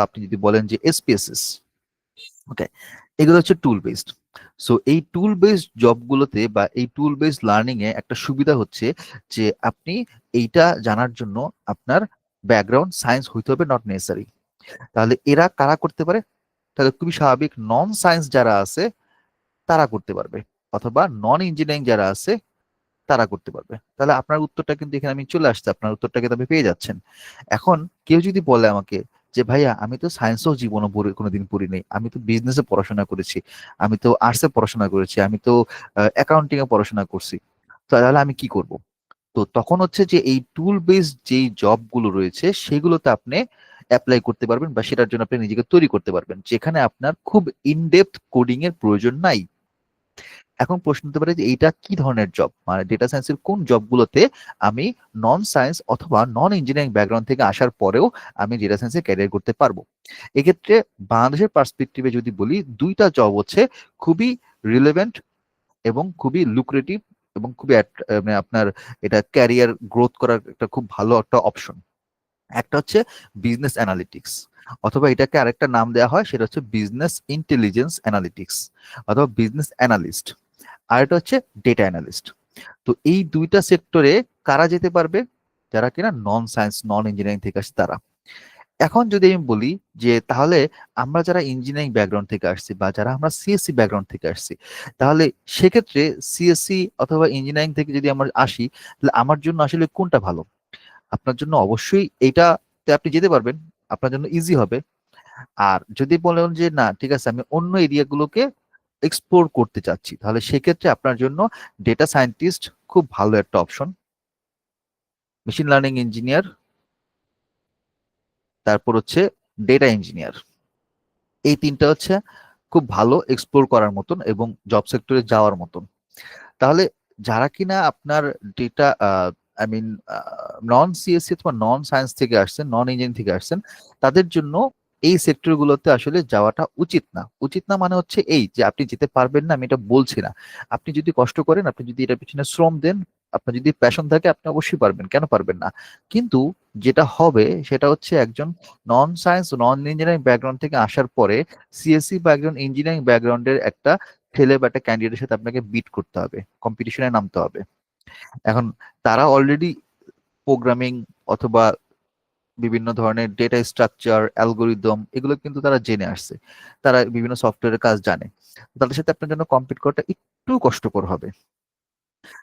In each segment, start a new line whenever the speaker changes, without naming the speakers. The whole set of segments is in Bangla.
আপনি যদি বলেন যে এসপিএসএস, ওকে, এগুলো হচ্ছে টুল বেসড। সো এই টুল বেসড জবগুলোতে বা এই টুল বেসড লার্নিং এ একটা সুবিধা হচ্ছে যে আপনি এইটা জানার জন্য আপনার ব্যাকগ্রাউন্ড সায়েন্স হইতে হবে, নট নেসেসারি। তাহলে এরা কারা করতে পারে? তাহলে খুবই স্বাভাবিক, নন সায়েন্স যারা আছে তারা করতে পারবে, অথবা নন ইঞ্জিনিয়ারিং যারা আছে তারা করতে পারবে। তাহলে আপনার উত্তরটা কিন্তু এখানে আমি চলে আসছে, আপনার উত্তরটা কিন্তু আপনি পেয়ে যাচ্ছেন। এখন কেউ যদি বলে আমাকে যে ভাইয়া আমি তো সায়েন্সও জীবনে কোনোদিন পড়ি নাই, আমি তো বিজনেসে পড়াশোনা করেছি, আমি তো আর্টসে পড়াশোনা করেছি, আমি তো অ্যাকাউন্টিং এ পড়াশোনা করছি, তো তাহলে আমি কি করব? তো তখন হচ্ছে যে এই টুল বেসড যেই জবগুলো রয়েছে সেগুলোতে আপনি অ্যাপ্লাই করতে পারবেন, বা সেটার জন্য আপনি নিজেকে তৈরি করতে পারবেন, যেখানে আপনার খুব ইনডেপথ কোডিং এর প্রয়োজন নাই। এখন প্রশ্ন হতে পারে যে এইটা কি ধরনের জব, মানে ডেটা সায়েন্সের কোন জবগুলোতে আমি নন সায়েন্স অথবা নন ইঞ্জিনিয়ারিং ব্যাকগ্রাউন্ড থেকে আসার পরেও আমি ডেটা সায়েন্সে ক্যারিয়ার করতে পারবো। এক্ষেত্রে বাংলাদেশের পার্সপেক্টিভে যদি বলি, দুইটা জব হচ্ছে খুবই রিলেভেন্ট এবং খুবই লুক্রেটিভ এবং খুবই মানে আপনার এটা ক্যারিয়ার গ্রোথ করার একটা খুব ভালো একটা অপশন। একটা হচ্ছে বিজনেস অ্যানালিটিক্স, অথবা এটাকে আরেকটা নাম দেওয়া হয়, সেটা হচ্ছে বিজনেস ইন্টেলিজেন্স অ্যানালিটিক্স অথবা বিজনেস অ্যানালিস্ট। আর এটা হচ্ছে ডেটা অ্যানালিস্ট। তো এই দুইটা সেক্টরে কারা যেতে পারবে? যারা কিনা নন সায়েন্স নন ইঞ্জিনিয়ারিং থেকে আসছে তারা। এখন যদি আমি বলি যে তাহলে আমরা যারা ইঞ্জিনিয়ারিং ব্যাকগ্রাউন্ড থেকে আসছি বা যারা আমরা সিএসসি ব্যাকগ্রাউন্ড থেকে আসছি, তাহলে সেক্ষেত্রে সিএসসি অথবা ইঞ্জিনিয়ারিং থেকে যদি আমরা আসি, তাহলে আমার জন্য আসলে কোনটা ভালো? আপনার জন্য অবশ্যই এইটাতে আপনি যেতে পারবেন, আপনার জন্য ইজি হবে। আর যদি বলেন যে না ঠিক আছে আমি অন্য এরিয়াগুলোকে এক্সপ্লোর করতে চাচ্ছি, তাহলে সেক্ষেত্রে আপনার জন্য ডেটা সায়েন্টিস্ট খুব ভালো একটা অপশন, মেশিন লার্নিং ইঞ্জিনিয়ার, তারপর হচ্ছে ডেটা ইঞ্জিনিয়ার। এই তিনটা হচ্ছে খুব ভালো এক্সপ্লোর করার মতন এবং জব সেক্টরে যাওয়ার মতন। তাহলে যারা কিনা আপনার data I mean non CSC অথবা নন সায়েন্স থেকে আসছেন, নন ইঞ্জিনিয়ারিং থেকে আসছেন, তাদের জন্য এই সেক্টরগুলোতে আসলে যাওয়াটা উচিত না। উচিত না মানে হচ্ছে এই যে আপনি যেতে পারবেন না আমি এটা বলছি না। আপনি যদি কষ্ট করেন, আপনি যদি এটার পিছনে শ্রম দেন, আপনার যদি প্যাশন থাকে, আপনি অবশ্যই পারবেন, কেন পারবেন না? কিন্তু যেটা হবে সেটা হচ্ছে একজন নন সায়েন্স নন ইঞ্জিনিয়ারিং ব্যাকগ্রাউন্ড থেকে আসার পরে সিএসসি ব্যাকগ্রাউন্ড ইঞ্জিনিয়ারিং ব্যাকগ্রাউন্ডের একটা ছেলে বা একটা ক্যান্ডিডেটের সাথে আপনাকে বিট করতে হবে, কম্পিটিশনে নামতে হবে। এখন তারা অলরেডি প্রোগ্রামিং অথবা বিভিন্ন ধরনের ডেটা স্ট্রাকচার অ্যালগোরিদম এগুলো কিন্তু তারা জেনে আসছে, তারা বিভিন্ন সফটওয়্যারের কাজ জানে। তাদের সাথে আপনার জন্য কম্পিট করাটা একটু কষ্টকর হবে।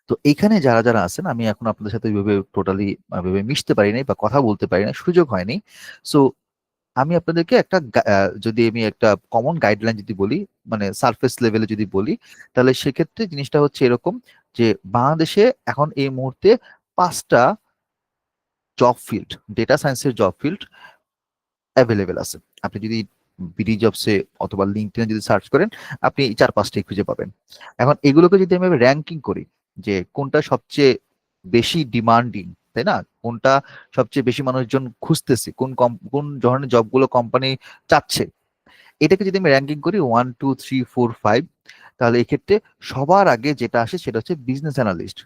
তো এইখানে যারা যারা আছেন, আমি এখন আপনাদের সাথে ওইভাবে টোটালি ওইভাবে মিশতে পারি নাই বা কথা বলতে পারি না, সুযোগ হয়নি। সো আমি আপনাদেরকে একটা যদি আমি একটা কমন গাইডলাইন যদি বলি, মানে সারফেস লেভেলে যদি বলি, তাহলে সেক্ষেত্রে জিনিসটা হচ্ছে এরকম যে বাংলাদেশে এখন এই মুহূর্তে 5টা জব ফিল্ড, ডেটা সায়েন্সের জব ফিল্ড অ্যাভেলেবেল আছে। আপনি যদি বিডি জবসে অথবা লিঙ্কডইনে যদি সার্চ করেন, আপনি এই 4-5টাই খুঁজে পাবেন। এখন এগুলোকে যদি আমি র্যাঙ্কিং করি যে কোনটা সবচেয়ে বেশি ডিমান্ডিং, তাই না, কোনটা সবচেয়ে বেশি মানুষজন খুঁজতেছে, কোন ধরনের জবগুলো কোম্পানি চাচ্ছে, এটাকে যদি আমি র্যাঙ্কিং করি 1 2 3 4 5, তাহলে এক্ষেত্রে সবার আগে যেটা আসে সেটা হচ্ছে বিজনেস অ্যানালিস্ট।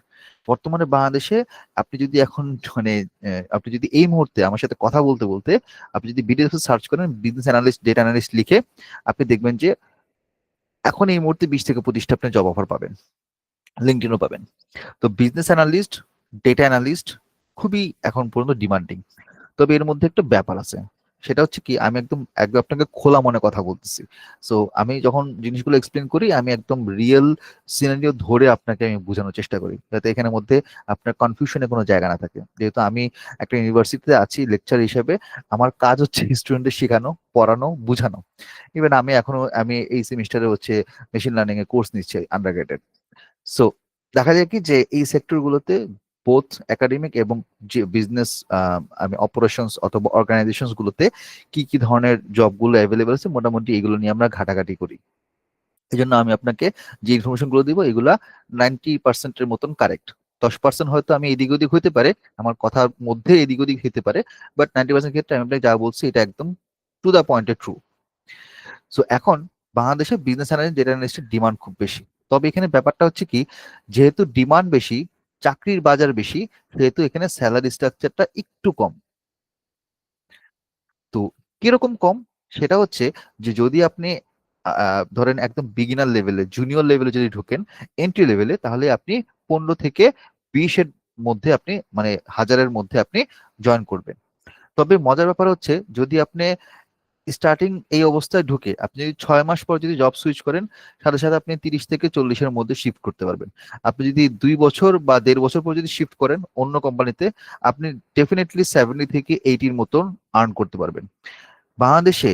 বর্তমানে বাংলাদেশে আপনি যদি এখন মানে আপনি যদি এই মুহূর্তে আমার সাথে কথা বলতে বলতে আপনি যদি বিডিএস সার্চ করেন বিজনেস অ্যানালিস্ট ডেটা অ্যানালিস্ট লিখে, আপনি দেখবেন যে এখন এই মুহূর্তে 20 থেকে 25টা আপনি জব অফার পাবেন, লিঙ্কডইনও পাবেন। তো বিজনেস অ্যানালিস্ট, ডেটা অ্যানালিস্ট খুবই এখন পর্যন্ত ডিমান্ডিং। তবে এর মধ্যে একটা ব্যাপার আছে, সেটা হচ্ছে কি আমি একদম একদম আপনাকে খোলা মনে কথা বলতেছি। সো আমি যখন জিনিসগুলো এক্সপ্লেন করি আমি একদম রিয়েল সিনারিও ধরে আপনাকে আমি বোঝানোর চেষ্টা করি, যাতে এখানের মধ্যে আপনার কনফিউশনের কোনো জায়গা না থাকে। যেহেতু আমি একটা ইউনিভার্সিটিতে আছি লেকচার হিসেবে, আমার কাজ হচ্ছে স্টুডেন্টদের শেখানো, পড়ানো, বোঝানো। ইভেন আমি এই সেমিস্টারে হচ্ছে মেশিন লার্নিং এর কোর্স নিচ্ছি আন্ডারগ্রেডের। সো দেখা যায় কি যে এই সেক্টরগুলোতে বোথ একাডেমিক এবং যে বিজনেস আমি অপারেশনস অথবা অর্গানাইজেশনস গুলোতে কি কি ধরনের জবগুলো অ্যাভেলেবল আছে মোটামুটি এগুলো নিয়ে আমরা ঘাটাঘাটি করি। এই জন্য আমি আপনাকে যে ইনফরমেশন গুলো দিব এগুলা 90%-এর মতন কারেক্ট। 10% হয়তো আমি এদিক ওদিক হইতে পারে, আমার কথার মধ্যে এদিক ওদিক হইতে পারে, বাট 90% ক্ষেত্রে আমি আপনাকে যা বলছি এটা একদম টু দা পয়েন্টে ট্রু। সো এখন বাংলাদেশে বিজনেস অ্যানালিস্ট ডেটা অ্যানালিস্টের ডিমান্ড খুব বেশি। তবে এখানে ব্যাপারটা হচ্ছে কি, যেহেতু ডিমান্ড বেশি, চাকরির বাজার বেশি, সেহেতু এখানে স্যালারি স্ট্রাকচারটা একটু কম। তো কিরকম কম? সেটা হচ্ছে যে যদি আপনি ধরেন একদম বিগিনার লেভেলে, জুনিয়র লেভেলে যদি ঢোকেন, এন্ট্রি লেভেলে, তাহলে আপনি 15 থেকে 20-এর মধ্যে আপনি, মানে হাজারের মধ্যে আপনি জয়েন করবেন। তবে মজার ব্যাপার হচ্ছে, যদি আপনি স্টার্টিং এই অবস্থায় ঢুকে আপনি যদি 6 মাস পর যদি জব সুইচ করেন, সাথে সাথে আপনি 30 থেকে 40-এর মধ্যে শিফট করতে পারবেন। আপনি যদি 2 বছর বা 1.5 বছর পর যদি শিফট করেন অন্য কোম্পানিতে, আপনি ডেফিনেটলি 70 থেকে 80-র মতন আর্ন করতে পারবেন। বাংলাদেশে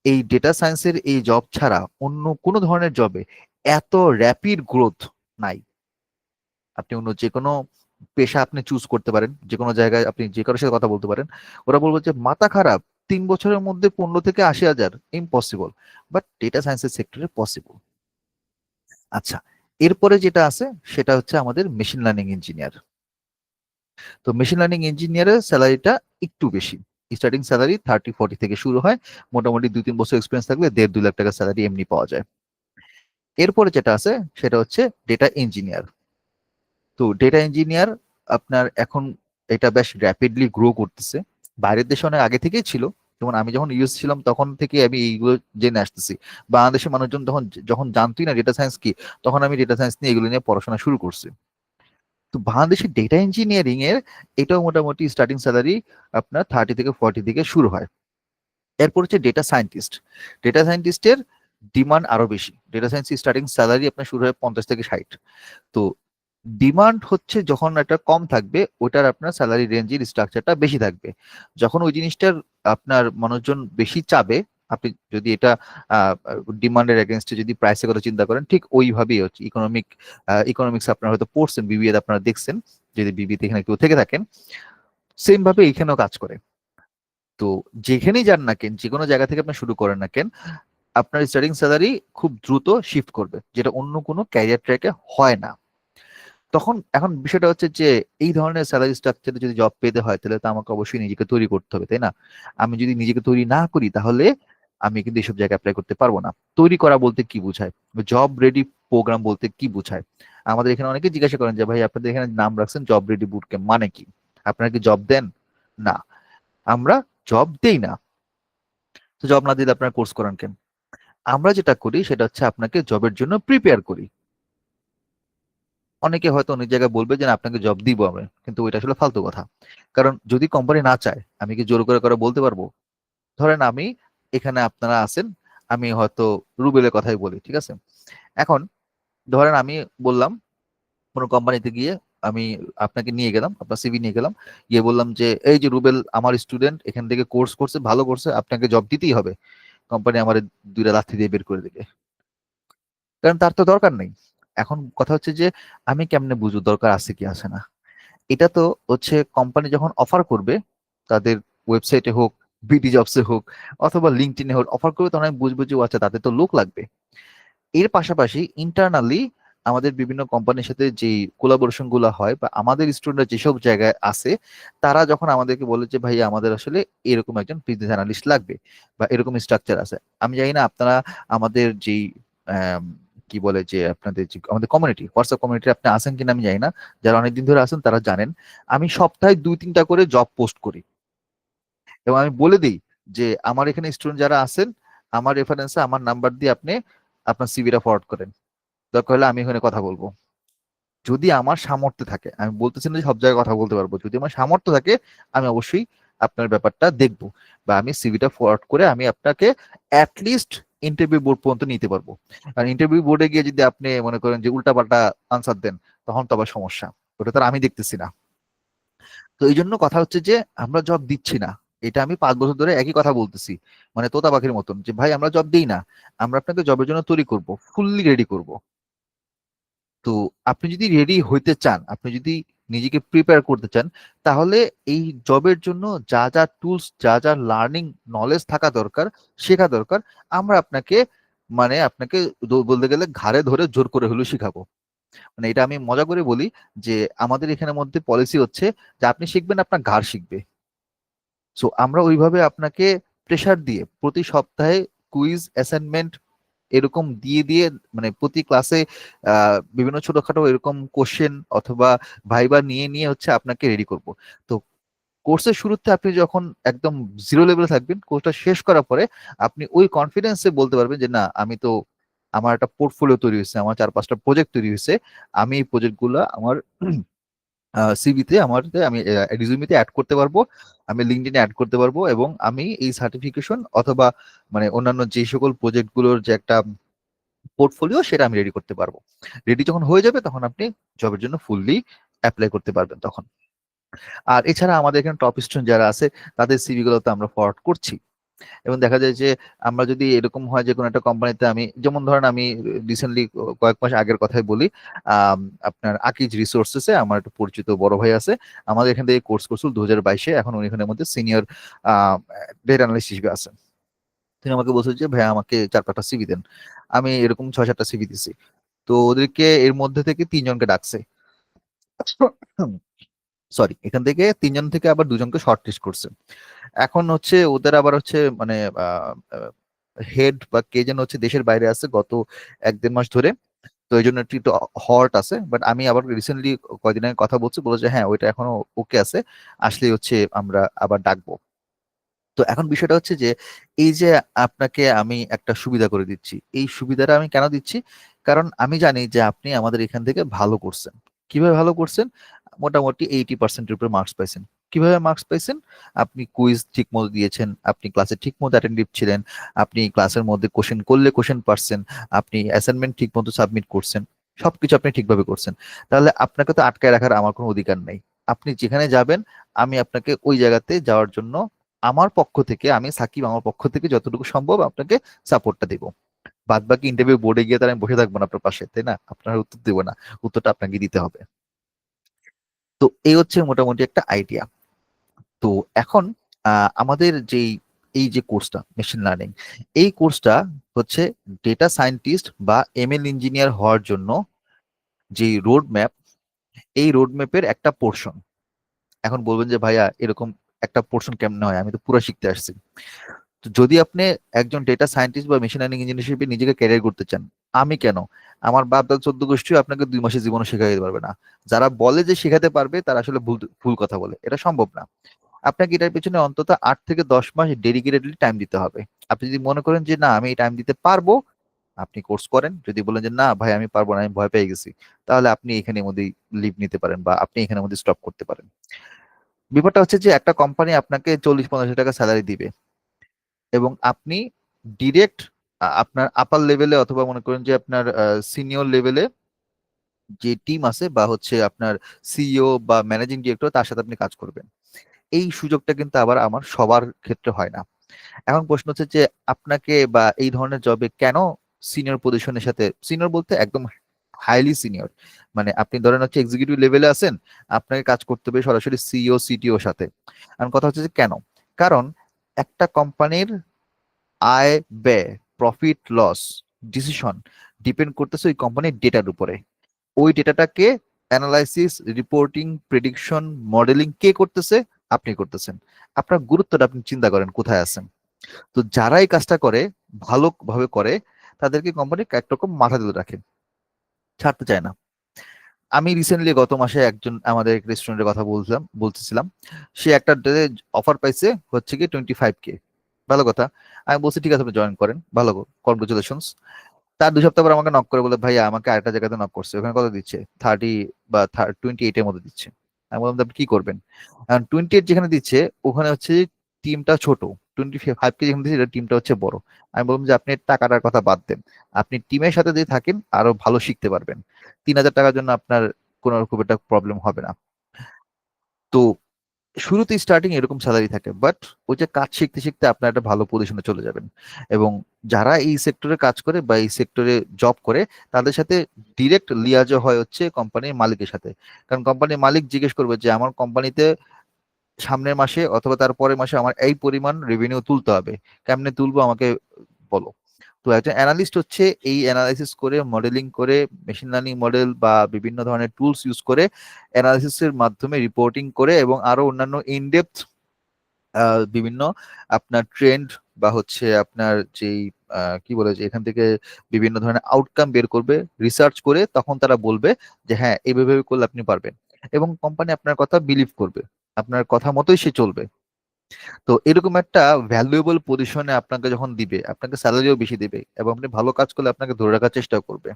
এই ডেটা সায়েন্সের এই জব ছাড়া অন্য কোনো ধরনের জবে এত র্যাপিড গ্রোথ নাই। আপনি অন্য যে কোনো পেশা আপনি চুজ করতে পারেন, যে কোনো জায়গায় আপনি যে কারোর সাথে কথা বলতে পারেন, ওরা বলবো যে মাথা খারাপ, 3 বছরের মধ্যে 15 থেকে 80 হাজার ইম্পসিবল। বাট ডেটা সায়েন্সের সেক্টরে পসিবল। আচ্ছা, এরপরে যেটা আছে সেটা হচ্ছে আমাদের মেশিন লার্নিং ইঞ্জিনিয়ার। তো মেশিন লার্নিং ইঞ্জিনিয়ারের স্যালারিটা একটু বেশি। স্টার্টিং স্যালারি 30-40 থেকে শুরু হয়। মোটামুটি 2-3 বছর এক্সপিরিয়েন্স থাকলে 1.5-2 লাখ টাকা স্যালারি এমনি পাওয়া যায়। এরপরে যেটা আছে সেটা হচ্ছে ডেটা ইঞ্জিনিয়ার। তো ডেটা ইঞ্জিনিয়ার আপনার এখন এটা বেশ র্যাপিডলি গ্রো করতেছে। বাইরের দেশে অনেক আগে থেকেই ছিল। যেমন আমি যখন ইউএস ছিলাম তখন থেকে আমি এইগুলো জেনে আসতেছি। বাংলাদেশের মানুষজন তখন যখন জানতই না ডেটা সায়েন্স কি, তখন আমি ডেটা সায়েন্স নিয়ে এগুলো নিয়ে পড়াশোনা শুরু করছি। তো বাংলাদেশের ডেটা ইঞ্জিনিয়ারিং এর এটাও মোটামুটি স্টার্টিং স্যালারি আপনার 30 থেকে 40 থেকে শুরু হয়। এরপর হচ্ছে ডেটা সায়েন্টিস্ট। ডেটা সায়েন্টিস্টের ডিমান্ড আরো বেশি। ডেটা সায়েন্স স্টার্টিং স্যালারি আপনার শুরু হয় 50 থেকে 60। তো ডিমান্ড হচ্ছে যখন এটা কম থাকবে, ওটার আপনার স্যালারি রেঞ্জের স্ট্রাকচারটা বেশি থাকবে। যখন ওই জিনিসটার আপনার মানুষজন বেশি চাবে, আপনি যদি এটা ডিমান্ডের এগেনস্টে যদি প্রাইসের কথা চিন্তা করেন, ঠিক ওইভাবেই হচ্ছে ইকোনমিক্স আপনারা হয়তো পড়ছেন, বিবিএ আপনারা দেখছেন, যদি বিবিতে এখানে কেউ থেকে থাকেন, সেম ভাবে এখানেও কাজ করে। তো যেখানেই যান না কেন, যে কোনো জায়গা থেকে আপনি শুরু করেন না কেন, আপনার স্টার্টিং স্যালারি খুব দ্রুত শিফট করবে, যেটা অন্য কোনো ক্যারিয়ার ট্র্যাকে হয় না। তখন এখন বিষয়টা হচ্ছে যে এই ধরনের স্যালারি স্ট্রাকচারে যদি জব পেতে হয়, তাহলে তো আমাকে অবশ্যই নিজেকে তৈরি করতে হবে, তাই না? আমি যদি নিজেকে তৈরি না করি, তাহলে আমি কিন্তু এইসব জায়গায় অ্যাপ্লাই করতে পারবো না। তৈরি করা বলতে কি বোঝায়? জব রেডি প্রোগ্রাম বলতে কি বোঝায়? আমাদের এখানে অনেকে জিজ্ঞাসা করেন যে ভাই আপনাদের এখানে নাম রাখছেন জব রেডি বুট ক্যাম্প, মানে কি? আপনারা কি জব দেন? না, আমরা জব দেই না। তো জব না দিলে আপনারা কোর্স করান কেন? আমরা যেটা করি সেটা হচ্ছে আপনাকে জবের জন্য প্রিপেয়ার করি। অনেকে হয়তো অনেক জায়গায় বলবে যে না, আপনাকে জব দিব আমরা, কিন্তু ওইটা আসলে ফালতু কথা। কারণ যদি কোম্পানি না চায়, আমি কি জোর করে করে বলতে পারবো? ধরেন আমি, এখানে আপনারা আছেন, আমি হয়তো রুবেলের কথাই বলি, ঠিক আছে? এখন ধরেন আমি বললাম কোনো কোম্পানিতে গিয়ে, আমি আপনাকে নিয়ে গেলাম, আপনার সিভি নিয়ে গেলাম, গিয়ে বললাম যে এই যে রুবেল আমার স্টুডেন্ট, এখান থেকে কোর্স করছে, ভালো করছে, আপনাকে জব দিতেই হবে। কোম্পানি আমার 2টা লাথি দিয়ে বের করে দিবে, কারণ তার তো দরকার নেই। এখন কথা হচ্ছে যে আমি কেমনে বুঝবো দরকার আছে কি আছে না? এটা তো হচ্ছে কোম্পানি যখন অফার করবে, তাদের ওয়েবসাইটে হোক, বিডি জবসে হোক, অথবা লিঙ্কডইনে হোক অফার করবে, তখন আমি বুঝবো যে ও আচ্ছা, তাদের তো লোক লাগবে। এর পাশাপাশি ইন্টারনালি আমাদের বিভিন্ন কোম্পানির সাথে যে কোলাবোরেশন গুলো হয়, বা আমাদের স্টুডেন্টরা যেসব জায়গায় আছে, তারা যখন আমাদেরকে বলে যে ভাই আমাদের আসলে এরকম একজন বিজনেস অ্যানালিস্ট লাগবে, বা এরকম স্ট্রাকচার আছে। আমি জানি না আপনারা আমাদের যেই আম, কি বলে যে আপনাদের যে আমাদের কমিউনিটি, হোয়াটসঅ্যাপ কমিউনিটি আপনি আছেন কিনা আমি জানি না। যারা অনেকদিন ধরে আছেন তারা জানেন, আমি সপ্তাহে 2-3টা করে জব পোস্ট করি। এবং আমি বলে দিই যে আমার এখানে স্টুডেন্ট যারা আছেন, আমার রেফারেন্সে আমার নাম্বার দিয়ে আপনি আপনার সিভিটা ফরওয়ার্ড করেন, দরকার হলে আমি এখানে কথা বলবো। যদি আমার সামর্থ্য থাকে, আমি বলতেছি না যে সব জায়গায় কথা বলতে পারবো, যদি আমার সামর্থ্য থাকে আমি অবশ্যই আপনার ব্যাপারটা দেখবো, বা আমি সিভিটা ফরওয়ার্ড করে আমি আপনাকে অ্যাটলিস্ট ইন্টারভিউ বোর্ড পর্যন্ত নিতে পারবো। আর ইন্টারভিউ বোর্ডে গিয়ে যদি আপনি মনে করেন যে উল্টাপাল্টা আনসার দেন, তখন তো আবার সমস্যা। ওটা তো আর আমি দেখতেছি না। তো এই জন্য কথা হচ্ছে যে আমরা জব দিচ্ছি না, এটা আমি 5 বছর ধরে একই কথা বলতেছি, মানে তোতা পাখির মতন, যে ভাই আমরা জব দিই না, আমরা আপনাকে জবের জন্য তৈরি করব, ফুললি রেডি করব। তো আপনি যদি রেডি হইতে চান, আপনি যদি নিজেকে প্রিপেয়ার করতে চান, তাহলে এই জবের জন্য যা যা টুলস, যা যা লার্নিং নলেজ থাকা দরকার, শেখা দরকার, আমরা আপনাকে, মানে আপনাকে বলতে গেলে ঘাড়ে ধরে জোর করে হলেও শিখাবো। মানে এটা আমি মজা করে বলি যে আমাদের এখানের মধ্যে পলিসি হচ্ছে যে আপনি শিখবেন, আপনার ঘাড় শিখবে। সো আমরা ওইভাবে আপনাকে প্রেসার দিয়ে প্রতি সপ্তাহে কুইজ অ্যাসাইনমেন্ট এরকম দিয়ে দিয়ে, মানে প্রতি ক্লাসে বিভিন্ন ছোটখাটো এরকম কোশ্চেন অথবা ভাইবা নিয়ে নিয়ে হচ্ছে আপনাকে রেডি করব। তো কোর্সের শুরুতে আপনি যখন একদম জিরো লেভেলে থাকবেন, কোর্সটা শেষ করার পরে আপনি ওই কনফিডেন্সে বলতে পারবেন যে না আমি তো, আমার একটা পোর্টফোলিও তৈরি হয়েছে, আমার 4-5টা প্রজেক্ট তৈরি হয়েছে, আমি এই প্রজেক্টগুলো আমার সিভিতে, আমার আমি রিজুমিতে অ্যাড করতে পারবো, আমি লিঙ্কডইনে অ্যাড করতে পারবো, এবং আমি এই সার্টিফিকেশন অথবা মানে অন্যান্য যে সকল প্রজেক্টগুলোর যে একটা পোর্টফোলিও সেটা আমি রেডি করতে পারবো। রেডি যখন হয়ে যাবে তখন আপনি জবের জন্য ফুললি অ্যাপ্লাই করতে পারবেন তখন। আর এছাড়া আমাদের এখানে টপ স্টুডেন্ট যারা আছে তাদের সিভি গুলো তো আমরা ফরওয়ার্ড করছি, এবং দেখা যায় যে আমরা যদি এরকম হয় যে কোনো একটা কোম্পানিতে, আমি যেমন ধরেন আমি রিসেন্টলি কয়েক মাস আগের কথাই বলি, আম, আপনার আকিজ রিসোর্সেসে আমার একটা পরিচিত বড় ভাই আছে, আমাদের এখান থেকে কোর্স করছিল 2022-এ, এখন উনি এখানের মধ্যে সিনিয়র ডেটা অ্যানালিস্ট হিসেবে আছেন। তিনি আমাকে বলছে যে ভাই আমাকে 4-5টা সিভি দেন। আমি এরকম 6-7টা সিভি দিছি। তো ওদেরকে এর মধ্যে থেকে 3জনকে ডাকছে, সরি, এখান থেকে 3জন থেকে আবার 2জনকে শর্ট লিস্ট করছে। এখন হচ্ছে ওদের আবার হচ্ছে মানে হেড বা কে যেন হচ্ছে দেশের বাইরে আছে গত 1-1.5 মাস ধরে, তো এই জন্য একটু হট আছে। বাট আমি আবার রিসেন্টলি কয়দিন আগে কথা বলছি, বলে যে হ্যাঁ ওইটা এখনো ওকে আছে, আসলে হচ্ছে আমরা আবার ডাকবো। তো এখন বিষয়টা হচ্ছে যে এই যে আপনাকে আমি একটা সুবিধা করে দিচ্ছি, এই সুবিধাটা আমি কেন দিচ্ছি? কারণ আমি জানি যে আপনি আমাদের এখান থেকে ভালো করছেন। কিভাবে ভালো করছেন? মোটামুটি 80%-এর উপরে মার্কস পাইছেন। কিভাবে মার্কস পাইছেন? আপনি কুইজ ঠিক মতো দিয়েছেন, আপনি ক্লাসে ঠিক মতো অ্যাটেন্টিভ ছিলেন, আপনি ক্লাসের মধ্যে কোশ্চেন করলে কোশ্চেন পারছেন, আপনি অ্যাসাইনমেন্ট ঠিক মতো সাবমিট করছেন, সবকিছু আপনি ঠিকভাবে করছেন। তাহলে আপনাকে তো আটকায় রাখার আমার কোনো অধিকার নেই। আপনি যেখানে যাবেন আমি আপনাকে ওই জায়গাতে যাওয়ার জন্য আমার পক্ষ থেকে, আমি সাকিব আমার পক্ষ থেকে যতটুকু সম্ভব আপনাকে সাপোর্টটা দেবো। বাদ বাকি ইন্টারভিউ বোর্ডে গিয়ে তার আমি বসে থাকবো না আপনার পাশে, তাই না? আপনার উত্তর দেবো না, উত্তরটা আপনাকে দিতে হবে। তো এই হচ্ছে মোটামুটি একটা আইডিয়া। তো এখন আমাদের যেই এই যে কোর্সটা মেশিন লার্নিং, এই কোর্সটা হচ্ছে ডেটা সায়েন্টিস্ট বা এমএল ইঞ্জিনিয়ার হওয়ার জন্য যে রোড ম্যাপ, এই রোড ম্যাপের একটা পোর্শন। এখন বলবেন যে ভাইয়া এরকম একটা পোর্শন কেমনে হয়, আমি তো পুরো শিখতে আসছি। তো যদি আপনি একজন ডেটা সায়েন্টিস্ট বা মেশিন লার্নিং ইঞ্জিনিয়ার হিসেবে নিজেকে ক্যারিয়ার করতে চান, আমি কেন, আমার বাপ দাদা 14 গোষ্ঠী আপনাকে 2 মাসের জীবনে শেখাই দিতে পারবে না। যারা বলে যে শেখাতে পারবে তারা আসলে ভুল ভুল কথা বলে, এটা সম্ভব না। আপনাকে এটার পেছনে অন্তত 8 থেকে 10 মাস ডেডিকেটেডলি টাইম দিতে হবে। আপনি যদি মনে করেন যে না আমি এই টাইম দিতে পারবো, আপনি কোর্স করেন। যদি বলেন যে না ভাই আমি পারবো না, আমি ভয় পেয়ে গেছি, তাহলে আপনি এখানের মধ্যেই লিভ নিতে পারেন বা আপনি এখানের মধ্যে স্টপ করতে পারেন। ব্যাপারটা হচ্ছে যে একটা কোম্পানি আপনাকে 40-50 হাজার টাকা স্যালারি দিবে, এবং আপনি ডিরেক্ট আপনার আপার লেভেলে অথবা মনে করেন যে আপনার সিনিয়র লেভেলে যে টিম আছে বা হচ্ছে আপনার সিইও বা ম্যানেজিং ডিরেক্টর, তার সাথে আপনি কাজ করবেন। এই সুযোগটা কিন্তু আবার আমার সবার ক্ষেত্রে হয় না। এখন প্রশ্ন হচ্ছে যে আপনাকে বা এই ধরনের জবে কেন সিনিয়র পজিশনের সাথে, সিনিয়র বলতে একদম হাইলি সিনিয়র, মানে আপনি ধরেন হচ্ছে এক্সিকিউটিভ লেভেলে আছেন, আপনাকে কাজ করতে হবে সরাসরি সিইও সিটিওর সাথে। এখন কথা হচ্ছে যে কেন? কারণ একটা কোম্পানির আয়, ব্যয়, প্রফিট লস ডিসিশন ডিপেন্ড করতেছে ওই কোম্পানির ডেটার উপরে। ওই ডেটাটাকে অ্যানালাইসিস, রিপোর্টিং, প্রেডিকশন, মডেলিং কে করতেছে? আপনি করতেছেন। আপনার গুরুত্বটা আপনি চিন্তা করেন কোথায় আছেন। তো যারা এই কাজটা করে, ভালোভাবে করে, তাদেরকে কোম্পানি একরকম মাথা তুলে রাখে, ছাড়তে চায় না। আমি রিসেন্টলি গত মাসে একজন আমাদের রেস্টুরেন্টের কথা বলতেছিলাম, সে একটা অফার পাইছে হচ্ছে কি 25K। ভালো কথা। আমি বলছি ঠিক আছে আপনি জয়েন করেন, ভালো, কনগ্রাচুলেশন। তার 2 সপ্তাহ পর আমাকে নক করে বলে ভাইয়া আমাকে আরেকটা জায়গাতে নক করছে, ওখানে কত দিচ্ছে, 30 বা 28-এর মধ্যে দিচ্ছে। আমি বললাম আপনি কি করবেন? 28 যেখানে দিচ্ছে ওখানে হচ্ছে টিমটা ছোট, 25K যেখানে দিচ্ছে টিমটা হচ্ছে বড়। আমি বললাম যে আপনি টাকাটার কথা বাদ দেন, আপনি টিমের সাথে যদি থাকেন আরো ভালো শিখতে পারবেন। 3,000 টাকার জন্য আপনার কোনো খুব একটা প্রবলেম হবে না। তো শুরুতে স্টার্টিং এরকম স্যালারি থাকে, বাট ওই যে কাজ শিখতে শিখতে আপনার একটা ভালো পজিশনে চলে যাবেন। এবং যারা এই সেক্টরে কাজ করে বা এই সেক্টরে জব করে, তাদের সাথে ডিরেক্ট লিয়াজো হয় হচ্ছে কোম্পানির মালিকের সাথে। কারণ কোম্পানির মালিক জিজ্ঞেস করবে যে আমার কোম্পানিতে সামনের মাসে অথবা তার পরের মাসে আমার এই পরিমাণ রেভিনিউ তুলতে হবে, কেমনে তুলবো আমাকে বলো। তো একজন অ্যানালিস্ট হচ্ছে এই অ্যানালাইসিস করে, মডেলিং করে, মেশিন লার্নিং মডেল বা বিভিন্ন ধরনের টুলস ইউজ করে অ্যানালিসিসের মাধ্যমে রিপোর্টিং করে, এবং আরো অন্যান্য ইনডেপথ বিভিন্ন আপনার ট্রেন্ড বা হচ্ছে আপনার যেই কি বলে যে এখান থেকে বিভিন্ন ধরনের আউটকাম বের করবে, রিসার্চ করে তখন তারা বলবে যে হ্যাঁ এইভাবে করলে আপনি পারবেন, এবং কোম্পানি আপনার কথা বিলিভ করবে। আপনার কথা মতোই সে চলবে। তো এরকম একটা ভ্যালুয়েবল পজিশনে আপনাকে যখন দিবে, আপনাকে স্যালারিও বেশি দিবে এবং আপনি ভালো কাজ করলে আপনাকে ধরে রাখার চেষ্টা করবে।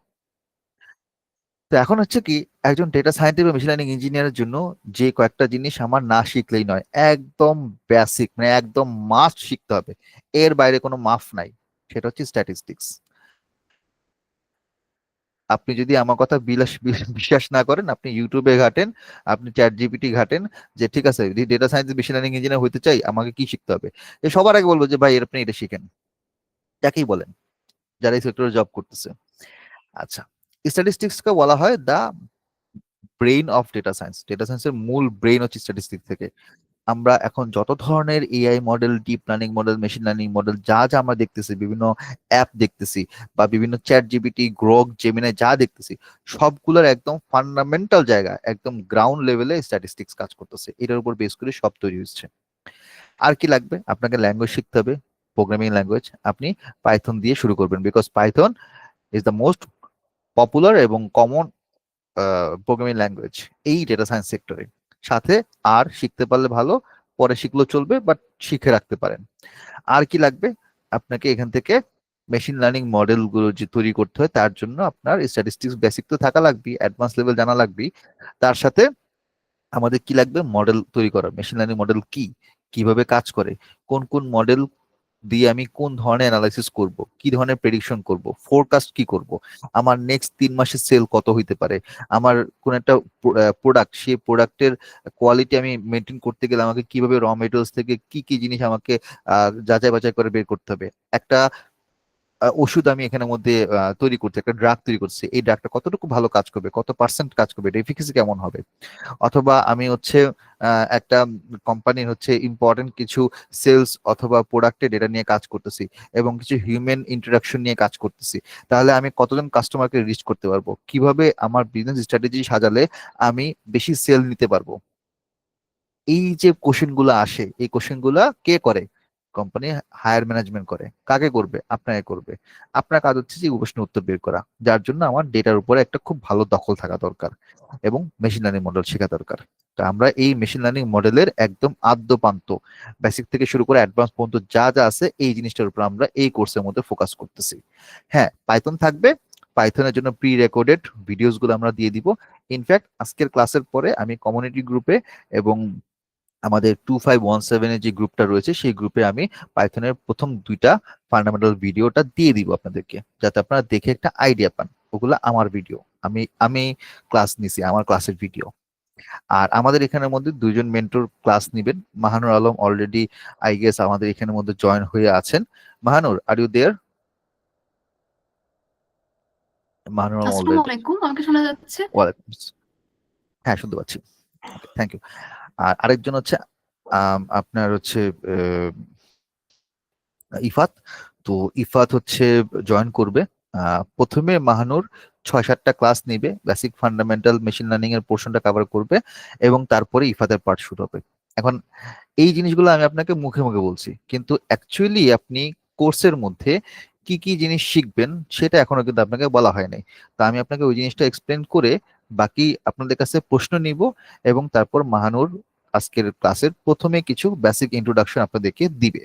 তো এখন হচ্ছে কি, একজন ডেটা সায়েন্টিস্ট বা মেশিন লার্নিং ইঞ্জিনিয়ারের জন্য যে কয়েকটা জিনিস আমার না শিখলেই নয়, একদম বেসিক, মানে একদম মাস্ট শিখতে হবে, এর বাইরে কোনো মাফ নাই। সেটা হচ্ছে স্ট্যাটিস্টিক্স। আপনি যদি আমার কথা বিশ্বাস না করেন, আপনি ইউটিউবে ঘাটেন, আপনি চ্যাট জিপিটি ঘাটেন, যে ঠিক আছে যদি data science machine learning engineer হতে চাই আমাকে কি শিখতে হবে, এ সবার আগে বলবো যে ভাই আপনি এটা শিখেন। যাকেই বলেন, যারা এই সেক্টরে জব করতেছে। আচ্ছা, স্ট্যাটিস্টিক্স কে বলা হয় the brain of data science. Data সায়েন্সের মূল ব্রেইন হচ্ছে স্ট্যাটিস্টিক্স থেকে। আমরা এখন যত ধরনের AI model, deep learning model, machine learning model যা যা আমরা দেখতেছি, বিভিন্ন অ্যাপ দেখতেছি বা বিভিন্ন চ্যাট জিপিটি, গ্রোক, জেমিনাই যা দেখতেছি, সবগুলোর একদম ফান্ডামেন্টাল জায়গা, একদম গ্রাউন্ড লেভেলে স্ট্যাটিস্টিক্স কাজ করতেছে। এটার উপর বেস করে সব তৈরি হচ্ছে। আর কি লাগবে? আপনাকে ল্যাঙ্গুয়েজ শিখতে হবে, প্রোগ্রামিং ল্যাঙ্গুয়েজ। আপনি পাইথন দিয়ে শুরু করবেন, because Python is the most popular এবং কমন প্রোগ্রামিং ল্যাঙ্গুয়েজ এই ডেটা সায়েন্স সেক্টরে। সাথে আর শিখতে পারলে ভালো, পরে শিখলেও চলবে, বাট শিখে রাখতে পারেন। আর কি লাগবে? আপনাকে এখান থেকে মেশিন লার্নিং মডেল গুলো যে তৈরি করতে হয় তার জন্য আপনার স্ট্যাটিস্টিক্স বেসিক তো থাকা লাগবে, অ্যাডভান্স লেভেল জানা লাগবে। তার সাথে আমাদের কি লাগবে? মডেল তৈরি করা। মেশিন লার্নিং মডেল কি, কিভাবে কাজ করে, কোন কোন মডেল দিয়ে আমি কোন ধরনের অ্যানালাইসিস করব, কি ধরনের প্রেডিকশন করব, ফোরকাস্ট কি করব, আমার নেক্সট 3 মাসের সেল কত হইতে পারে, আমার কোন একটা প্রোডাক্ট, সেই প্রোডাক্টের কোয়ালিটি আমি মেনটেন করতে গেলে আমাকে কিভাবে র মেটেরিয়ালস থেকে কি কি জিনিস আমাকে যাচাই বাছাই করে বের করতে হবে। একটা ওষুধ আমি এখানের মধ্যে তৈরি করছি, একটা ড্রাগ তৈরি করছি, এই ড্রাগটা কতটুকু ভালো কাজ করবে, কত পার্সেন্ট কাজ করবে, এর এফিকাসি কেমন হবে। অথবা আমি হচ্ছে একটা কোম্পানির হচ্ছে ইম্পর্টেন্ট কিছু সেলস অথবা প্রোডাক্টের ডেটা নিয়ে কাজ করতেছি এবং কিছু হিউম্যান ইন্টারাকশন নিয়ে কাজ করতেছি। তাহলে আমি কতজন কাস্টমারকে রিচ করতে পারবো, কিভাবে আমার বিজনেস স্ট্র্যাটেজি সাজালে আমি বেশি সেল নিতে পারবো। এই যে কোশ্চেন গুলো আসে, এই কোশ্চেন গুলা কে করে? কোম্পানি হায়ার ম্যানেজমেন্ট করে। কাকে করবে? আপনাকে করবে। আপনার কাজ হচ্ছে যে এই প্রশ্নের উত্তর বের করা, যার জন্য আমার ডেটার উপরে একটা খুব ভালো দখল থাকা দরকার এবং মেশিন লার্নিং মডেল শেখা দরকার। তো আমরা এই মেশিন লার্নিং মডেলের একদম আদ্যপান্ত, বেসিক থেকে শুরু করে অ্যাডভান্স পর্যন্ত যা যা আছে এই জিনিসটার উপর আমরা এই কোর্সের মধ্যে ফোকাস করতেছি। হ্যাঁ, পাইথন থাকবে। পাইথনের জন্য প্রি রেকর্ডেড ভিডিওস গুলো আমরা দিয়ে দিব। ইনফ্যাক্ট আজকের ক্লাসের পরে আমি কমিউনিটি গ্রুপে এবং আমাদের 2517 এর যে গ্রুপটা রয়েছে সেই গ্রুপে আমি পাইথনের প্রথম 2টা ফান্ডামেন্টাল ভিডিওটা দিয়ে দিব আপনাদেরকে, যাতে আপনারা দেখে একটা আইডিয়া পান। ওগুলো আমার ভিডিও, আমি আমি ক্লাস নিছি, আমার ক্লাসের ভিডিও। আর আমাদের এখানের মধ্যে 2জন মেন্টর ক্লাস নিবেন। Mahanur Alam already I guess আমাদের এখানের মধ্যে জয়েন হয়ে আছেন। Mahanur, are you there? Mahanur Alam
আসসালামু
অলরেডি।
আলাইকুম, আমাকে শোনা যাচ্ছে?
ওয়ালাইকুম আসসালাম। হ্যাঁ, শুনতে পাচ্ছি। ওকে, থ্যাংক ইউ। আর আরেকজন হচ্ছে আপনার হচ্ছে ইফাত। তো ইফাত হচ্ছে জয়েন করবে। প্রথমে মাহানুর 6-7টা ক্লাস নিবে, বেসিক ফান্ডামেন্টাল মেশিন লার্নিং এর পোর্শনটা কভার করবে এবং তারপরে ইফাতের পার্ট শুরু হবে। এখন এই জিনিসগুলো আমি আপনাকে মুখে মুখে বলছি, কিন্তু অ্যাকচুয়ালি আপনি কোর্সের মধ্যে কি কি জিনিস শিখবেন সেটা এখনো কিন্তু আপনাকে বলা হয় নাই। তো আমি আপনাকে ওই জিনিসটা এক্সপ্লেন করে বাকি আপনাদের কাছে প্রশ্ন নিব এবং তারপর মাহানুর আজকের ক্লাসের প্রথমে কিছু বেসিক ইন্ট্রোডাকশন আপনাদেরকে দিবে।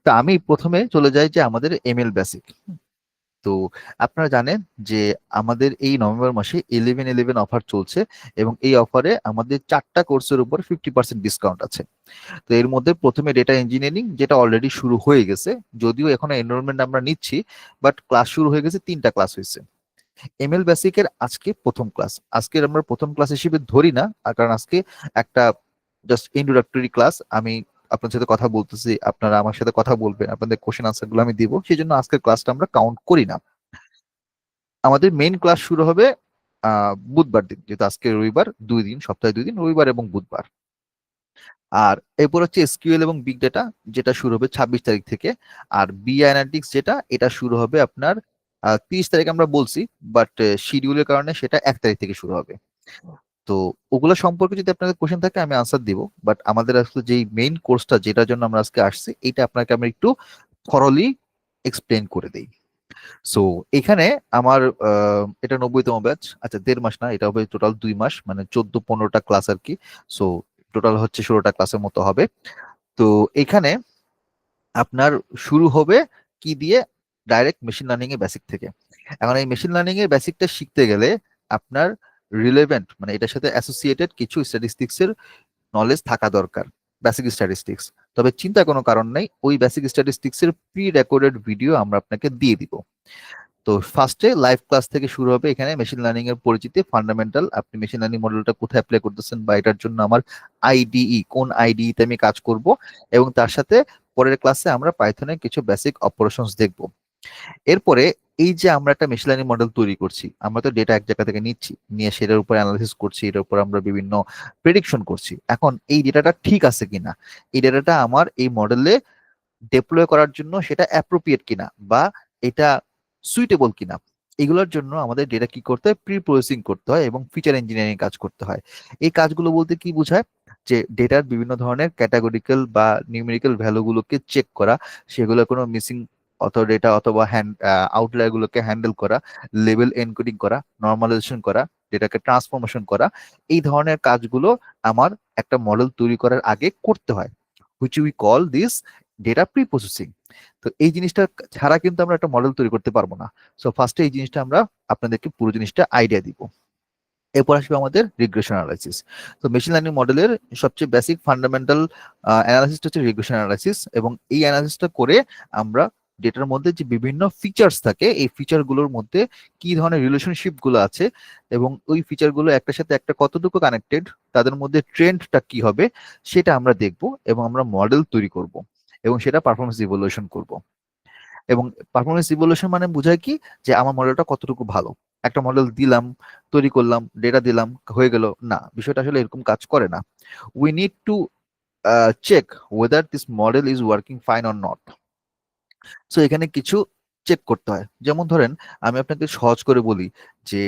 তা আমি প্রথমে চলে যাই যে আমাদের এমএল বেসিক। তো আপনারা জানেন যে আমাদের এই নভেম্বর মাসে 11/11 অফার চলছে এবং এই অফারে আমাদের 4টা কোর্সের উপর 50% ডিসকাউন্ট আছে। তো এর মধ্যে প্রথমে ডেটা ইঞ্জিনিয়ারিং, যেটা অলরেডি শুরু হয়ে গেছে, যদিও এখনো এনরোলমেন্ট আমরা নিচ্ছি, বাট ক্লাস শুরু হয়ে গেছে, 3টা ক্লাস হয়েছে। এমএল বেসিকের আজকে প্রথম ক্লাস, আজকের আমরা প্রথম ক্লাস হিসেবে ধরি না, কারণ আজকে একটা জাস্ট ইন্ট্রোডাক্টরি ক্লাস। আমি আপনার সাথে কথা বলতেছি, আপনারা আমার সাথে কথা বলবেন, আপনাদের কোশ্চেন আনসার গুলো আমি দিব, সেই জন্য আজকের ক্লাসটা আমরা কাউন্ট করি না। আমাদের মেইন ক্লাস শুরু হবে বুধবার দিন, যেহেতু আজকে রবিবার, 2 দিন, সপ্তাহে 2 দিন, রবিবার এবং বুধবার। আর এরপর হচ্ছে এসকিউএল এবং বিগ ডেটা, যেটা শুরু হবে 26 তারিখ থেকে। আর বি অ্যানালিটিক্স যেটা, এটা শুরু হবে আপনার 30 তারিখ আমরা বলছি, বাট শিডিউলের কারণে সেটা 1 তারিখ থেকে শুরু হবে। তো ওগুলো সম্পর্কে যদি আপনাদের কোশ্চেন থাকে আমি আনসার দিব, বাট আমাদের আসলে যেই মেইন কোর্সটা যেটার জন্য আমরা আজকে আসছি, এটা আপনাকে আমি একটু থরলি এক্সপ্লেন করে দেই। সো এখানে আমার এটা 90তম ব্যাচ। আচ্ছা, 1.5 মাস না, এটা হবে টোটাল 2 মাস, মানে 14-15টা ক্লাস আর কি। সো টোটাল হচ্ছে 16টা ক্লাসের মতো হবে। তো এখানে আপনার শুরু হবে কি দিয়ে? ডাইরেক্ট মেশিন লার্নিং এর বেসিক থেকে। এখন এই মেশিন লার্নিং এর বেসিকটা শিখতে গেলে আপনার রিলেভেন্ট মানে এটার সাথে অ্যাসোসিয়েটেড কিছু স্ট্যাটিস্টিক্স এর নলেজ থাকা দরকার, বেসিক স্ট্যাটিস্টিক্স। তবে চিন্তা কোনো কারণ নেই, ওই বেসিক স্ট্যাটিস্টিক্স এর প্রি রেকর্ডেড ভিডিও আমরা আপনাকে দিয়ে দিব। তো ফার্স্টে লাইভ ক্লাস থেকে শুরু হবে। এখানে মেশিন লার্নিং এর পরিচিতি, ফান্ডামেন্টাল, আপনি মেশিন লার্নিং মডেলটা কোথায় অ্যাপ্লাই করতেছেন বা এটার জন্য আমার আইডিই কোন আইডিই তে আমি কাজ করব, এবং তার সাথে পরের ক্লাসে আমরা পাইথনের কিছু বেসিক অপারেশনস দেখব। এরপরে এই যে আমরা একটা মেশিন লার্নিং মডেল তৈরি করছি, আমরা তো ডেটা এক জায়গা থেকে নিচ্ছি, নিয়ে সেটার উপর অ্যানালাইসিস করছি, এটার উপর আমরা বিভিন্ন প্রেডিকশন করছি। এখন এই ডেটাটা ঠিক আছে কিনা, এই ডেটাটা আমার এই মডেলে ডেপ্লয় করার জন্য সেটা অ্যাপ্রোপ্রিয়েট কিনা, বা এটা সুইটেবল কিনা, এগুলোর জন্য আমাদের ডেটা কি করতে হয়? প্রি প্রসেসিং করতে হয় এবং ফিচার ইঞ্জিনিয়ারিং কাজ করতে হয়। এই কাজগুলো বলতে কি বোঝায়? যে ডেটার বিভিন্ন ধরনের ক্যাটাগরিক্যাল বা নিউমেরিক্যাল ভ্যালুগুলোকে চেক করা, সেগুলো কোনো মিসিং অথবা ডেটা অথবা আউটলায়ার গুলোকে হ্যান্ডেল করা, লেভেল এনকোডিং করা, নর্মালাইজেশন করা, ডেটাকে ট্রান্সফরমেশন করা, এই ধরনের কাজগুলো আমার একটা মডেল তৈরি করার আগে করতে হয়, which we call this data pre processing. তো এই জিনিসটা ছাড়া কিন্তু আমরা একটা মডেল তৈরি করতে পারবো না। সো ফার্স্টে এই জিনিসটা আমরা আপনাদেরকে পুরো জিনিসটা আইডিয়া দিব। এরপর আসবে আমাদের রিগ্রেশন অ্যানালাইসিস। তো মেশিন লার্নিং মডেলের সবচেয়ে বেসিক ফান্ডামেন্টাল অ্যানালাইসিসটা হচ্ছে রিগ্রেশন অ্যানালাইসিস, এবং এই অ্যানালাইসিসটা করে আমরা ডেটার মধ্যে যে বিভিন্ন ফিচার্স থাকে, এই ফিচার গুলোর মধ্যে কি ধরনের রিলেশনশিপ গুলো আছে এবং ওই ফিচার গুলো একটার সাথে একটা কতটুকু কানেক্টেড, তাদের মধ্যে ট্রেন্ডটা কি হবে, সেটা আমরা দেখব এবং আমরা মডেল তৈরি করব এবং সেটা পারফরমেন্স ইভ্যালুয়েশন করব। এবং পারফরমেন্স ইভ্যালুয়েশন মানে বোঝায় কি? যে আমার মডেলটা কতটুকু ভালো। একটা মডেল দিলাম, তৈরি করলাম, ডেটা দিলাম, হয়ে গেল না, বিষয়টা আসলে এরকম কাজ করে না। We need to check whether this model is working fine or not. So এখানে কিছু চেক করতে হয়। যেমন ধরেন, আমি আপনাকে সহজ করে বলি যে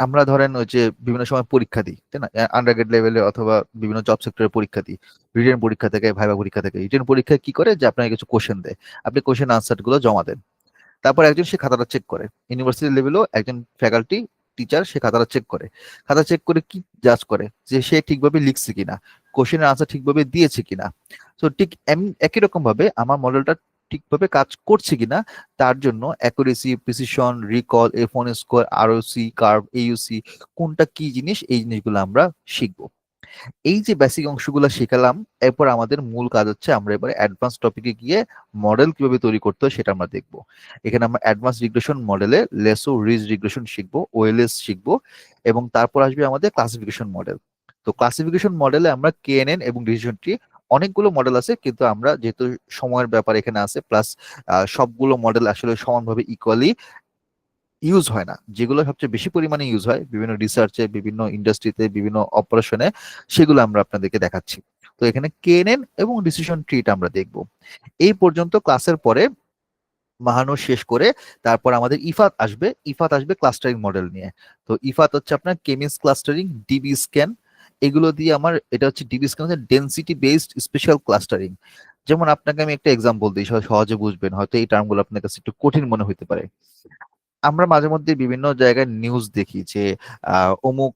আমরা ধরেন ওই যে বিভিন্ন সময় পরীক্ষা দিই, তাই না? আন্ডারগ্রেড লেভেলে অথবা বিভিন্ন জব সেক্টরে পরীক্ষা দিই, রিটেন পরীক্ষা থেকে, ভাইভা পরীক্ষা থেকে। রিটেন পরীক্ষায় কি করে? যে আপনাকে কিছু কোশ্চেন দেয়, আপনি কোশ্চেন আনসার গুলো জমা দেন, তারপর একজন সে খাতাটা চেক করে। ইউনিভার্সিটি লেভেলেও একজন ফ্যাকাল্টি টিচার সে খাতাটা চেক করে। খাতা চেক করে কি জাজ করে? যে সে ঠিকভাবে লিখছে কিনা, কোশ্চেনের আনসার ঠিকভাবে দিয়েছে কিনা। তো ঠিক একই রকম ভাবে আমার মডেলটা ঠিকভাবে কাজ করছে কিনা, তার জন্য accuracy, precision, recall, F one score, ROC, curve, AUC, কোনটা কি জিনিস, এই জিনিসগুলো আমরা শিখবো। এই যে বেসিক অংশগুলো শিখালাম, এরপর আমাদের মূল কাজ হচ্ছে আমরা এবারে অ্যাডভান্স টপিকে গিয়ে মডেল কিভাবে তৈরি করতে হয় সেটা আমরা দেখবো। এখানে আমরা অ্যাডভান্স রিগ্রেশন মডেলে লেসো রিজ রিগ্রেশন শিখবো, ওএলএস শিখবো, এবং তারপর আসবে আমাদের ক্লাসিফিকেশন মডেল। তো ক্লাসিফিকেশন মডেলে আমরা কেএনএন এবং ডিসিশন ট্রি, অনেকগুলো মডেল আছে, কিন্তু আমরা যেহেতু সময়ের ব্যাপার এখানে আছে, প্লাস সবগুলো মডেল আসলে সমানভাবে ইকুয়ালি ইউজ হয় না। যেগুলো সবচেয়ে বেশি পরিমাণে ইউজ হয় বিভিন্ন রিসার্চে, বিভিন্ন ইন্ডাস্ট্রিতে, বিভিন্ন অপারেশনে, সেগুলো আমরা আপনাদেরকে দেখাচ্ছি। তো এখানে কেএনএন এবং ডিসিশন ট্রিটা আমরা দেখব। এই পর্যন্ত ক্লাসের পরে মাহানো শেষ করে তারপর আমাদের ইফাত আসবে। ইফাত আসবে ক্লাস্টারিং মডেল নিয়ে। তো ইফাত হচ্ছে আপনার কেমিস ক্লাস্টারিং, ডিবি স্ক্যান, এগুলো দিয়ে আমার, এটা হচ্ছে ডিবি স্ক্যান হচ্ছে ডেনসিটি বেসড স্পেশাল ক্লাস্টারিং। যেমন আপনাকে আমি একটা এক্সাম্পল দিই, সহজে বুঝবেন, হয়তো এই টার্মগুলো আপনার কাছে একটু কঠিন মনে হতে পারে। আমরা মাঝে মধ্যে বিভিন্ন জায়গায় নিউজ দেখি যে অমুক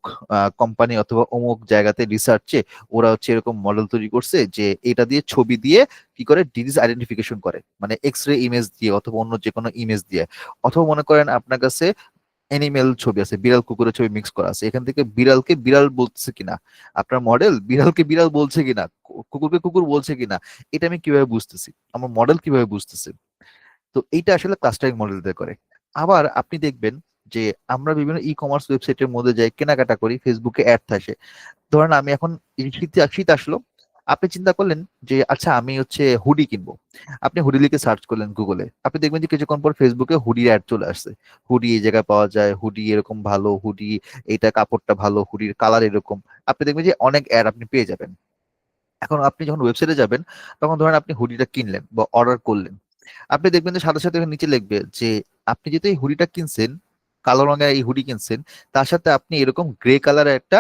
কোম্পানি অথবা অমুক জায়গাতে রিসার্চে ওরা হচ্ছে এরকম মডেল তৈরি করছে যে এটা দিয়ে ছবি দিয়ে কি করে ডিজিজ আইডেন্টিফিকেশন করে, মানে এক্স রে ইমেজ দিয়ে অথবা অন্য যে কোনো ইমেজ দিয়ে। অথবা মনে করেন আপনার কাছে অ্যানিমেল ছবি আছে, বিড়াল কুকুরের ছবি মিক্স করা আছে, এখান থেকে বিড়ালকে বিড়াল বলছে কিনা, আপনার মডেল বিড়ালকে বিড়াল বলছে কিনা, কুকুরকে কুকুর বলছে কিনা, এটা আমি কিভাবে বুঝতেছি, আমার মডেল কিভাবে বুঝতেছে? তো এইটা আসলে ক্লাস্টারিং মডেল দিয়ে করে। আবার আপনি দেখবেন যে আমরা বিভিন্ন ই কমার্স ওয়েবসাইটের মধ্যে যাই, কেনাকাটা করি, ফেসবুকে অ্যাড থাকে। ধরেন আমি এখন এই শীত আসলো, আপনি চিন্তা করলেন যে আচ্ছা আমি হচ্ছে হুডি কিনবো। আপনি হুডি লিখে সার্চ করলেন গুগলে, আপনি দেখবেন যে কিছুক্ষণ পর ফেসবুকে হুডির অ্যাড চলে আসছে। হুডি এই জায়গায় পাওয়া যায়, হুডি এরকম ভালো, হুডি এইটা কাপড়টা ভালো, হুডির কালার এরকম। আপনি দেখবেন যে অনেক অ্যাড আপনি পেয়ে যাবেন। এখন আপনি যখন ওয়েবসাইটে যাবেন, তখন ধরেন আপনি হুডিটা কিনলেন বা অর্ডার করলেন, আপনি দেখবেন যে সাথে সাথে নিচে লিখবে যে আপনি যেহেতু এই হুডিটা কিনছেন, কালো রঙের এই হুডি কিনছেন, তার সাথে আপনি এরকম গ্রে কালারের একটা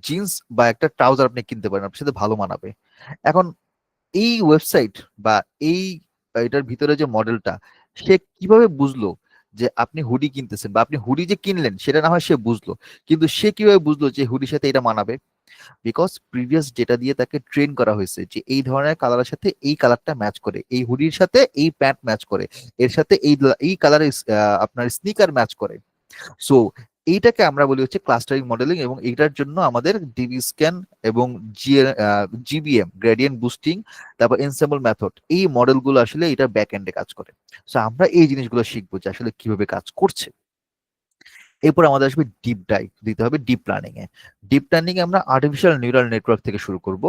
জিন্স বা একটা ট্রাউজার আপনি কিনতে পারেন, আপনার সাথে ভালো মানাবে। এখন এই ওয়েবসাইট বা এই এটার ভিতরে যে মডেলটা, সে কিভাবে বুঝলো যে আপনি হুডি কিনতেছেন, বা আপনি হুডি যে কিনলেন সেটা না হয় সে বুঝলো, কিন্তু সে কিভাবে বুঝলো যে হুডির সাথে এটা মানাবে? বিকজ প্রিভিয়াস যেটা দিয়ে তাকে ট্রেন করা হয়েছে যে এই ধরনের কালারের সাথে এই কালারটা ম্যাচ করে, এই হুডির সাথে এই প্যান্ট ম্যাচ করে, এর সাথে এই কালারের আপনার স্নিকার ম্যাচ করে। সো এইটাকে আমরা বলি হচ্ছে ক্লাস্টারিং মডেলিং, এবং এইটার জন্য আমাদের ডিবি স্ক্যান এবং জিবিএম গ্রেডিয়েন্ট বুস্টিং, তারপর এনসেম্বল মেথড, এই মডেলগুলো আসলে এটা ব্যাক এন্ডে কাজ করে। সো আমরা এই জিনিসগুলো শিখবো যে আসলে কিভাবে কাজ করছে। এরপর আমাদের আসবে ডিপ ডাইভ দিতে হবে ডিপ লার্নিং এ। ডিপ লার্নিং এ আমরা আর্টিফিশিয়াল নিউরাল নেটওয়ার্ক থেকে শুরু করব,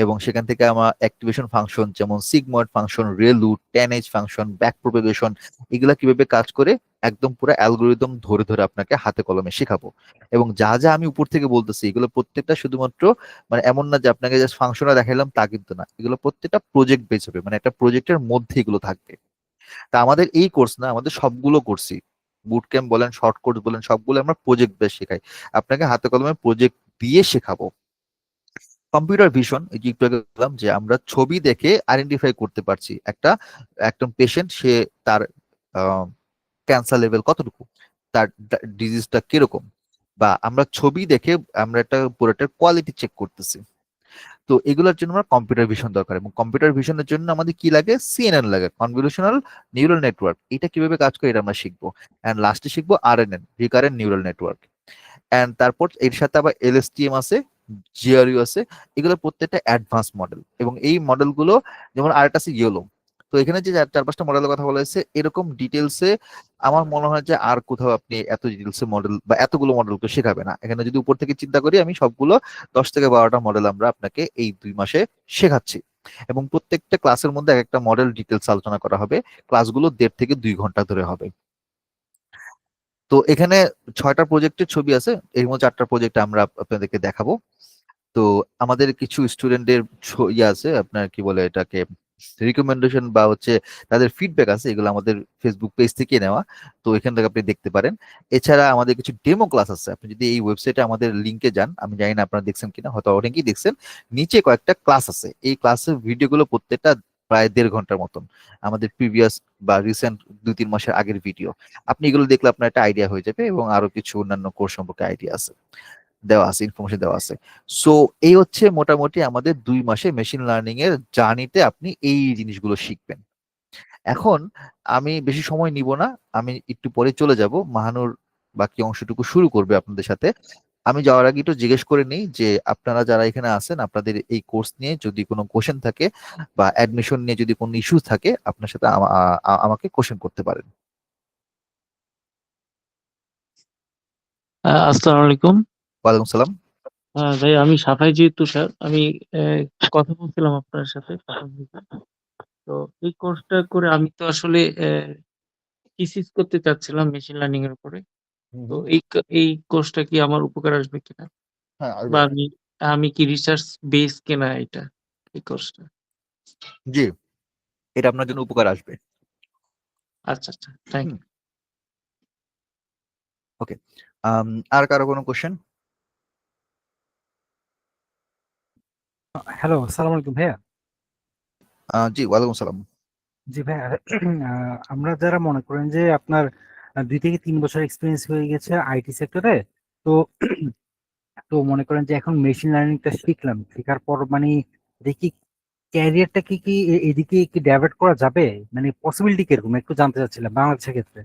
এবং সেখান থেকে আমরা অ্যাক্টিভেশন ফাংশন যেমন sigmoid function, ReLU, tanh function, back propagation, এগুলা কিভাবে কাজ করে একদম পুরো অ্যালগোরিদম ধরে ধরে আপনাকে হাতে কলমে শেখাবো। এবং যা যা আমি উপর থেকে বলতেছি এগুলো প্রত্যেকটা শুধুমাত্র মানে এমন না যে আপনাকে জাস্ট ফাংশনে দেখাইলাম, তা কিন্তু না, এগুলো প্রত্যেকটা প্রজেক্ট বেস হবে, মানে একটা প্রজেক্টের মধ্যে এগুলো থাকবে। তা আমাদের এই কোর্স না, আমাদের সবগুলো কোর্সই, বুট ক্যাম্প বলেন, শর্ট কোর্স বলেন, সবগুলো আমরা প্রজেক্ট বেস শেখাই। আপনাকে হাতে কলমে প্রজেক্ট দিয়ে শেখাবো। কম্পিউটার ভিশন, এই যে একটু আগে বললাম যে আমরা ছবি দেখে আইডেন্টিফাই করতে পারছি একটা একদম পেশেন্ট, সে তার ক্যান্সার লেভেল কতটুকু, তার ডিজিজটা কিরকম, বা আমরা ছবি দেখে আমরা একটা পুরোটার কোয়ালিটি চেক করতেছি। তো এগুলোর জন্য আমার কম্পিউটার ভিশন দরকার, এবং কম্পিউটার ভিশনের জন্য আমাদের কি লাগে, সিএনএন লাগে, কনভলিউশনাল নিউরাল নেটওয়ার্ক। এটা কিভাবে কাজ করে এটা আমরা শিখবো। এন্ড লাস্টে শিখবো RNN, recurrent neural network. And তারপর এর সাথে আবার এলএসটিএম আছে, জিআরইউ আছে। এগুলো প্রত্যেকটা অ্যাডভান্স মডেল, এবং এই মডেলগুলো যেমন আরেকটা আছে ইয়েলো। তো এখানে যে চার পাঁচটা মডেলের কথা বলা হয়েছে, এরকম ডিটেলসে আমার মনে হয় যে আর কোথাও আপনি এত ডিটেলসে মডেল বা এতগুলো মডেলকে শেখাবে না। এখানে যদি উপর থেকে চিন্তা করি, আমি সবগুলো 10 থেকে 12টা মডেল আমরা আপনাকে এই 2 মাসে শেখাচ্ছি, এবং প্রত্যেকটা ক্লাসের মধ্যে এক একটা মডেল ডিটেলস আলোচনা করা হবে। ক্লাসগুলো 1.5 থেকে 2 ঘন্টা ধরে হবে। তো এখানে 6টা প্রজেক্টের ছবি আছে, এর মধ্যে 4টা প্রজেক্ট আমরা আপনাদেরকে দেখাবো। তো আমাদের কিছু স্টুডেন্টের ইয়ে আছে, আপনার কি বলে এটাকে, রিকমেন্ডেশন বা হচ্ছে তাদের ফিডব্যাক আছে, এগুলো আমাদের ফেসবুক পেজ থেকে নেওয়া। তো এখান থেকে আপনি দেখতে পারেন। এছাড়া আমাদের কিছু ডেমো ক্লাস আছে, আপনি যদি এই ওয়েবসাইটে আমাদের লিঙ্কে যান, আমি জানি না আপনারা দেখছেন কিনা, হয়তো অনেকেই দেখছেন, নিচে কয়েকটা ক্লাস আছে। এই ক্লাসের ভিডিওগুলো প্রত্যেকটা প্রায় 1.5 ঘন্টার মতন, আমাদের প্রিভিয়াস বা রিসেন্ট 2-3 মাসের আগের ভিডিও। আপনি এগুলো দেখলে আপনার একটা আইডিয়া হয়ে যাবে, এবং আরো কিছু অন্যান্য কোর্স সম্পর্কে আইডিয়া আছে, দেওয়া আছে, ইনফরমেশন দেওয়া আছে। সো এই হচ্ছে মোটামুটি আমাদের 2 মাসে মেশিন লার্নিং এর জার্নিতে আপনি এই জিনিসগুলো শিখবেন। এখন আমি বেশি সময় নিব না, আমি একটু পরে চলে যাব, মাহানুর বাকি অংশটুকু শুরু করবে আপনাদের সাথে। আমি যাওয়ার আগে একটু জিজ্ঞেস করে নিই যে আপনারা যারা এখানে আছেন, আপনাদের এই কোর্স নিয়ে যদি কোনো কোশ্চেন থাকে বা অ্যাডমিশন নিয়ে যদি কোনো ইস্যু থাকে, আপনার সাথে আমাকে কোশ্চেন করতে পারেন।
আসসালামু আলাইকুম।
ওয়ালাইকুম সালাম।
ভাই আমি সাফাই যেহেতু স্যার আমি কথা বলছিলাম আপনার সাথে প্রথম দিকে। তো এই কোর্সটা করে আমি তো আসলে থিসিস করতে চাচ্ছিলাম মেশিন লার্নিং এর উপরে।
হুম
তো
হুম।
এই কোর্সটা কি আমার উপকার আসবে কিনা,
হ্যাঁ,
বা
আসবে।
আমি আমি কি রিসার্চ বেস কিনা এটা এই কোর্সটা?
জি, এটা আপনার জন্য উপকার আসবে।
আচ্ছা আচ্ছা, থ্যাংক
হুম।
ইউ।
ওকে। আর কারো কোনো কোশ্চেন?
হ্যালো, আসসালামু আলাইকুম ভাইয়া।
জি, ওয়ালাইকুম সালাম।
জি ভাইয়া, আমরা যারা মনে করেন যে আপনার 2 থেকে 3 বছর এক্সপিরিয়েন্স হয়ে গেছে আইটি সেক্টরে, তো তো মনে করেন যে এখন মেশিন লার্নিংটা শিখলাম, শেখার পর মানে দেখি ক্যারিয়ারটা কি এদিকে কি ডাইভার্ট করা যাবে, মানে পসিবিলিটি কিরকম একটু জানতে চাচ্ছিলাম বাংলাদেশের ক্ষেত্রে।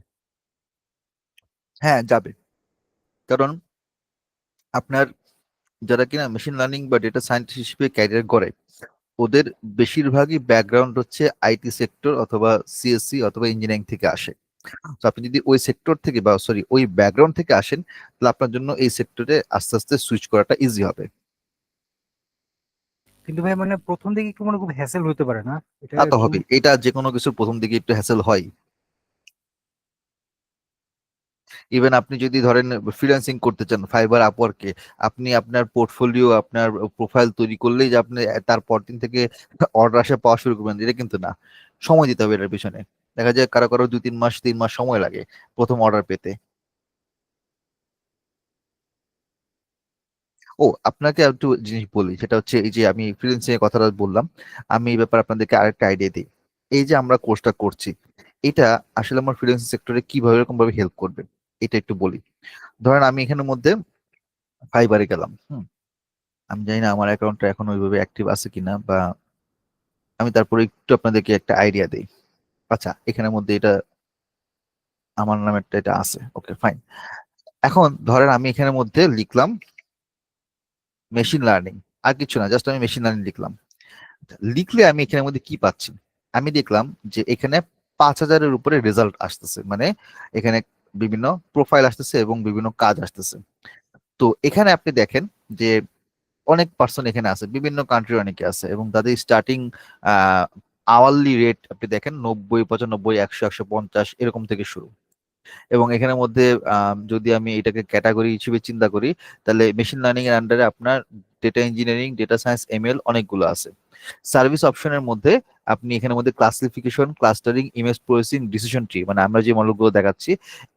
হ্যাঁ, যাবে। কারণ আপনার যারা কিনা মেশিন লার্নিং বা ডেটা সায়েন্টিস্ট হিসেবে ক্যারিয়ার করে, ওদের বেশিরভাগই ব্যাকগ্রাউন্ড হচ্ছে আইটি সেক্টর অথবা সিএসসি অথবা ইঞ্জিনিয়ারিং থেকে আসে। তো আপনি যদি ওই সেক্টর থেকে বা সরি ওই ব্যাকগ্রাউন্ড থেকে আসেন, তাহলে আপনার জন্য এই সেক্টরে আস্তে আস্তে সুইচ করাটা ইজি হবে।
কিন্তু ভাই মানে প্রথম দিকে একটু মনে খুব হ্যাসেল হতে পারে না এটা
তা তো
একটু?
হবে, এটা যে কোনো কিছুর প্রথম দিকে একটু হ্যাসেল হয়। ইভেন আপনি যদি ধরেন ফ্রিল্যান্সিং করতে চান ফাইবার আপওয়ার্কে, আপনি আপনার পোর্টফোলিও আপনার প্রোফাইল তৈরি করলেই যে আপনি তার পরদিন থেকে অর্ডার আসা পাওয়া শুরু করবেন, এটা কিন্তু না। সময় দিতে হবে এটার পিছনে। দেখা যায় কারো কারো 2-3 মাস 3 মাস সময় লাগে প্রথম অর্ডার পেতে। ও, আপনাকে একটু জিনিস বলি, সেটা হচ্ছে এই যে আমি ফ্রিল্যান্সিং এর কথাটা বললাম, আমি এই ব্যাপারে আপনাদেরকে আরেকটা আইডিয়া দিই। এই যে আমরা কোর্সটা করছি, এটা আসলে আমার ফ্রিল্যান্সিং সেক্টরে কিভাবে এরকম ভাবে হেল্প করবে, এটা একটু বলি। ধরেন আমি এখানের মধ্যে ফাইবারে গেলাম, হুম, আমি জানি না আমার অ্যাকাউন্টটা এখন ওইভাবে অ্যাক্টিভ আছে কিনা, বা আমি তারপরে একটু আপনাদেরকে একটা আইডিয়া দেই। আচ্ছা, এখানের মধ্যে এটা আমার নামেরটা এটা আছে, ওকে ফাইন। এখন ধরেন আমি এখানের মধ্যে লিখলাম মেশিন লার্নিং, আর কিছু না, জাস্ট আমি মেশিন লার্নিং লিখলাম। লিখলে আমি এখানের মধ্যে কি পাচ্ছি? আমি দেখলাম যে এখানে 5,000-এর উপরে রেজাল্ট আসতেছে, মানে এখানে বিভিন্ন প্রোফাইল আসতেছে এবং বিভিন্ন কাজ আসতেছে। তো এখানে আপনি দেখেন যে অনেক পার্সন এখানে আছে, বিভিন্ন কান্ট্রির অনেকে আছে, এবং তাদের স্টার্টিং আওয়ারলি রেট আপনি দেখেন 90, 95, 100, 150 এরকম থেকে শুরু। এবং এখানের মধ্যে যদি আমি এটাকে ক্যাটাগরি হিসেবে চিন্তা করি, তাহলে মেশিন লার্নিং এর আন্ডারে আপনার data engineering, data science, ML অনেকগুলো আছে। সার্ভিস অপশনের মধ্যে আপনি এখানের মধ্যে classification, clustering, image processing, decision tree, মানে আমরা যে মডেলগুলো দেখাচ্ছি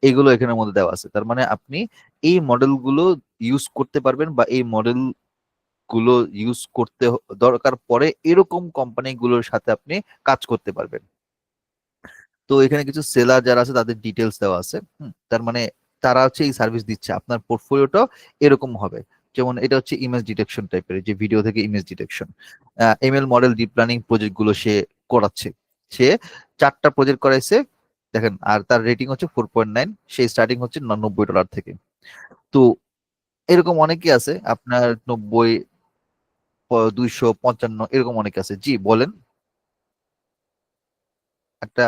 এগুলো এখানের মধ্যে দেওয়া আছে। তার মানে আপনি এই মডেলগুলো ইউজ করতে পারবেন, বা এই মডেল গুলো ইউজ করতে দরকার পড়ে এরকম কোম্পানিগুলোর সাথে আপনি কাজ করতে পারবেন। তো এখানে কিছু সেলার যারা আছে তাদের ডিটেলস দেওয়া আছে। তার মানে তারা হচ্ছে এই সার্ভিস দিচ্ছে, আপনার পোর্টফোলিওটাও এরকম হবে। যেমন এটা হচ্ছে ইমেজ ডিটেকশন টাইপের, যে ভিডিও থেকে image detection, ML model deep learning project গুলো সে করাচ্ছে। সে 4টা প্রজেক্ট করাইছে দেখেন, আর তার রেটিং হচ্ছে 4.9, সেই স্টার্টিং হচ্ছে $90 থেকে। তো এরকম অনেকে আছে, আপনার 90, 255 এরকম অনেকে আছে। জি বলেন। একটা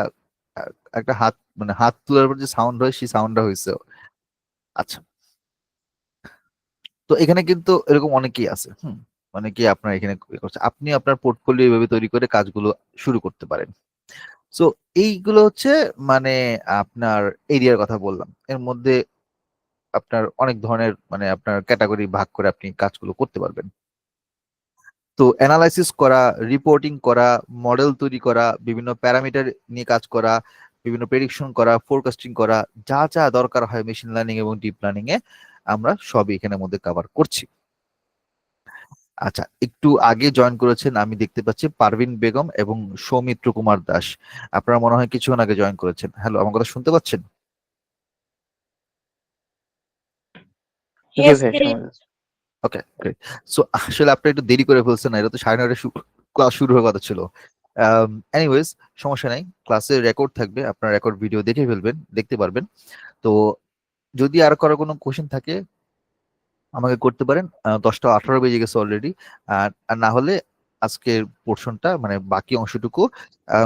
একটা হাত, মানে হাত তোলার পর যে সাউন্ড হয় সেই সাউন্ডটা হয়েছে। আচ্ছা, তো এখানে কিন্তু এরকম অনেকেই আছে। অনেকেই আপনার এখানে করছে, আপনি আপনার পোর্টফোলিও এইভাবে তৈরি করে কাজগুলো শুরু করতে পারেন। সো এইগুলো হচ্ছে মানে আপনার এরিয়ার কথা বললাম, এর মধ্যে আপনার অনেক ধরনের মানে আপনার ক্যাটাগরি ভাগ করে আপনি কাজগুলো করতে পারবেন। তো অ্যানালাইসিস করা, রিপোর্টিং করা, মডেল তৈরি করা, বিভিন্ন প্যারামিটার নিয়ে কাজ করা, বিভিন্ন প্রেডিকশন করা, ফোরকাস্টিং করা, যা যা দরকার হয় মেশিন লার্নিং এবং ডিপ লার্নিং এ, আমরা সবই এখানের মধ্যে কভার করছি। আচ্ছা, একটু আগে জয়েন করেছেন আমি দেখতে পাচ্ছি পারভিন বেগম এবং সৌমিত্র কুমার দাস। আপনারা মনে হয় কিছুক্ষণ আগে জয়েন করেছেন। হ্যালো, আমার কথা শুনতে পাচ্ছেন?
জি
Yes,
ভাই,
there
শোনা
is.
যাচ্ছে।
Okay great. সো আসলে আপনি একটু দেরি করে ফেলছেন, না এটা তো 9:30 ক্লাস শুরু হওয়ার কথা ছিল। এনিওয়েজ, সমস্যা নাই, ক্লাসে রেকর্ড থাকবে, আপনার রেকর্ড ভিডিও দেখে ফেলবেন, দেখতে পারবেন। তো যদি আর কারো কোনো কোশ্চেন থাকে আমাকে করতে পারেন। 10টা 18 বেজে গেছে অলরেডি। আর না হলে আজকের পোর্শনটা মানে বাকি অংশটুকু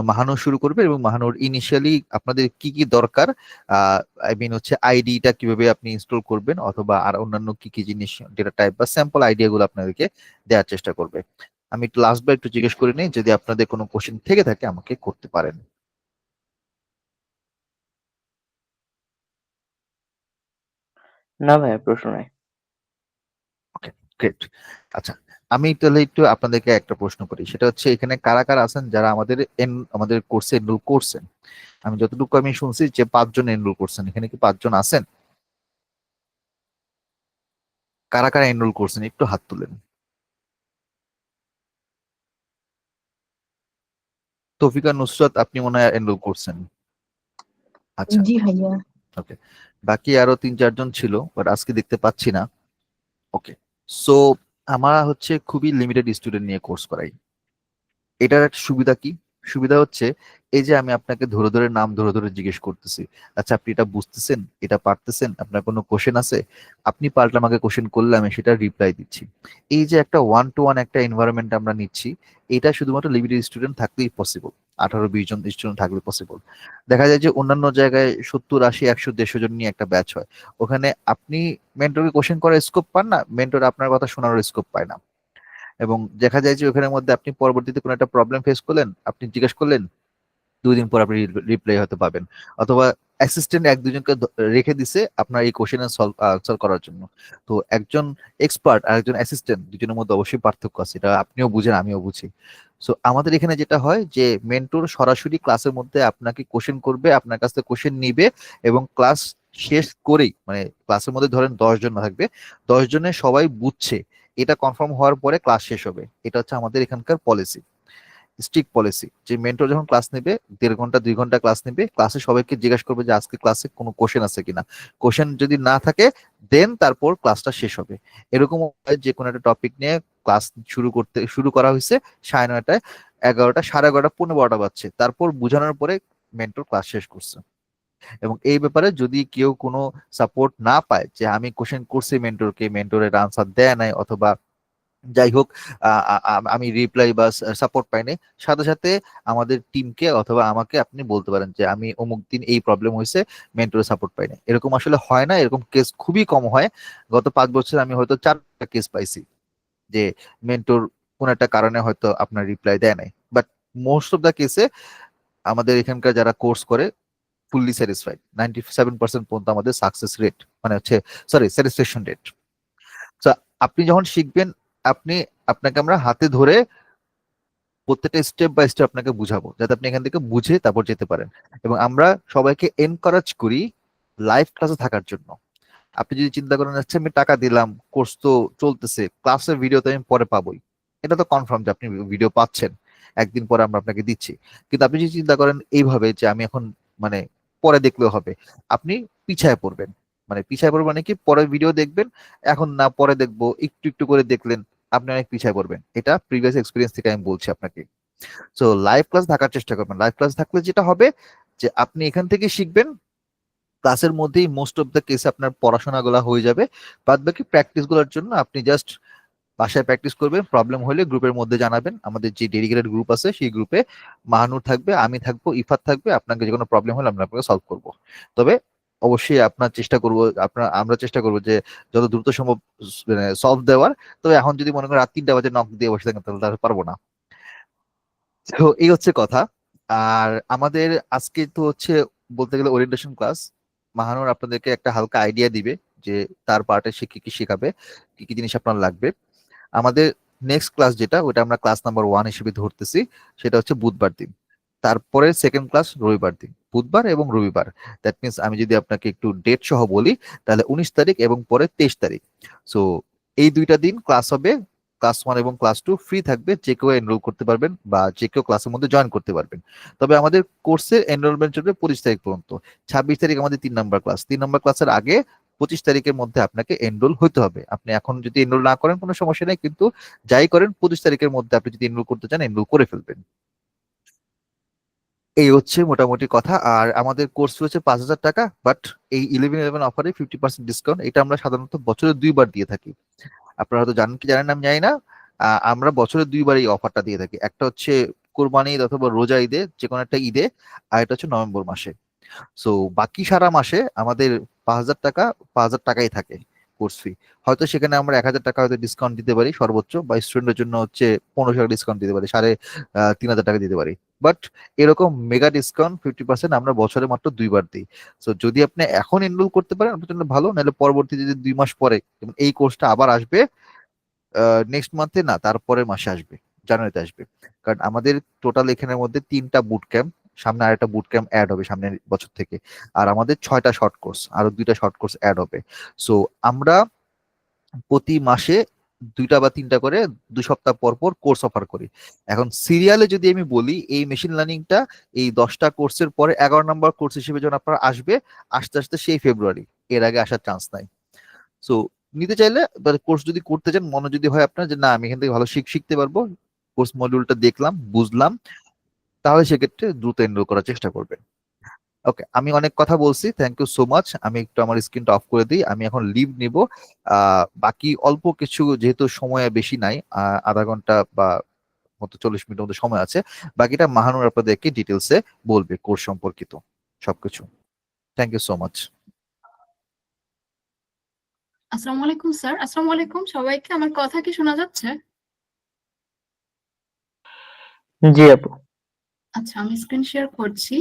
মাহানুর শুরু করবে, এবং মাহানুর ইনিশিয়ালি আপনাদের কি কি দরকার, আই মিন হচ্ছে আইডিটা কিভাবে আপনি ইনস্টল করবেন, অথবা আর অন্যান্য কি কি জিনিস, ডেটা টাইপ বা স্যাম্পল আইডিয়া গুলো আপনাদেরকে দেওয়ার চেষ্টা করবে। আমি একটু লাস্টবার একটু জিজ্ঞেস করে নিই, যদি আপনাদের কোনো কোশ্চেন থেকে থাকে আমাকে করতে পারেন।
না ভাইয়া, প্রশ্ন নাই।
Okay great. আচ্ছা, আমি তাহলে একটু আপনাদেরকে একটা প্রশ্ন করি, সেটা হচ্ছে এখানে কারা কারা আছেন যারা আমাদের কোর্সে এনরোল করছেন? আমি যতটুকু আমি শুনছি যে 5 জন এনরোল করছেন, এখানে কি 5 জন আছেন? কারা কারা এনরোল করছেন একটু হাত তুলেন। তৌফিকা নুসরাত, আপনি মনে হয় এনরোল করছেন। আচ্ছা,
জি ভাইয়া।
ওকে। বাকি আরো 3-4 জন ছিল, বাট আজকে দেখতে পাচ্ছি না। ওকে। সো আমরা হচ্ছে খুবই লিমিটেড স্টুডেন্ট নিয়ে কোর্স করাই। এটার একটা সুবিধা কি? সুবিধা হচ্ছে এই যে আমি আপনাকে ধরে ধরে নাম ধরে ধরে জিজ্ঞেস করতেছি, আচ্ছা আপনি এটা বুঝতেছেন, এটা পারতেছেন, আপনার কোনো কোশ্চেন আছে, আপনি পাল্টা আমাকে কোশ্চেন করলে আমি সেটা রিপ্লাই দিচ্ছি। এই যে একটা 1-to-1 একটা এনভায়রনমেন্ট আমরা নিচ্ছি, এটা শুধুমাত্র লিমিটেড স্টুডেন্ট থাকলেই পসিবল। 18-20 জন স্টুডেন্ট থাকলে পসিবল। দেখা যায় যে অন্যান্য জায়গায় 70, 80, 100, 150 জন নিয়ে একটা ব্যাচ হয়, ওখানে আপনি মেন্টরকে কোশ্চেন করার স্কোপ পান না, মেন্টর আপনার কথা শোনার স্কোপ পায় না। এবং দেখা যায় যে ওখানের মধ্যে আপনি পরবর্তীতে কোনো একটা প্রবলেম ফেস করলেন, আপনি জিজ্ঞেস করলেন, 2 দিন পর আপনি রিপ্লাই হয়তো পাবেন, অথবা অ্যাসিস্ট্যান্ট 1-2 জনকে রেখে দিছে আপনার এই কোশ্চেন সলভ করার জন্য। তো একজন এক্সপার্ট আর একজন অ্যাসিস্ট্যান্ট, দুজনের মধ্যে অবশ্যই পার্থক্য আছে, এটা আপনিও বুঝেন আমিও বুঝি। সো আমাদের এখানে যেটা হয় যে মেন্টর সরাসরি ক্লাসের মধ্যে আপনাকে কোশ্চেন করবে, আপনার কাছ থেকে কোশ্চেন নিবে, এবং ক্লাস শেষ করেই, মানে ক্লাসের মধ্যে ধরেন 10 জন থাকবে, 10 জনের সবাই বুঝছে এটা কনফার্ম হওয়ার পরে ক্লাস শেষ হবে। এটা হচ্ছে আমাদের এখানকার পলিসি। স্ট্রিক্ট পলিসি যে মেন্টর যখন ক্লাস নেবে 1.5 ঘন্টা 2 ঘন্টা ক্লাস নেবে, ক্লাসে সবাইকে জিজ্ঞাসা করবে যে আজকে ক্লাসে কোনো কোশ্চেন আছে কিনা। কোশ্চেন যদি না থাকে দেন তারপর ক্লাসটা শেষ হবে। এরকম হয় যে কোনো একটা টপিক নিয়ে ক্লাস শুরু করা হয়েছে 9:30টায়, 11টা 11:30 12টা বাজছে, তারপর বোঝানোর পরে মেন্টর ক্লাস শেষ করছে। এবং এই ব্যাপারে যদি কেউ কোনো সাপোর্ট না পায় যে আমি কোশ্চেন করছি মেন্টরকে, মেন্টরের আনসার দেয় নাই, অথবা যাই হোক আমি রিপ্লাই বা সাপোর্ট পাইনি, সাথে সাথে আমাদের টিমকে অথবা আমাকে আপনি বলতে পারেন যে আমি অমুক দিন এই প্রবলেম হয়েছে, মেন্টরের সাপোর্ট পাইনি। এরকম আসলে হয় না, এরকম কেস খুবই কম হয়। গত 5 বছর আমি হয়তো 4টা কেস পাইছি যে মেন্টর কোন একটা কারণে হয়তো আপনার রিপ্লাই দেয় নাই, বাট মোস্ট অফ দ্য কেসে আমাদের এখানকার যারা কোর্স করে ফুললি স্যাটিসফাইড। 97% পর্যন্ত আমাদের সাকসেস রেট, মানে হচ্ছে সরি স্যাটিসফ্যাকশন রেট। তো আপনি যখন শিখবেন, আপনি আপনাকে আমরা হাতে ধরে প্রত্যেকটা স্টেপ বাই স্টেপ আপনাকে বুঝাবো, যাতে আপনি এখান থেকে বুঝে তারপর যেতে পারেন। এবং আমরা সবাইকে এনকারেজ করি লাইভ ক্লাসে থাকার জন্য। আপনি যদি চিন্তা করেন আচ্ছা আমি টাকা দিলাম, কোর্স তো চলতেছে, ক্লাসের ভিডিও তো আমি পরে পাবোই, এটা তো কনফার্ম যে আপনি ভিডিও পাচ্ছেন, একদিন পরে আমরা আপনাকে দিচ্ছি। কিন্তু আপনি যদি চিন্তা করেন এইভাবে যে আমি এখন মানে পরে দেখলেও হবে, আপনি পিছায় পড়বেন। মানে পিছায় পড়বেন মানে কি, পরে ভিডিও দেখবেন, এখন না পরে দেখবো, একটু একটু করে দেখলেন, আপনি অনেক পিছায় পড়বেন। এটা প্রিভিয়াস এক্সপিরিয়েন্স থেকে আমি বলছি আপনাকে। সো লাইভ ক্লাস থাকার চেষ্টা করবেন। লাইভ ক্লাস থাকলে যেটা হবে যে আপনি এখান থেকে শিখবেন, ক্লাসের মধ্যেই মোস্ট অফ দ্য কেসে আপনার পড়াশোনাগুলো হয়ে যাবে। বাদ বাকি প্র্যাকটিস গুলোর জন্য আপনি জাস্ট বাসায় প্র্যাকটিস করবেন, প্রবলেম হলে গ্রুপের মধ্যে জানাবেন। আমাদের যে ডেডিকেটেড গ্রুপ আছে সেই গ্রুপে মাহানুর থাকবে, আমি থাকবো, ইফাত থাকবে। আপনাকে যে কোনো প্রবলেম হলে আমরা আপনাকে সলভ করব। তবে অবশ্যই আপনার চেষ্টা করব, আমরা চেষ্টা করবো যে যত দ্রুত সম্ভব সলভ দেওয়ার। তবে এখন যদি মনে করেন রাত 3টা বাজে নক দিয়ে বসে থাকেন তাহলে তাহলে পারবো না। তো এই হচ্ছে কথা। আর আমাদের আজকে তো হচ্ছে বলতে গেলে ওরিয়েন্টেশন ক্লাস। মাহানুর আপনাদেরকে একটা হালকা আইডিয়া দিবে যে তার পার্টে সে কি কি শেখাবে, কি কি জিনিস আপনার লাগবে। আমাদের নেক্সট ক্লাস যেটা, ওটা আমরা ক্লাস নাম্বার 1 হিসেবে ধরতেছি, সেটা হচ্ছে বুধবার দিন। তারপরে সেকেন্ড ক্লাস রবিবার দিন, বুধবার এবং রবিবার। দ্যাট মিনস আমি যদি আপনাকে একটু ডেট সহ বলি, তাহলে 19 তারিখ এবং পরে 23 তারিখ। সো এই 2টা দিন ক্লাস হবে। ক্লাস 1 এবং ক্লাস 2 ফ্রি থাকবে, যে কেউ এনরোল করতে পারবেন বা যে কেউ ক্লাসের মধ্যে জয়েন করতে পারবেন। তবে আমাদের কোর্সের এনরোলমেন্ট চলবে 25 তারিখ পর্যন্ত। 26 তারিখ আমাদের 3 নম্বর ক্লাস। 3 নম্বর ক্লাসের আগে 25 তারিখের মধ্যে আপনাকে এনরোল হতে হবে। আপনি এখন যদি এনরোল না করেন কোনো সমস্যা নেই, কিন্তু যাই করেন 25 তারিখের মধ্যে আপনি যদি এনরোল করতে চান এনরোল করে ফেলবেন। এই হচ্ছে মোটামুটি কথা। আর আমাদের কোর্স হচ্ছে 5,000 টাকা, বাট এই 11-11 অফারে 50% ডিসকাউন্ট। এটা আমরা সাধারণত বছরে 2বার দিয়ে থাকি। আপনারা হয়তো জানেন কি জানেন না আমি জানি না। আমরা বছরে 2বার এই অফারটা দিয়ে থাকি। একটা হচ্ছে কোরবানি ঈদ অথবা রোজা ঈদে, যে কোনো একটা ঈদে। আর এটা হচ্ছে নভেম্বর মাসে। সো বাকি সারা মাসে আমাদের 5,000 টাকা 5,000 টাকাই থাকে কোর্স ফি। হয়তো সেখানে আমরা 1,000 টাকা হয়তো ডিসকাউন্ট দিতে পারি সর্বোচ্চ, বা স্টুডেন্টের জন্য হচ্ছে 1500 টাকা ডিসকাউন্ট দিতে পারি, 3,500 টাকা দিতে পারি। বাট এরকম মেগা ডিসকাউন্ট 50% আমরা বছরে মাত্র 2বার দিই। সো যদি আপনি এখন এনরোল করতে পারেন আপনার জন্য ভালো, নাহলে পরবর্তী যদি 2 মাস পরে, যেমন এই কোর্সটা আবার আসবে নেক্সট মান্থে না তারপরের মাসে আসবে, জানুয়ারিতে আসবে। কারণ আমাদের টোটাল এখানের মধ্যে 3টা বুট ক্যাম্প, সামনে আরেকটা বুট ক্যাম্প অ্যাড হবে সামনের বছর থেকে। আর আমাদের 6টা শর্ট কোর্স, আরো 2টা শর্ট কোর্স অ্যাড হবে। সো আমরা প্রতি মাসে 2টা বা 3টা করে 2 সপ্তাহ পর পর কোর্স অফার করি। এখন সিরিয়ালে যদি আমি বলি, এই মেশিন লার্নিংটা এই 10টা কোর্সের পরে 11 নম্বর কোর্স হিসেবে যখন আপনার আসবে, আস্তে আস্তে সেই ফেব্রুয়ারি, এর আগে আসার চান্স নাই। সো নিতে চাইলে কোর্স যদি করতে চান, মনে যদি হয় আপনার যে না আমি এখান থেকে ভালো শিখতে পারবো, কোর্স মডিউলটা দেখলাম বুঝলাম, তাহলে সেক্ষেত্রে দ্রুত এনরোল করার চেষ্টা করবেন। ওকে, আমি অনেক কথা বলছি, থ্যাংক ইউ সো মাচ। আমি একটু আমার স্ক্রিনটা অফ করে দিই, আমি এখন লিভ নিব। বাকি অল্প কিছু, যেহেতু সময় বেশি নাই, আধা ঘন্টা বা মতো 40 মিনিটের মতো সময় আছে, বাকিটা মাহানুর আপনাদেরকে ডিটেলসে বলবে কোর্স সম্পর্কিত সবকিছু। Thank you so much.
আসসালামু আলাইকুম স্যার। আসসালামু আলাইকুম সবাইকে। আমার কথা কি শোনা যাচ্ছে?
জি আপু।
আচ্ছা, আমি স্ক্রিন শেয়ার করছি।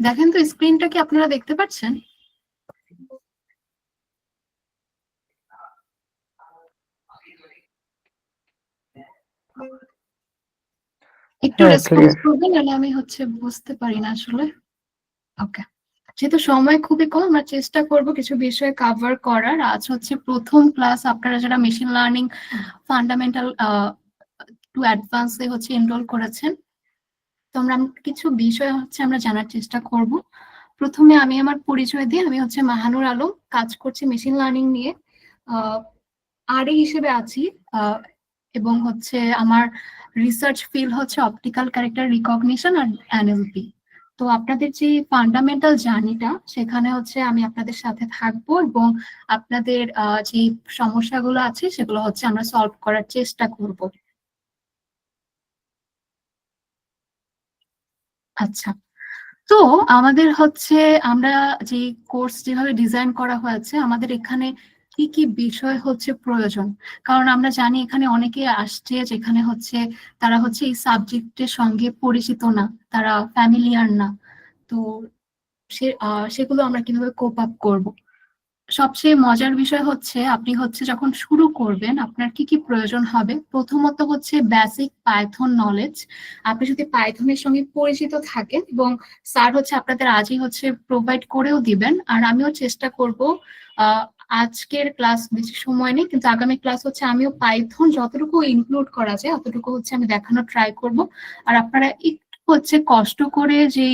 দেখেন তো স্ক্রিনটা কি আপনারা দেখতে পাচ্ছেন? একটু
হ্যাঁ,
রেসপন্স
ক্লিয়ার।
করবেন, নাহলে আমি বুঝতে পারি না আসলে। ওকে। যেহেতু সময় খুবই কম, আমরা চেষ্টা করব কিছু বিষয় কভার করার। আজ হচ্ছে প্রথম ক্লাস, আপনারা যারা মেশিন লার্নিং ফান্ডামেন্টাল টু অ্যাডভান্সে হচ্ছে এনরোল করেছেন, তো আমরা কিছু বিষয় হচ্ছে আমরা জানার চেষ্টা করব। প্রথমে আমি আমার পরিচয় দিই। আমি হচ্ছে মাহানুর আলম, কাজ করছি মেশিন লার্নিং নিয়ে, আরএ হিসেবে আছি। আহ, এবং হচ্ছে আমার রিসার্চ ফিল্ড হচ্ছে অপটিক্যাল ক্যারেক্টার রিকগনিশন আর এনএলপি। তো আপনাদের যে ফান্ডামেন্টাল জার্নিটা, সেখানে হচ্ছে আমি আপনাদের সাথে থাকবো এবং আপনাদের যে সমস্যাগুলো আছে সেগুলো হচ্ছে আমরা সলভ করার চেষ্টা করব। আচ্ছা, তো আমাদের হচ্ছে আমরা যে কোর্স যেভাবে ডিজাইন করা হয়েছে, আমাদের এখানে কি কি বিষয় হচ্ছে প্রয়োজন। কারণ আমরা জানি এখানে অনেকে আসছে যেখানে হচ্ছে তারা হচ্ছে এই সাবজেক্টের সঙ্গে পরিচিত না, তারা ফ্যামিলিয়ার না। তো সেগুলো আমরা কিভাবে কোপ আপ করব। সবচেয়ে মজার বিষয় হচ্ছে আপনি হচ্ছে যখন শুরু করবেন আপনার কি কি প্রয়োজন হবে। প্রথমত হচ্ছে বেসিক পাইথন নলেজ। আপনি যদি পাইথনের সঙ্গে পরিচিত থাকেন, এবং স্যার হচ্ছে আপনাদের আজই হচ্ছে প্রোভাইড করেও দিবেন, আর আমিও চেষ্টা করব আজকের ক্লাস বেশি সময় নেই, কিন্তু আগামী ক্লাস হচ্ছে আমিও পাইথন যতটুকু ইনক্লুড করা যায় অতটুকু হচ্ছে আমি দেখানোর ট্রাই করব। আর আপনারা একটু হচ্ছে কষ্ট করে যে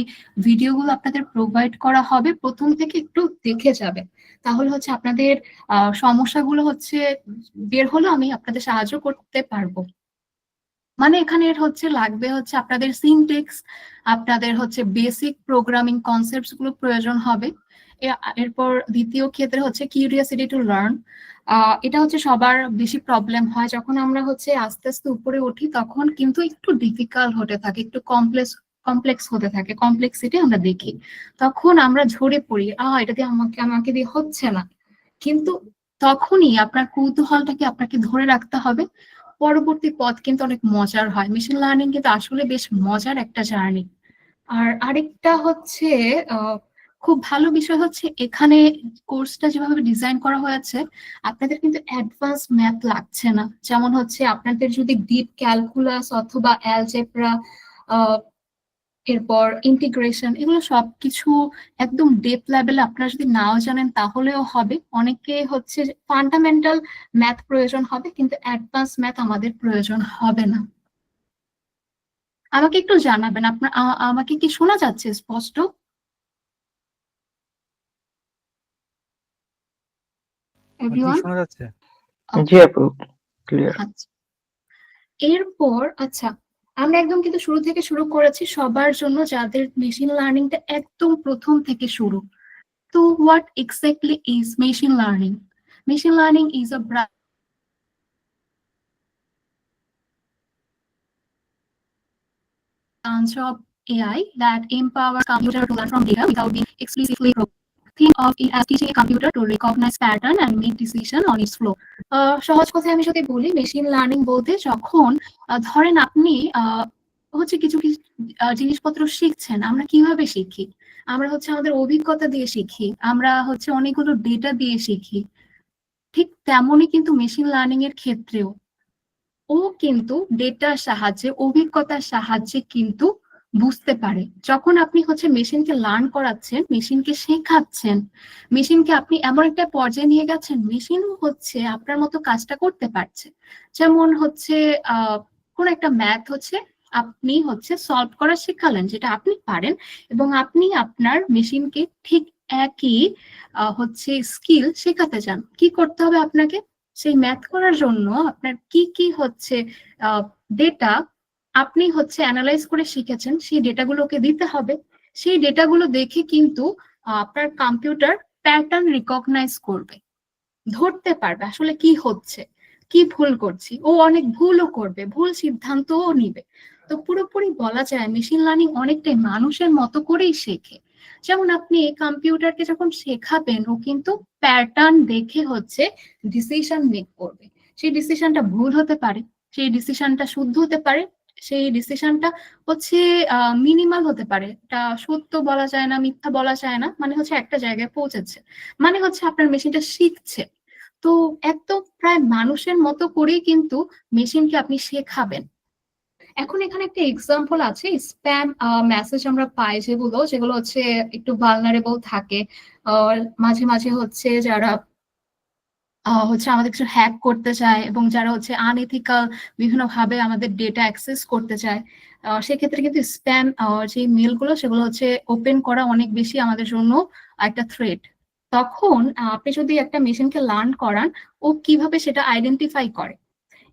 ভিডিওগুলো আপনাদের প্রোভাইড করা হবে প্রথম থেকে একটু দেখে যাবেন, তাহলে হচ্ছে আপনাদের সমস্যাগুলো হচ্ছে বের হলো আমি আপনাদের সাহায্য করতে পারবো। মানে এখানে হচ্ছে লাগবে হচ্ছে আপনাদের সিনটেক্স, আপনাদের হচ্ছে বেসিক প্রোগ্রামিং কনসেপ্টস গুলো প্রয়োজন হবে। এরপর দ্বিতীয় ক্ষেত্রে হচ্ছে কিউরিয়াসিটি টু লার্ন। এটা হচ্ছে সবার বেশি প্রবলেম হয় যখন আমরা হচ্ছে আস্তে আস্তে উপরে উঠি, তখন কিন্তু একটু ডিফিকাল্ট হতে থাকে, একটু কমপ্লেক্স হতে থাকে, কমপ্লেক্সিটি আমরা দেখি, তখন আমরা ঝরে পড়ি, এটা দিয়ে আমাকে আমাকে দিয়ে হচ্ছে না। কিন্তু তখনই আপনার কৌতূহলটাকে আপনাকে ধরে রাখতে হবে। পরবর্তী পথ কিন্তু অনেক মজার হয়। মেশিন লার্নিং কিন্তু আসলে বেশ মজার একটা জার্নি। আর আরেকটা হচ্ছে খুব ভালো বিষয় হচ্ছে এখানে কোর্সটা যেভাবে ডিজাইন করা হয়েছে, আপনাদের কিন্তু অ্যাডভান্স ম্যাথ লাগছে না। যেমন হচ্ছে আপনাদের যদি ডিপ ক্যালকুলাস অথবা অ্যালজেব্রা, এরপর ইন্টিগ্রেশন, এগুলো সবকিছু একদম ডেপ লেভেলে আপনারা যদি নাও জানেন তাহলেও হবে। অনেকে হচ্ছে ফান্ডামেন্টাল ম্যাথ প্রয়োজন হবে, কিন্তু অ্যাডভান্স ম্যাথ আমাদের প্রয়োজন হবে না। আমাকে একটু জানাবেন আপনার, আমাকে কি শোনা যাচ্ছে স্পষ্ট? এভরিওয়ান,
শোনা যাচ্ছে?
জি আপু, ক্লিয়ার।
আচ্ছা। এরপর আচ্ছা, আমরা একদম কিন্তু শুরু থেকে শুরু করেছি সবার জন্য যাদের মেশিন লার্নিংটা একদম প্রথম থেকে শুরু। তো what exactly is machine learning? Machine learning is a branch of AI that empowers computer to learn from data without being explicitly programmed. Think of it as teaching a computer to recognize pattern and make decision on its flow. সহজ কথায় আমি যদি বলি, মেশিন লার্নিং বলতে যখন ধরেন আপনি হচ্ছে কিছু কিছু জিনিসপত্র শিখছেন। আমরা কিভাবে শিখি? আমরা হচ্ছে আমাদের অভিজ্ঞতা দিয়ে শিখি, আমরা হচ্ছে অনেকগুলো ডেটা দিয়ে শিখি। ঠিক তেমনই কিন্তু মেশিন লার্নিং এর ক্ষেত্রেও ও কিন্তু ডেটার সাহায্যে, অভিজ্ঞতার সাহায্যে কিন্তু বুঝতে পারে। যখন আপনি হচ্ছে মেশিনকে লার্ন করাচ্ছেন, মেশিনকে শেখাচ্ছেন, মেশিনকে আপনি এমন একটা পর্যায়ে নিয়ে গেছেন, মেশিনও হচ্ছে আপনার মতো কাজটা করতে পারছে। যেমন হচ্ছে কোন একটা ম্যাথ হচ্ছে আপনি হচ্ছে সলভ করা শেখালেন, যেটা আপনি পারেন, এবং আপনি আপনার মেশিনকে ঠিক একই হচ্ছে স্কিল শেখাতে চান। কি করতে হবে আপনাকে? সেই ম্যাথ করার জন্য আপনার কি কি হচ্ছে ডেটা আপনি হচ্ছে অ্যানালাইজ করে শিখেছেন, সেই ডেটাগুলোকে দিতে হবে। সেই ডেটাগুলো দেখে কিন্তু আপনার কম্পিউটার প্যাটার্ন রিকগনাইজ করবে, ধরতে পারবে আসলে কি হচ্ছে, কি ভুল করছি। ও অনেক ভুলও করবে, ভুল সিদ্ধান্তও নিবে। তো পুরোপুরি বলা যায় মেশিন লার্নিং অনেকটাই মানুষের মতো করেই শেখে। যেমন আপনি কম্পিউটারকে যখন শেখাবেন, ও কিন্তু প্যাটার্ন দেখে হচ্ছে ডিসিশন মেক করবে। সেই ডিসিশনটা ভুল হতে পারে, সেই ডিসিশনটা শুদ্ধ হতে পারে, সেই ডিসিশনটা হচ্ছে মিনিমাল হতে পারে, এটা সত্য বলা যায় না, মিথ্যা বলা যায় না, মানে হচ্ছে একটা জায়গায় পৌঁছেছে, মানে হচ্ছে আপনার মেশিনটা শিখছে। তো একদম প্রায় মানুষের মতো করেই কিন্তু মেশিনকে আপনি শেখাবেন। এখন এখানে একটা এক্সাম্পল আছে, স্প্যাম মেসেজ আমরা পাই যেগুলো হচ্ছে একটু ভালনারেবল থাকে। মাঝে মাঝে হচ্ছে যারা হচ্ছে আমাদের কিছু হ্যাক করতে চায় এবং যারা হচ্ছে আনএথিক্যাল বিভিন্ন ভাবে আমাদের ডেটা অ্যাক্সেস করতে চায়, সেক্ষেত্রে কিন্তু স্প্যাম যে মেলগুলো সেগুলো হচ্ছে ওপেন করা অনেক বেশি আমাদের জন্য একটা থ্রেট। তখন আপনি যদি একটা মেশিনকে লার্ন করান ও কিভাবে সেটা আইডেন্টিফাই করে।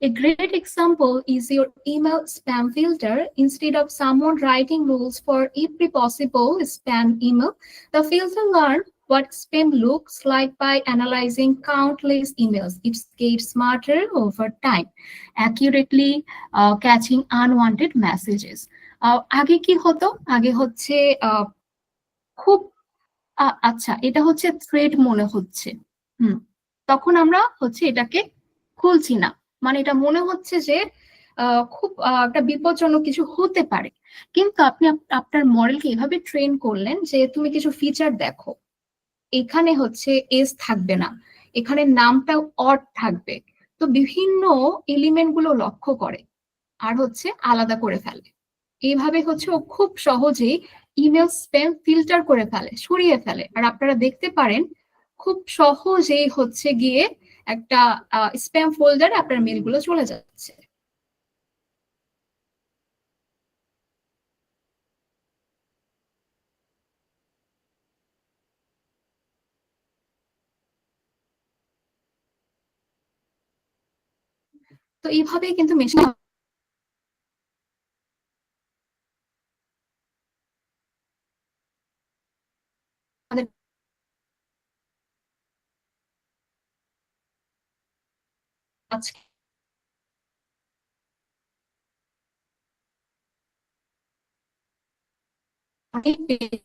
A great example is your email spam filter. Instead of someone writing rules for every possible spam email, the filter learns what spam looks like by analyzing countless emails. It gets smarter over time, accurately catching unwanted messages. আগে কি হতো? আগে হচ্ছে খুব আচ্ছা এটা হচ্ছে থ্রেড মনে হচ্ছে, তখন আমরা হচ্ছে এটাকে খুলছি না, মানে এটা মনে হচ্ছে যে খুব একটা বিপজ্জনক কিছু হতে পারে। কিন্তু আপনি আপনার মডেলকে এভাবে ট্রেন করলেন যে তুমি কিছু ফিচার দেখো, এখানে হচ্ছে এস থাকবে না, এখানে নামটা অড থাকবে। তো বিভিন্ন এলিমেন্ট গুলো লক্ষ্য করে আর হচ্ছে আলাদা করে ফেলে। এইভাবে হচ্ছে ও খুব সহজেই ইমেল স্প্যাম ফিল্টার করে ফেলে, সরিয়ে ফেলে। আর আপনারা দেখতে পারেন খুব সহজেই হচ্ছে গিয়ে একটা স্প্যাম ফোল্ডারে আপনার মেলগুলো চলে যাচ্ছে। তো এইভাবেই কিন্তু মেশিন আমাদের আজকে অনেক বেশি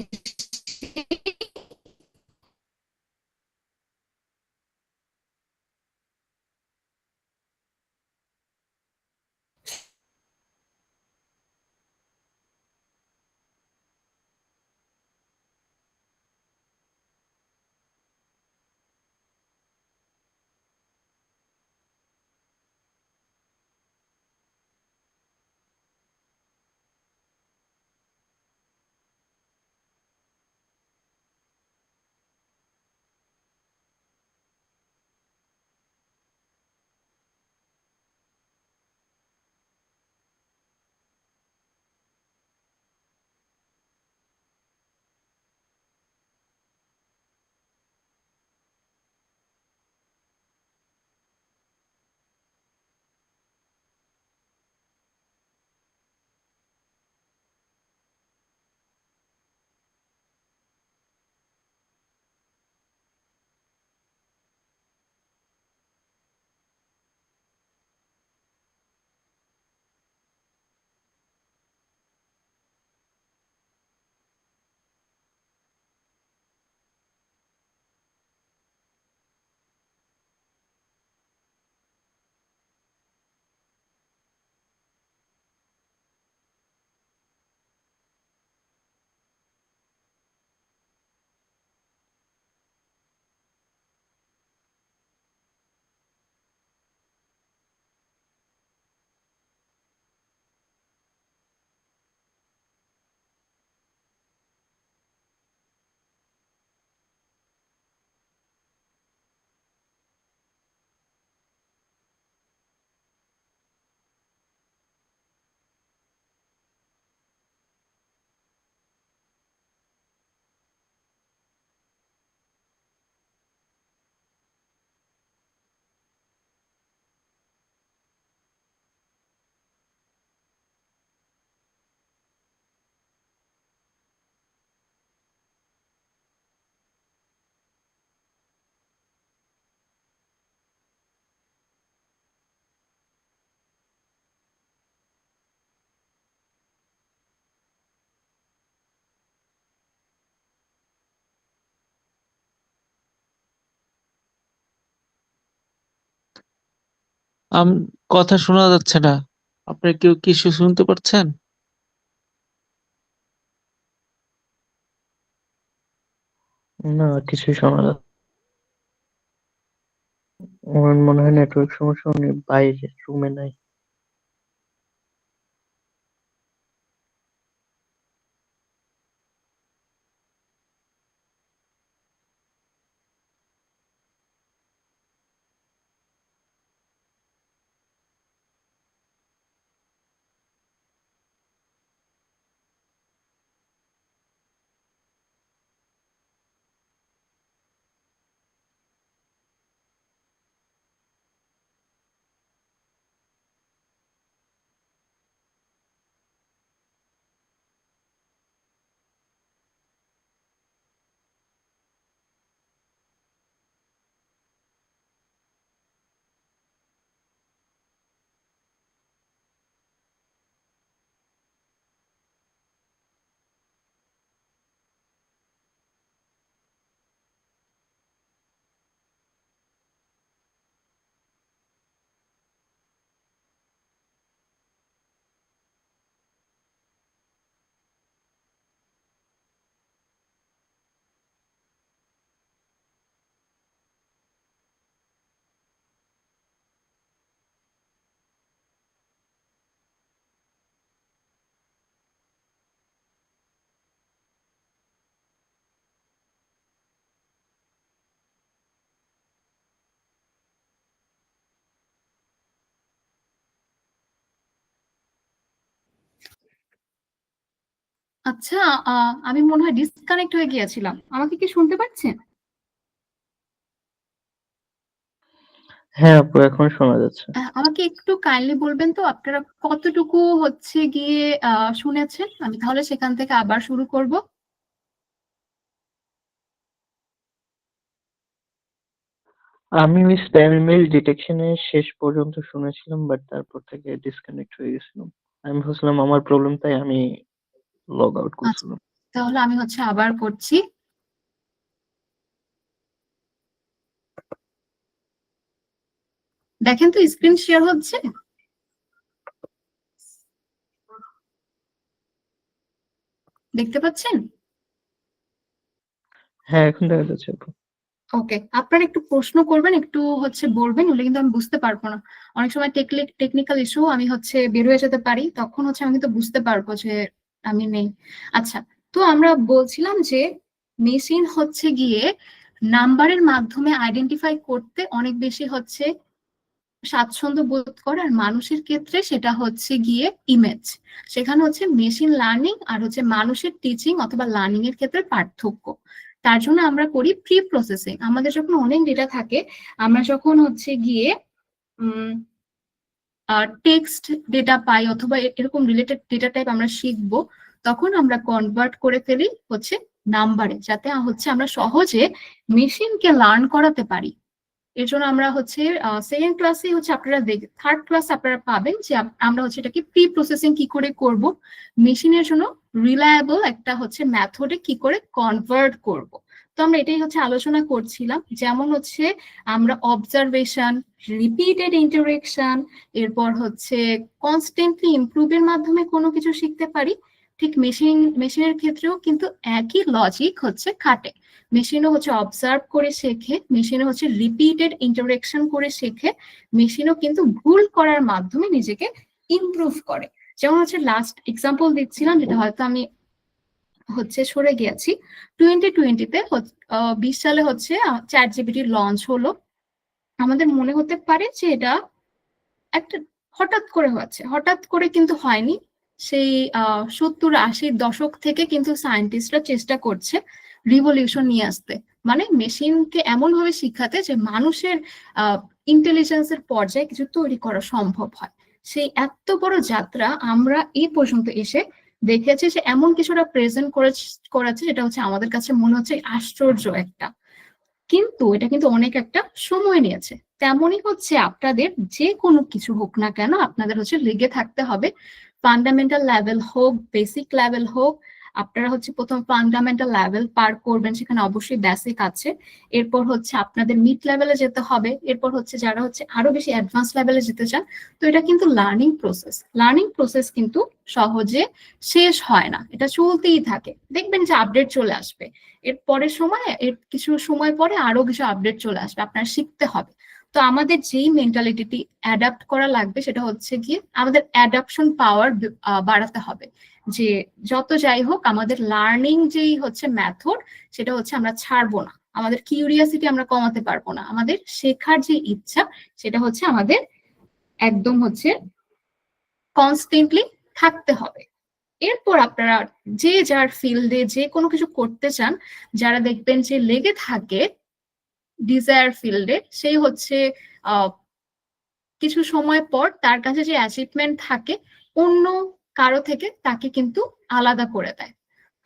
কথা শোনা যাচ্ছে না। আপনার কেউ কিছু শুনতে পারছেন?
না, কিছুই শোনা যাচ্ছে। আমার মনে হয় নেটওয়ার্ক সমস্যা, উনি বাইরে রুমে নাই।
আচ্ছা, আমি মনে হয় ডিসকানেক্ট হয়ে গিয়েছিলাম। আমাকে কি শুনতে পাচ্ছেন?
হ্যাঁ আপু, এখন শোনা যাচ্ছে।
আমাকে একটু কাইন্ডলি বলবেন তো আপনারা কতটুকু হচ্ছে গিয়ে শুনেছেন? আমি তাহলে সেখান থেকে আবার শুরু করব।
আমি ওই স্প্যাম ইমেল ডিটেকশনের শেষ পর্যন্ত শুনেছিলাম, বাট তারপর থেকে ডিসকানেক্ট হয়ে গেছিলাম। আমি ভাবছিলাম আমার প্রবলেম, তাই আমি লগ আউট
আচ্ছা,
করছিলাম।
তাহলে আমি হচ্ছে আবার করছি। দেখেন তো স্ক্রিন শেয়ার হচ্ছে? দেখতে পাচ্ছেন?
হ্যাঁ এখন দেখা যাচ্ছে আপু।
ওকে, আপনারা একটু প্রশ্ন করবেন, একটু হচ্ছে বলবেন, নইলে কিন্তু আমি বুঝতে পারবো না। অনেক সময় টেকনিক্যাল ইস্যু আমি হচ্ছে বের হয়ে যেতে পারি, তখন হচ্ছে আমি কিন্তু বুঝতে পারবো যে আমি নেই। আচ্ছা, তো আমরা বলছিলাম যে মেশিন হচ্ছে গিয়ে নাম্বারের মাধ্যমে আইডেন্টিফাই করতে অনেক বেশি হচ্ছে স্বাচ্ছন্দ্য বোধ করে, আর মানুষের ক্ষেত্রে সেটা হচ্ছে গিয়ে ইমেজ। সেখানে হচ্ছে মেশিন লার্নিং আর হচ্ছে মানুষের টিচিং অথবা লার্নিং এর ক্ষেত্রে পার্থক্য। তার জন্য আমরা করি প্রি প্রসেসিং। আমাদের যখন অনেক ডেটা থাকে, আমরা যখন হচ্ছে গিয়ে টেক্সট ডেটা পাই অথবা এরকম রিলেটেড ডেটা টাইপ আমরা শিখবো, তখন আমরা কনভার্ট করে ফেলি হচ্ছে নাম্বারে, যাতে হচ্ছে আমরা সহজে মেশিনকে লার্ন করাতে পারি। এর জন্য আমরা হচ্ছে সেকেন্ড ক্লাসে হচ্ছে আপনারা থার্ড ক্লাস আপনারা পাবেন যে আমরা হচ্ছে এটাকে প্রি প্রসেসিং কি করে করব, মেশিনের জন্য রিলায়েবল একটা হচ্ছে মেথডে কি করে কনভার্ট করব। তো আমরা এটাই হচ্ছে আলোচনা করছিলাম। যেমন হচ্ছে আমরা অবজারভেশন, রিপিটেড ইন্টারেকশন, এরপর হচ্ছে কনস্ট্যান্টলি ইমপ্রুভের মাধ্যমে কোনো কিছু শিখতে পারি। ঠিক মেশিনের ক্ষেত্রেও কিন্তু একই লজিক হচ্ছে খাটে। মেশিনও হচ্ছে অবজার্ভ করে শেখে, মেশিনও হচ্ছে রিপিটেড ইন্টারেকশন করে শেখে, মেশিনও কিন্তু ভুল করার মাধ্যমে নিজেকে ইমপ্রুভ করে। যেমন হচ্ছে লাস্ট এক্সাম্পল দিচ্ছিলাম, যেটা হয়তো আমি হচ্ছে সরে গিয়েছি। 2020-তে 20 সালে হচ্ছে চ্যাট জিপিটি লঞ্চ হলো। আমাদের মনে হতে পারে যে এটা একটা হঠাৎ করে হচ্ছে, হঠাৎ করে কিন্তু হয়নি। সেই 70-80 দশক থেকে কিন্তু সায়েন্টিস্টরা চেষ্টা করছে রিভলিউশন নিয়ে আসতে, মানে মেশিনকে এমন ভাবে শিখাতে যে মানুষের ইন্টেলিজেন্সের পর্যায়ে কিছু তৈরি করা সম্ভব হয়। সেই এত বড় যাত্রা আমরা এই পর্যন্ত এসে দেখেছি যে এমন কিছুটা প্রেজেন্ট করেছে, যেটা হচ্ছে আমাদের কাছে মনে হচ্ছে আশ্চর্য একটা। কিন্তু এটা কিন্তু অনেক একটা সময় নিয়েছে। তেমনই হচ্ছে আপনাদের যে কোনো কিছু হোক না কেন, আপনাদের হচ্ছে লেগে থাকতে হবে। ফান্ডামেন্টাল লেভেল হোক, বেসিক লেভেল হোক, আপনারা হচ্ছে প্রথম ফান্ডামেন্টাল লেভেল পার করবেন, সেখানে অবশ্যই বেসিক আছে। এরপর হচ্ছে আপনাদের মিড লেভেলে যেতে হবে, এরপর হচ্ছে যারা হচ্ছে আরো বেশি অ্যাডভান্স লেভেলে যেতে চান। তো এটা কিন্তু লার্নিং প্রসেস কিন্তু সহজে শেষ হয় না, এটা চলতেই থাকে। দেখবেন যে আপডেট চলে আসবে, এর পরের সময়, এর কিছু সময় পরে আরো কিছু আপডেট চলে আসবে, আপনার শিখতে হবে। তো আমাদের যেই মেন্টালিটিটি অ্যাডাপ্ট করা লাগবে, সেটা হচ্ছে গিয়ে আমাদের অ্যাডাপশন পাওয়ার বাড়াতে হবে। যে যত যাই হোক, আমাদের লার্নিং যেই হচ্ছে মেথড, সেটা হচ্ছে আমরা ছাড়বো না। আমাদের কিউরিয়াসিটি আমরা কমাতে পারবো না। আমাদের শেখার যে ইচ্ছা, সেটা হচ্ছে আমাদের একদম হচ্ছে কনস্ট্যান্টলি থাকতে হবে। এরপর আপনারা যে যার ফিল্ডে যে কোনো কিছু করতে চান, যারা দেখবেন যে লেগে থাকে ডিজায়ার ফিল্ডে, সেই হচ্ছে কিছু সময় পর তার কাছে যে অ্যাচিভমেন্ট থাকে অন্য কারো থেকে, তাকে কিন্তু আলাদা করে দেয়।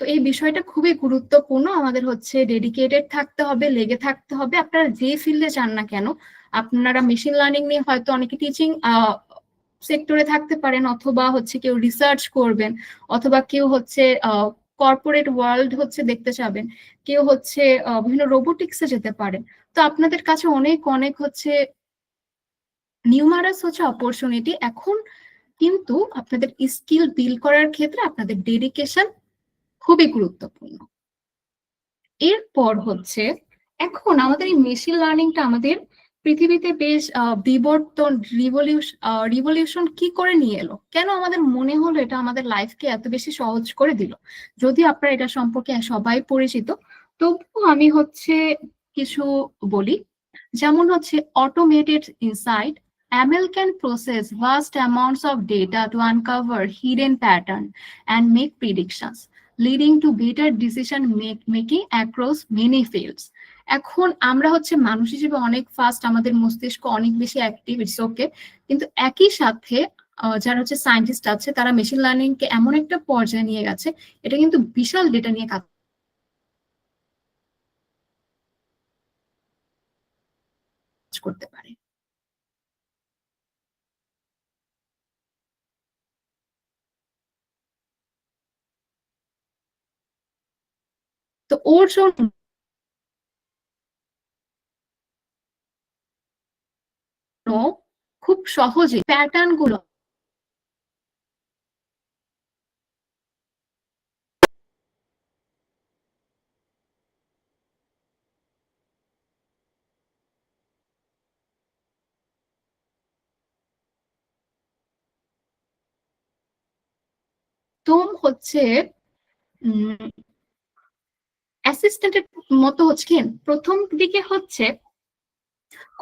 তো এই বিষয়টা খুবই গুরুত্বপূর্ণ। আমাদের হচ্ছে ডেডিকেটেড থাকতে হবে, লেগে থাকতে হবে। আপনারা যে ফিল্ডে চান না কেন, আপনারা মেশিন লার্নিং নিয়ে হয়তো অনেকে টিচিং সেক্টরে থাকতে পারেন, অথবা হচ্ছে কেউ রিসার্চ করবেন, অথবা কেউ হচ্ছে কর্পোরেট ওয়ার্ল্ড হচ্ছে দেখতে চাবেন, কেউ হচ্ছে বিভিন্ন রোবোটিক্সে যেতে পারেন। তো আপনাদের কাছে অনেক অনেক হচ্ছে নিউমারাস হচ্ছে অপরচুনিটি এখন। কিন্তু আপনাদের স্কিল বিল্ড করার ক্ষেত্রে আপনাদের ডেডিকেশন খুবই গুরুত্বপূর্ণ। এরপর হচ্ছে এখন আমাদের এই মেশিন লার্নিংটা আমাদের পৃথিবীতে বেশ বিবর্তন, রিভলিউশন কি করে নিয়ে এলো, কেন আমাদের মনে হলো এটা আমাদের লাইফকে এত বেশি সহজ করে দিল। যদি আপনারা এটা সম্পর্কে সবাই পরিচিত, তবুও আমি হচ্ছে কিছু বলি। যেমন হচ্ছে automated insight, ML can process vast amounts of data to uncover hidden pattern and make predictions. Leading to better decision making across many fields. এখন আমরা হচ্ছে মানুষ হিসেবে অনেক ফাস্ট, আমাদের মস্তিষ্ক অনেক বেশি অ্যাক্টিভ, ইটস ওকে, কিন্তু একই সাথে যারা হচ্ছে সায়েন্টিস্ট আছে তারা মেশিন লার্নিং কে এমন একটা পর্যায়ে নিয়ে গেছে, এটা কিন্তু বিশাল ডেটা নিয়ে কাজ করতে পারে। তো ওর জন্য খুব সহজে প্যাটার্ন গুলো একদম হচ্ছে অ্যাসিস্ট্যান্টের মতো হচ্ছে কি, প্রথম দিকে হচ্ছে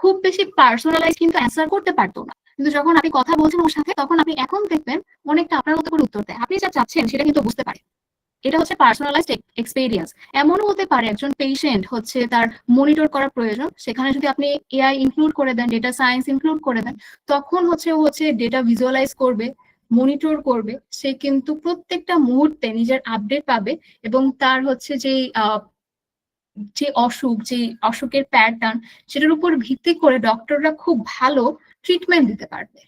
খুব বেশি পার্সোনালাইজ কিন্তু অ্যান্সার করতে পারতো না, কিন্তু যখন আপনি কথা বলছেন ওর সাথে তখন আপনি এখন দেখবেন অনেকটা আপনার মতো করে উত্তর দেয়, আপনি যা চাচ্ছেন সেটা কিন্তু বুঝতে পারে। এটা হচ্ছে পার্সোনালাইজড এক্সপেরিয়েন্স। এমনও হতে পারে একজন পেশেন্ট হচ্ছে তার মনিটর করা প্রয়োজন, সেখানে যদি আপনি এআই ইনক্লুড করে দেন, ডেটা সায়েন্স ইনক্লুড করে দেন, তখন হচ্ছে ও হচ্ছে ডেটা ভিজুয়ালাইজ করবে, মনিটর করবে, সে কিন্তু প্রত্যেকটা মুহূর্তে নিজের আপডেট পাবে এবং তার হচ্ছে যে অসুখের প্যাটার্ন, সেটার উপর ভিত্তি করে ডক্টররা খুব ভালো ট্রিটমেন্ট দিতে পারবে।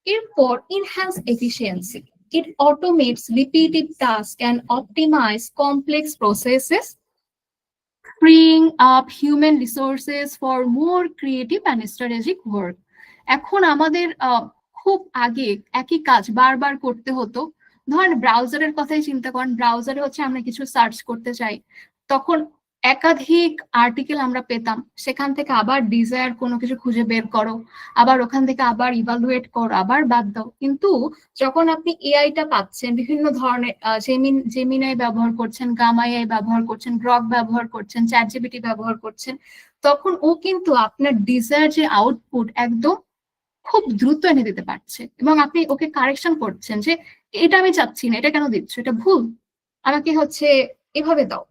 এরপর enhance efficiency. It automates repetitive tasks and optimize complex processes, freeing up human resources for more creative and strategic work. এখন আমাদের খুব আগে একই কাজ বারবার করতে হতো। ধরেন ব্রাউজারের কথাই চিন্তা করেন, ব্রাউজারে হচ্ছে আমরা কিছু সার্চ করতে চাই, তখন একাধিক আর্টিকেল আমরা পেতাম, সেখান থেকে আবার ডিজায়ার কোনো কিছু খুঁজে বের করো, আবার ওখান থেকে আবার ইভালুয়েট করো, আবার বাদ দাও। কিন্তু যখন আপনি এআইটা পাচ্ছেন, বিভিন্ন ধরনের জেমিনাই ব্যবহার করছেন, গামা এআই ব্যবহার করছেন, গ্রক ব্যবহার করছেন, চ্যাটজিপিটি ব্যবহার করছেন, তখন ও কিন্তু আপনার ডিজায়ার যে আউটপুট একদম খুব দ্রুত এনে দিতে পারছে এবং আপনি ওকে কারেকশন করছেন যে এটা আমি চাচ্ছি না, এটা কেন দিচ্ছ, এটা ভুল, আমাকে হচ্ছে এভাবে দাও।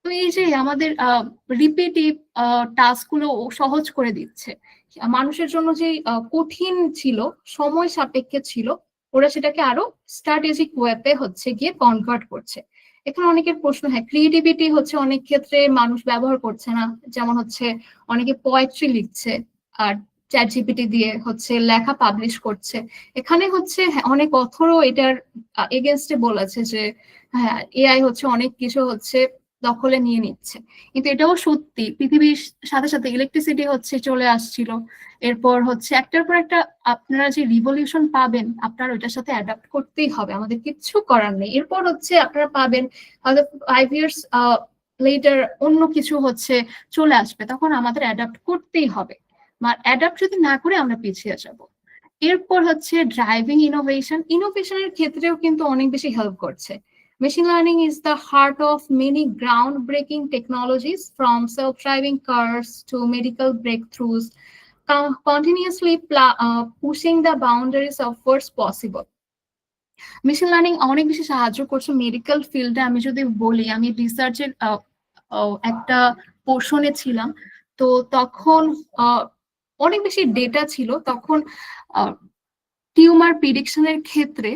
তো এই যে আমাদের রিপিটিভ টাস্ক গুলো সহজ করে দিচ্ছে, মানুষের জন্য যে কঠিন ছিল, সময় সাপেক্ষে ছিল, ওরা সেটাকে আরো স্ট্র্যাটেজিক ওয়েতে হচ্ছে গিয়ে কনভার্ট করছে। এখানে অনেকের প্রশ্ন, হ্যাঁ ক্রিয়েটিভিটি হচ্ছে অনেক ক্ষেত্রে মানুষ ব্যবহার করছে না, যেমন হচ্ছে অনেকে পোয়েট্রি লিখছে আর চ্যাটজিপিটি দিয়ে হচ্ছে লেখা পাবলিশ করছে। এখানে হচ্ছে অনেক অথরও এটার এগেনস্টে বলেছে যে হ্যাঁ এআই হচ্ছে অনেক কিছু হচ্ছে দখলে নিয়ে নিচ্ছে, কিন্তু এটাও সত্যি। পৃথিবীর সাথে সাথে ইলেকট্রিসিটি হচ্ছে চলে আসছিল, এরপর হচ্ছে একটার পর একটা আপনারা যে রিভলিউশন পাবেন, আপনার ওইটার সাথে অ্যাডাপ্ট করতেই হবে, আমাদের কিচ্ছু করার নেই। এরপর হচ্ছে আপনারা পাবেন হয়তো 5 years লেটার অন্য কিছু হচ্ছে চলে আসবে, তখন আমাদের অ্যাডাপ্ট করতেই হবে, অ্যাডাপ্ট যদি না করে আমরা পিছিয়ে যাব। এরপর হচ্ছে ড্রাইভিং ইনোভেশনের ক্ষেত্রেও কিন্তু অনেক বেশি হেল্প করছে। Machine learning is the heart of many groundbreaking technologies, from self-driving cars to medical breakthroughs, continuously pushing the boundaries of what's possible. Machine learning অনেক বেশি সাহায্য করছে মেডিকেল ফিল্ডে। আমি যদি বলি, আমি রিসার্চের একটা পোর্শনে ছিলাম, তো তখন অনেক বেশি ডেটা ছিল, তখন টিউমার প্রিডিকশনের ক্ষেত্রে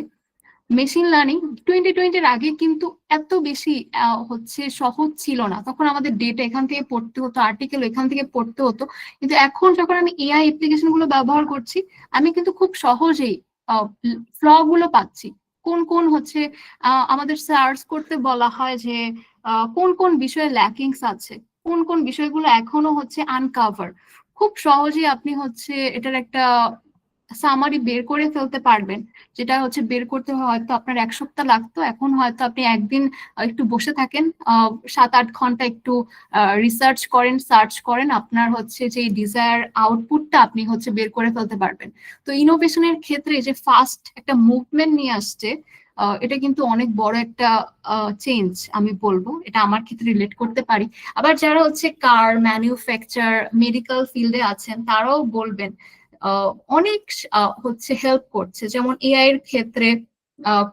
মেশিন লার্নিং 2020-র আগে কিন্তু এত বেশি হচ্ছে সহজ ছিল না, তখন আমাদের ডেটা এখান থেকে পড়তে হতো, আর্টিকেল এখান থেকে পড়তে হতো। কিন্তু এখন যখন আমি এআই অ্যাপ্লিকেশন গুলো ব্যবহার করছি, আমি কিন্তু খুব সহজেই ফ্ল গুলো পাচ্ছি, কোন কোন হচ্ছে আমাদের সার্চ করতে বলা হয় যে কোন কোন বিষয়ে ল্যাকিংস আছে, কোন কোন বিষয়গুলো এখনো হচ্ছে আনকাভার, খুব সহজেই আপনি হচ্ছে এটার একটা সামারি বের করে ফেলতে পারবেন, যেটা হচ্ছে বের করতে হয়তো আপনার 1 সপ্তাহ লাগতো, এখন হয়তো আপনি একদিন একটু বসে থাকেন, 7-8 ঘন্টা একটু রিসার্চ করেন, সার্চ করেন, আপনার হচ্ছে যে ডিজায়ার আউটপুটটা আপনি হচ্ছে বের করে ফেলতে পারবেন। তো ইনোভেশনের ক্ষেত্রে যে ফাস্ট একটা মুভমেন্ট নিয়ে আসছে, এটা কিন্তু অনেক বড় একটা চেঞ্জ আমি বলবো, এটা আমার ক্ষেত্রে রিলেট করতে পারি। আবার যারা হচ্ছে কার ম্যানুফ্যাকচার, মেডিকেল ফিল্ডে আছেন, তারাও বলবেন অনেক হচ্ছে হেল্প করছে। যেমন এআই এর ক্ষেত্রে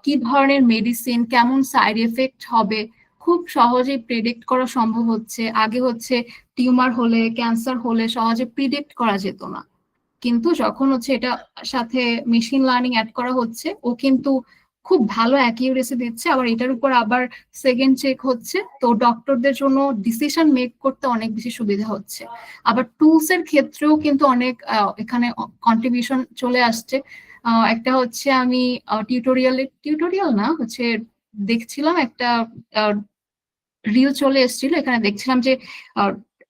কি ধরনের মেডিসিন, কেমন সাইড এফেক্ট হবে, খুব সহজেই প্রেডিক্ট করা সম্ভব হচ্ছে। আগে হচ্ছে টিউমার হলে, ক্যান্সার হলে সহজে প্রিডিক্ট করা যেত না, কিন্তু যখন হচ্ছে এটা সাথে মেশিন লার্নিং অ্যাড করা হচ্ছে, ও কিন্তু খুব ভালো অ্যাকিউরেসি দিচ্ছে। আবার এটার উপর আবার সেকেন্ড চেক হচ্ছে, তো ডক্টরদের জন্য ডিসিশন মেক করতে অনেক বেশি সুবিধা হচ্ছে। আবার টুলস এর ক্ষেত্রেও কিন্তু অনেক এখানে কন্ট্রিবিউশন চলে আসছে। একটা হচ্ছে আমি টিউটোরিয়াল না হচ্ছে দেখছিলাম, একটা রিল চলে এসেছিল, এখানে দেখছিলাম যে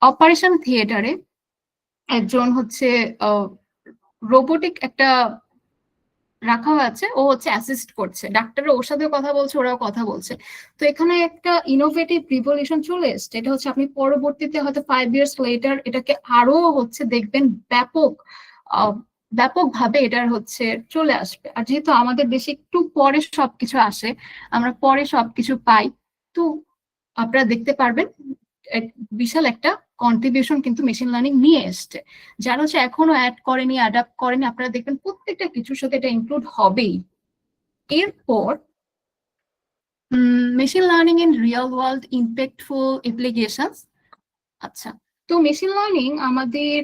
অপারেশন থিয়েটারে একজন হচ্ছে রোবোটিক একটা রাখা হয়েছে, ও হচ্ছে অ্যাসিস্ট করছে, ডাক্তাররা ওর সাথেও কথা বলছে, ওরাও কথা বলছে। তো এখানে একটা ইনোভেটিভ রিভলিউশন চলে এসছে। এটা হচ্ছে আপনি পরবর্তীতে হয়তো 5 years লেটার এটাকে আরো হচ্ছে দেখবেন ব্যাপকভাবে এটার হচ্ছে চলে আসবে। আর যেহেতু আমাদের দেশে একটু পরে সবকিছু আসে, আমরা পরে সবকিছু পাই, তো আপনারা দেখতে পারবেন বিশাল একটা কন্ট্রিবিউশন কিন্তু মেশিন লার্নিং নিয়ে এসছে। যারা হচ্ছে এখনো অ্যাড করেনি, অ্যাডাপ্ট করেনি, আপনারা দেখবেন প্রত্যেকটা কিছুর সাথে এটা ইনক্লুড হবেই। এরপর machine learning in real world impactful applications. আচ্ছা, তো মেশিন লার্নিং আমাদের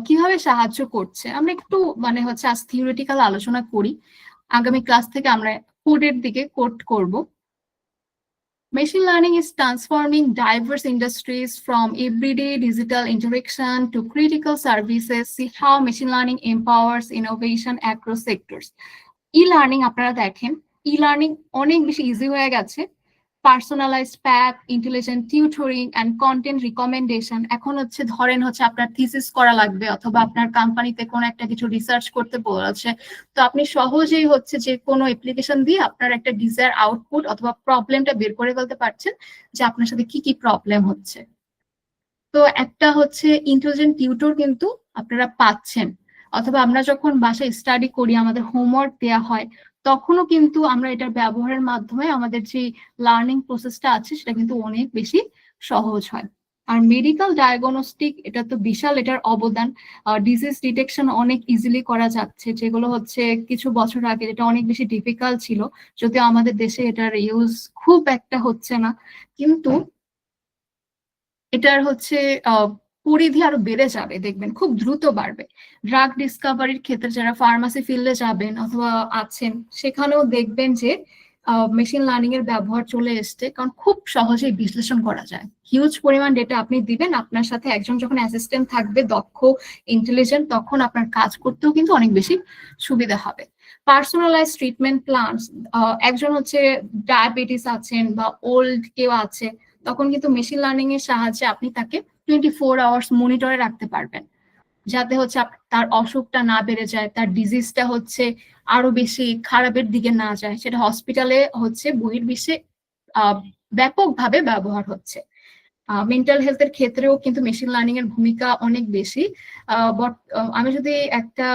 কিভাবে সাহায্য করছে আমরা একটু মানে হচ্ছে আজ থিওরিটিক্যাল আলোচনা করি, আগামী ক্লাস থেকে আমরা কোডের দিকে কোড করব। Machine learning is transforming diverse industries from everyday digital interaction to critical services. See how machine learning empowers innovation across sectors. E-learning আপনারা দেখেন, e-learning অনেক বেশি ইজি হয়ে গেছে। Personalised path, intelligent tutoring and content recommendation. এখন হচ্ছে ধরেন হচ্ছে আপনার থিসিস করা লাগবে, অথবা আপনার কোম্পানিতে কোনো একটা কিছু রিসার্চ করতে বলেছে, তো আপনি সহজেই হচ্ছে যে কোনো অ্যাপ্লিকেশন দিয়ে আপনার একটা ডিজায়ার আউটপুট অথবা প্রবলেমটা বের করে ফেলতে পারছেন, যে আপনার সাথে কি কি প্রবলেম হচ্ছে। তো একটা হচ্ছে ইন্টেলিজেন্ট টিউটর কিন্তু আপনারা পাচ্ছেন, অথবা আমরা যখন বাসায় স্টাডি করি, আমাদের হোমওয়ার্ক দেওয়া হয়, তখনও কিন্তু আমরা এটার ব্যবহারের মাধ্যমে আমাদের যে লার্নিং প্রসেসটা আছে সেটা কিন্তু অনেক বেশি সহজ হয়। আর মেডিকেল ডায়াগনস্টিক, এটা তো বিশাল এটার অবদান। ডিজিজ ডিটেকশন অনেক ইজিলি করা যাচ্ছে, যেগুলো হচ্ছে কিছু বছর আগে এটা অনেক বেশি ডিফিকাল্ট ছিল, যদিও আমাদের দেশে এটার ইউজ খুব একটা হচ্ছে না, কিন্তু এটার হচ্ছে পরিধি আরো বেড়ে যাবে, দেখবেন খুব দ্রুত বাড়বে। ড্রাগ ডিসকভারির ক্ষেত্রে যারা ফার্মাসি ফিল্ডে যাবেন অথবা আছেন, সেখানেও দেখবেন যে মেশিন লার্নিং এর ব্যবহার চলে এসছে, কারণ খুব সহজেই বিশ্লেষণ করা যায়। হিউজ পরিমাণ ডেটা আপনি দিবেন, আপনার সাথে একজন যখন অ্যাসিস্ট্যান্ট থাকবে দক্ষ, ইন্টেলিজেন্ট, তখন আপনার কাজ করতেও কিন্তু অনেক বেশি সুবিধা হবে। পার্সোনালাইজ ট্রিটমেন্ট প্ল্যান, একজন হচ্ছে ডায়াবেটিস আছেন বা ওল্ড কেউ আছে, তখন কিন্তু মেশিন লার্নিং এর সাহায্যে আপনি তাকে 24 আওয়ার্স মনিটরে রাখতে পারবেন, যাতে হচ্ছে তার অসুখটা না বেড়ে যায়, তার ডিজিজটা হচ্ছে আরো বেশি খারাপের দিকে না যায়। সেটা হসপিটালে হচ্ছে বহির্বিশ্বে ব্যাপকভাবে ব্যবহার হচ্ছে। মেন্টাল হেলথের ক্ষেত্রেও কিন্তু মেশিন লার্নিং এর ভূমিকা অনেক বেশি। আমি যদি একটা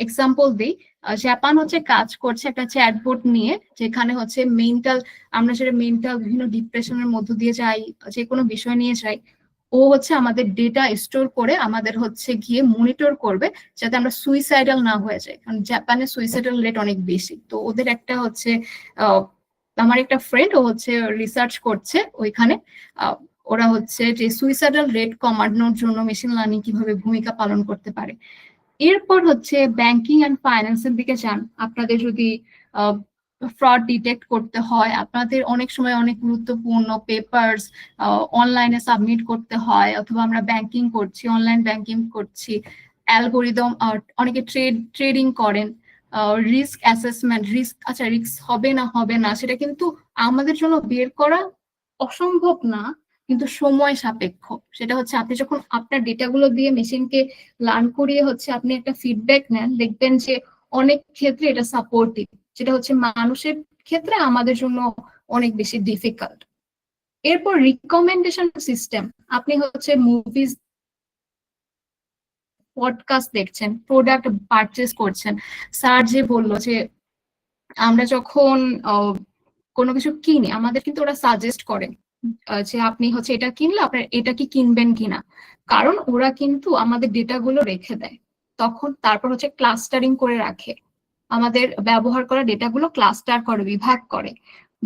এক্সাম্পল দিই, জাপান হচ্ছে কাজ করছে একটা চ্যাটবোট নিয়ে, যেখানে হচ্ছে আমরা যেটা মেন্টাল বিভিন্ন ডিপ্রেশনের মধ্য দিয়ে যাই, যে কোনো বিষয় নিয়ে যাই, ও হচ্ছে আমাদের ডেটা স্টোর করে আমাদের হচ্ছে গিয়ে মনিটর করবে, যাতে আমরা সুইসাইডাল না হয়ে যাই, কারণ জাপানের সুইসাইডাল রেট অনেক বেশি। তো ওদের একটা হচ্ছে আমার একটা ফ্রেন্ড, ও হচ্ছে রিসার্চ করছে ওইখানে, ওরা হচ্ছে যে সুইসাইডাল রেট কমানোর জন্য মেশিন লার্নিং কিভাবে ভূমিকা পালন করতে পারে। এরপর হচ্ছে ব্যাংকিং অ্যান্ড ফাইন্যান্সের দিকে যান, আপনাদের যদি ফ্রড ডিটেক্ট করতে হয়, আপনাদের অনেক সময় অনেক গুরুত্বপূর্ণ পেপারস অনলাইনে সাবমিট করতে হয়, অথবা আমরা ব্যাংকিং করছি, অনলাইন ব্যাংকিং করছি, অ্যালগোরিদম, অনেকে ট্রেডিং করেন, রিস্ক অ্যাসেসমেন্ট, রিস্ক হবে না সেটা কিন্তু আমাদের জন্য বের করা অসম্ভব না, কিন্তু সময় সাপেক্ষ। সেটা হচ্ছে আপনি যখন আপনার ডেটাগুলো দিয়ে মেশিনকে লার্ন করিয়ে হচ্ছে আপনি একটা ফিডব্যাক নেন, দেখবেন যে অনেক ক্ষেত্রে এটা সাপোর্টিভ, যেটা হচ্ছে মানুষের ক্ষেত্রে আমাদের জন্য অনেক বেশি ডিফিকাল্ট। এরপর রিকমেন্ডেশন সিস্টেম, আপনি হচ্ছে মুভিজ, পডকাস্ট দেখছেন, প্রোডাক্ট পারচেস করছেন, স্যার যে বললো যে আমরা যখন কোনো কিছু কিনি, আমাদের কিন্তু ওরা সাজেস্ট করে যে আপনি হচ্ছে এটা কিনলে আপনার এটা কি কিনবেন কিনা, কারণ ওরা কিন্তু আমাদের ডেটাগুলো রেখে দেয়, তখন তারপর হচ্ছে ক্লাস্টারিং করে রাখে। আমাদের ব্যবহার করা ডেটাগুলো ক্লাস্টার করে, বিভাগ করে।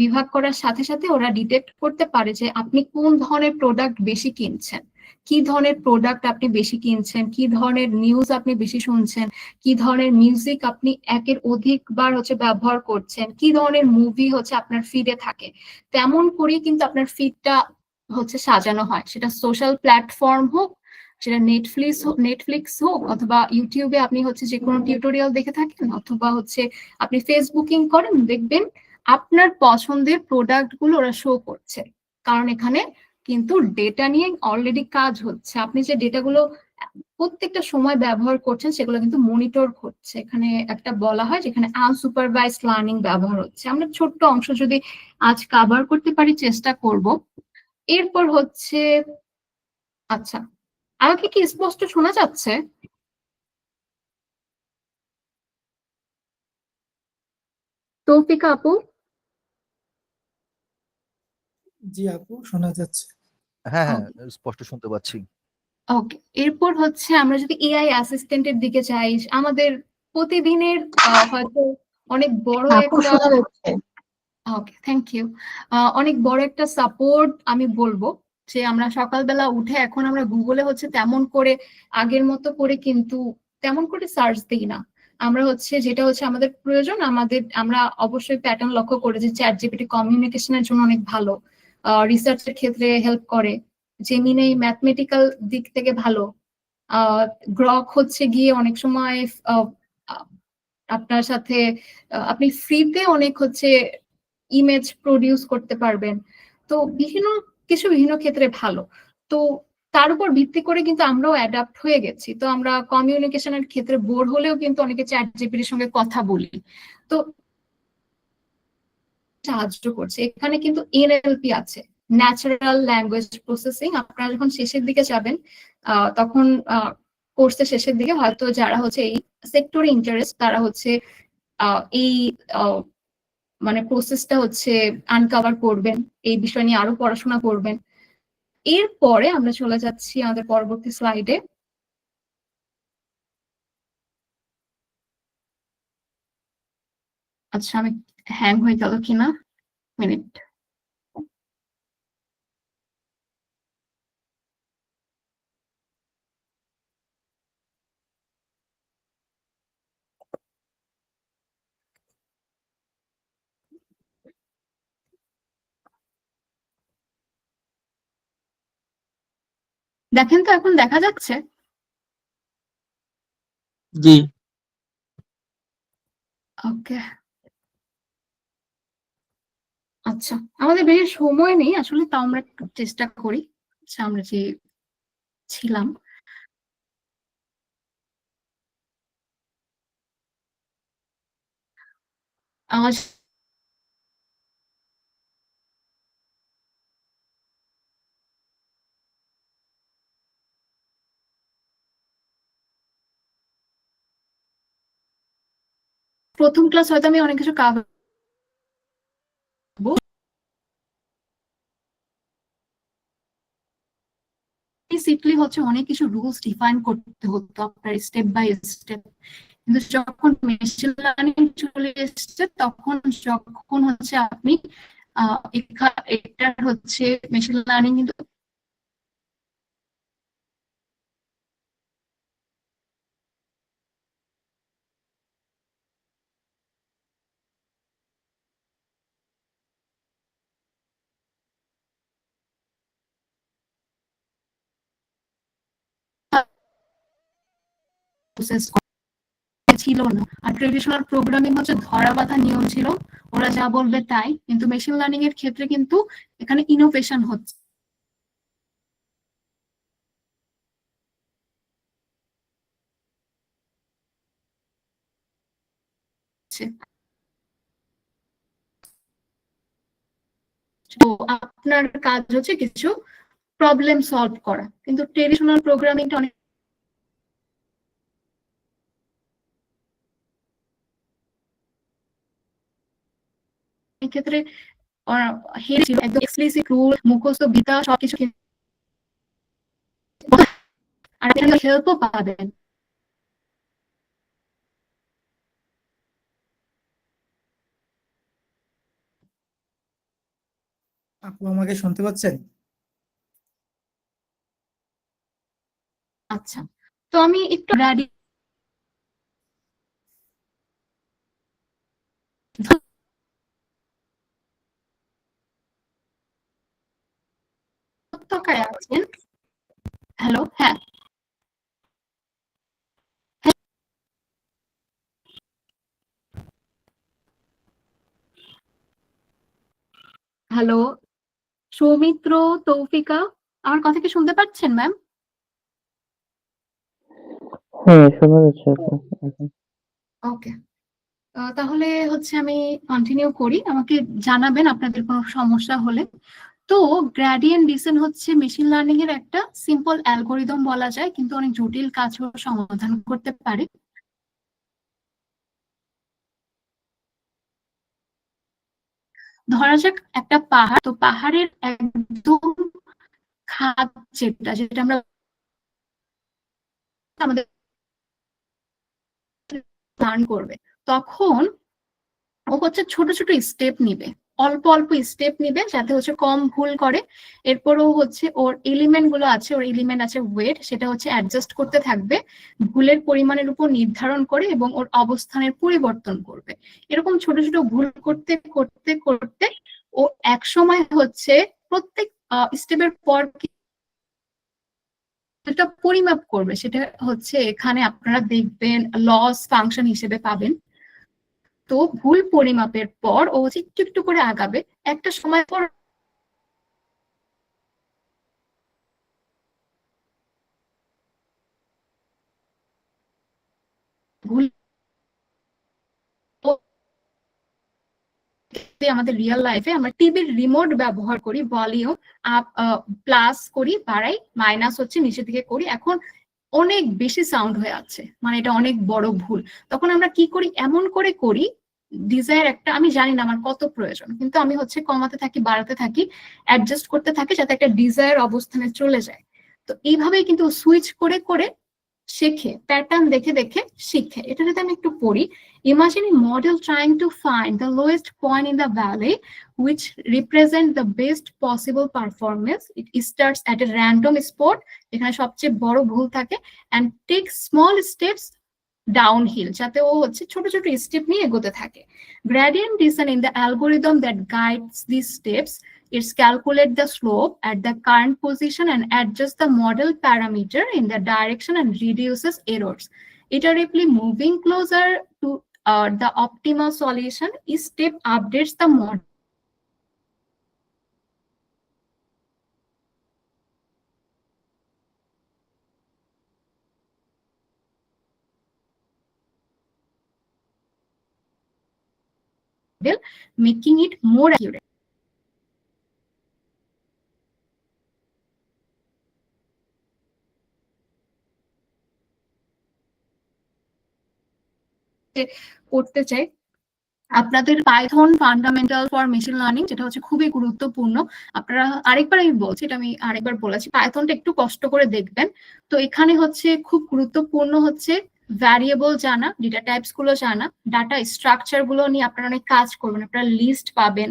বিভাগ করার সাথে সাথে ওরা ডিটেক্ট করতে পারে যে আপনি কোন ধরনের প্রোডাক্ট বেশি কিনছেন, কি ধরনের প্রোডাক্ট আপনি বেশি কিনছেন, কি ধরনের নিউজ আপনি বেশি শুনছেন, কি ধরনের মিউজিক আপনি একের অধিকবার হচ্ছে ব্যবহার করছেন, কি ধরনের মুভি হচ্ছে আপনার ফিডে থাকে। তেমন করেই কিন্তু আপনার ফিডটা হচ্ছে সাজানো হয়, সেটা সোশ্যাল প্ল্যাটফর্ম হোক, সেটা নেটফ্লিক্স হোক, অথবা ইউটিউবে আপনি হচ্ছে যে কোনো টিউটোরিয়াল দেখে থাকেন, অথবা হচ্ছে আপনি ফেসবুকিং করেন, দেখবেন আপনার পছন্দের প্রোডাক্ট গুলো ওরা শো করছে। কারণ এখানে কিন্তু ডেটা নিয়ে অলরেডি কাজ হচ্ছে, আপনি যে ডেটাগুলো প্রত্যেকটা সময় ব্যবহার করছেন সেগুলো কিন্তু মনিটর হচ্ছে। এখানে একটা বলা হয় যেখানে আনসুপারভাইজড লার্নিং ব্যবহার হচ্ছে। আমরা ছোট্ট অংশ যদি আজ কভার করতে পারি, চেষ্টা করব। এরপর হচ্ছে, আচ্ছা, আমাকে কি স্পষ্ট শোনা যাচ্ছে? তৌফিকা আপু?
জি আপু, শোনা যাচ্ছে।
হ্যাঁ, হ্যাঁ, স্পষ্ট শুনতে পাচ্ছি।
ওকে, এরপর হচ্ছে আমরা যদি এআই অ্যাসিস্ট্যান্টের দিকে যাই, আমাদের প্রতিদিনের হয়তো অনেক বড়
আপু
একটা,
শোনা যাচ্ছে।
ওকে, থ্যাংক ইউ, অনেক বড় একটা সাপোর্ট আমি বলবো যে আমরা সকালবেলা উঠে এখন আমরা গুগলে হচ্ছে তেমন করে আগের মতো করে কিন্তু তেমন করে সার্চ দিই না। আমরা হচ্ছে যেটা হচ্ছে আমাদের প্রয়োজন, আমরা অবশ্যই প্যাটার্ন লক্ষ্য করে যে চ্যাট জিপিটি কমিউনিকেশনের জন্য অনেক ভালো, রিসার্চের ক্ষেত্রে হেল্প করে, জেমিনি ম্যাথমেটিক্যাল দিক থেকে ভালো, গ্রক হচ্ছে গিয়ে অনেক সময় আহ, আহ, আপনার সাথে আপনি ফ্রিতে অনেক হচ্ছে ইমেজ প্রডিউস করতে পারবেন। তো বিভিন্ন ক্ষেত্রে ভালো। তো তার উপর ভিত্তি করে কিন্তু আমরাও অ্যাডাপ্ট হয়ে গেছি। তো আমরা কমিউনিকেশনের ক্ষেত্রে বোর হলেও কিন্তু অনেকে চ্যাট জিপিটির সঙ্গে কথা বলি। তো সাহায্য করছে। এখানে কিন্তু এনএলপি আছে, ন্যাচারাল ল্যাঙ্গুয়েজ প্রসেসিং। আপনারা যখন শেষের দিকে যাবেন তখন কোর্সের শেষের দিকে হয়তো যারা হচ্ছে এই সেক্টরে ইন্টারেস্ট তারা হচ্ছে এই মানে প্রসেসটা হচ্ছে আনকভার করবেন, এই বিষয় নিয়ে আরো পড়াশোনা করবেন। এরপরে আমরা চলে যাচ্ছি আমাদের পরবর্তী স্লাইডে। আচ্ছা, আমি হ্যাং হয়ে গেল কিনা, মিনিট। দেখেন তো এখন দেখা যাচ্ছে?
জি।
ওকে, আচ্ছা, আমাদের বেশি সময় নেই আসলে, তাও আমরা একটু চেষ্টা করি। আচ্ছা, আমরা যে ছিলাম, আমার প্রথম ক্লাস হয়তো আমি অনেক কিছু কাভার, বেসিকলি হচ্ছে অনেক কিছু রুলস ডিফাইন করতে হতো আপনার স্টেপ বাই স্টেপ। কিন্তু যখন মেশিন লার্নিং চলে এসেছে তখন যখন হচ্ছে আপনি এটার হচ্ছে মেশিন লার্নিং কিন্তু প্রসেস ছিল না। আর ট্রেডিশনাল প্রোগ্রামিং হচ্ছে ধরা বাঁধা নিয়ম ছিল, ওরা যা বলবে তাই। কিন্তু মেশিন লার্নিং এর ক্ষেত্রে কিন্তু এখানে ইনোভেশন হচ্ছে। তো আপনার কাজ হচ্ছে কিছু প্রবলেম সলভ করা, কিন্তু ট্রেডিশনাল প্রোগ্রামিংটা অনেক ক্ষেত্রে হেরে ছিল, একদম এক্সপ্লিসিট রুল, মুখস্থ বিদ্যা সবকিছু, আর এখানে হেল্পও পাবেন।
আপু আমাকে শুনতে পাচ্ছেন?
আচ্ছা, তো আমি একটু গ্র্যাডি উপত্যকায় আছেন। হ্যালো, হ্যাঁ, হ্যালো, সৌমিত্র, তৌফিকা, আমার কথা কি শুনতে পাচ্ছেন ম্যাম?
হ্যাঁ, শোনা যাচ্ছে আপু এখন।
ওকে, তাহলে হচ্ছে আমি কন্টিনিউ করি, আমাকে জানাবেন আপনাদের কোনো সমস্যা হলে। তো গ্রেডিয়েন্ট ডিসেন্ট হচ্ছে মেশিন লার্নিং এর একটা সিম্পল অ্যালগোরিদম বলা যায়, কিন্তু অনেক জটিল কাজও সমাধান করতে পারে। ধরা যাক একটা পাহাড়, তো পাহাড়ের একদম খাদ যেটা যেটা আমরা আমাদের প্ল্যান করবে, তখন ও হচ্ছে ছোট ছোট স্টেপ নিবে, অল্প অল্প স্টেপ নিবে যাতে হচ্ছে কম ভুল করে। এরপরও হচ্ছে ওর এলিমেন্ট গুলো আছে, ওর এলিমেন্ট আছে ওয়েট, সেটা হচ্ছে অ্যাডজাস্ট করতে থাকবে ভুলের পরিমাণের উপর নির্ধারণ করে, এবং ওর অবস্থানের পরিবর্তন করবে। এরকম ছোট ছোট ভুল করতে করতে করতে ও এক সময় হচ্ছে প্রত্যেক স্টেপের পর একটা পরিমাপ করবে, সেটা হচ্ছে এখানে আপনারা দেখবেন লস ফাংশন হিসেবে পাবেন। তো ভুল পরিমাপের পর ও হচ্ছে একটু একটু করে আগাবে, একটা সময় পর ভুল আমাদের রিয়েল লাইফে আমরা টিভির রিমোট ব্যবহার করি, ভলিউম আপ প্লাস করি, বাড়াই, মাইনাস হচ্ছে নিচে থেকে করি, এখন অনেক বেশি সাউন্ড হয়ে আছে, মানে এটা অনেক বড় ভুল। তখন আমরা কি করি, এমন করে করি, ডিজায়ার একটা, আমি জানি না আমার কত প্রয়োজন, কিন্তু আমি হচ্ছে কমাতে থাকি, বাড়াতে থাকি, অ্যাডজাস্ট করতে থাকি যাতে একটা ডিজায়ার অবস্থানে চলে যায়। তো এইভাবেই কিন্তু সুইচ করে করে শেখে, প্যাটার্ন দেখে দেখে শিখে। এটা যদি আমি একটু পড়ি, imagine a model trying to find the lowest point in the valley which represent the best possible performance. It starts at a random spot, এখানে সবচেয়ে বড় ভুল থাকে, and takes small steps downhill, যাতে ও হচ্ছে ছোট ছোট স্টেপ নিয়ে এগোতে থাকে। Gradient descent in the algorithm that guides these steps, it's calculate the slope at the current position and adjust the model parameter in the direction and reduces errors. Iteratively moving closer to the optimal solution, each step updates the model making it more accurate. করতে চাই, আপনাদের Python fundamental for machine learning, যেটা হচ্ছে খুবই গুরুত্বপূর্ণ। আপনারা আরেকবার আমি বলছি, এটা আমি আরেকবার বলেছি, পাইথনটা একটু কষ্ট করে দেখবেন। তো এখানে হচ্ছে খুব গুরুত্বপূর্ণ হচ্ছে ভ্যারিয়েবল জানা, ডেটা টাইপস গুলো জানা, ডাটা স্ট্রাকচার গুলো নিয়ে আপনারা অনেক কাজ করবেন, আপনারা লিস্ট পাবেন।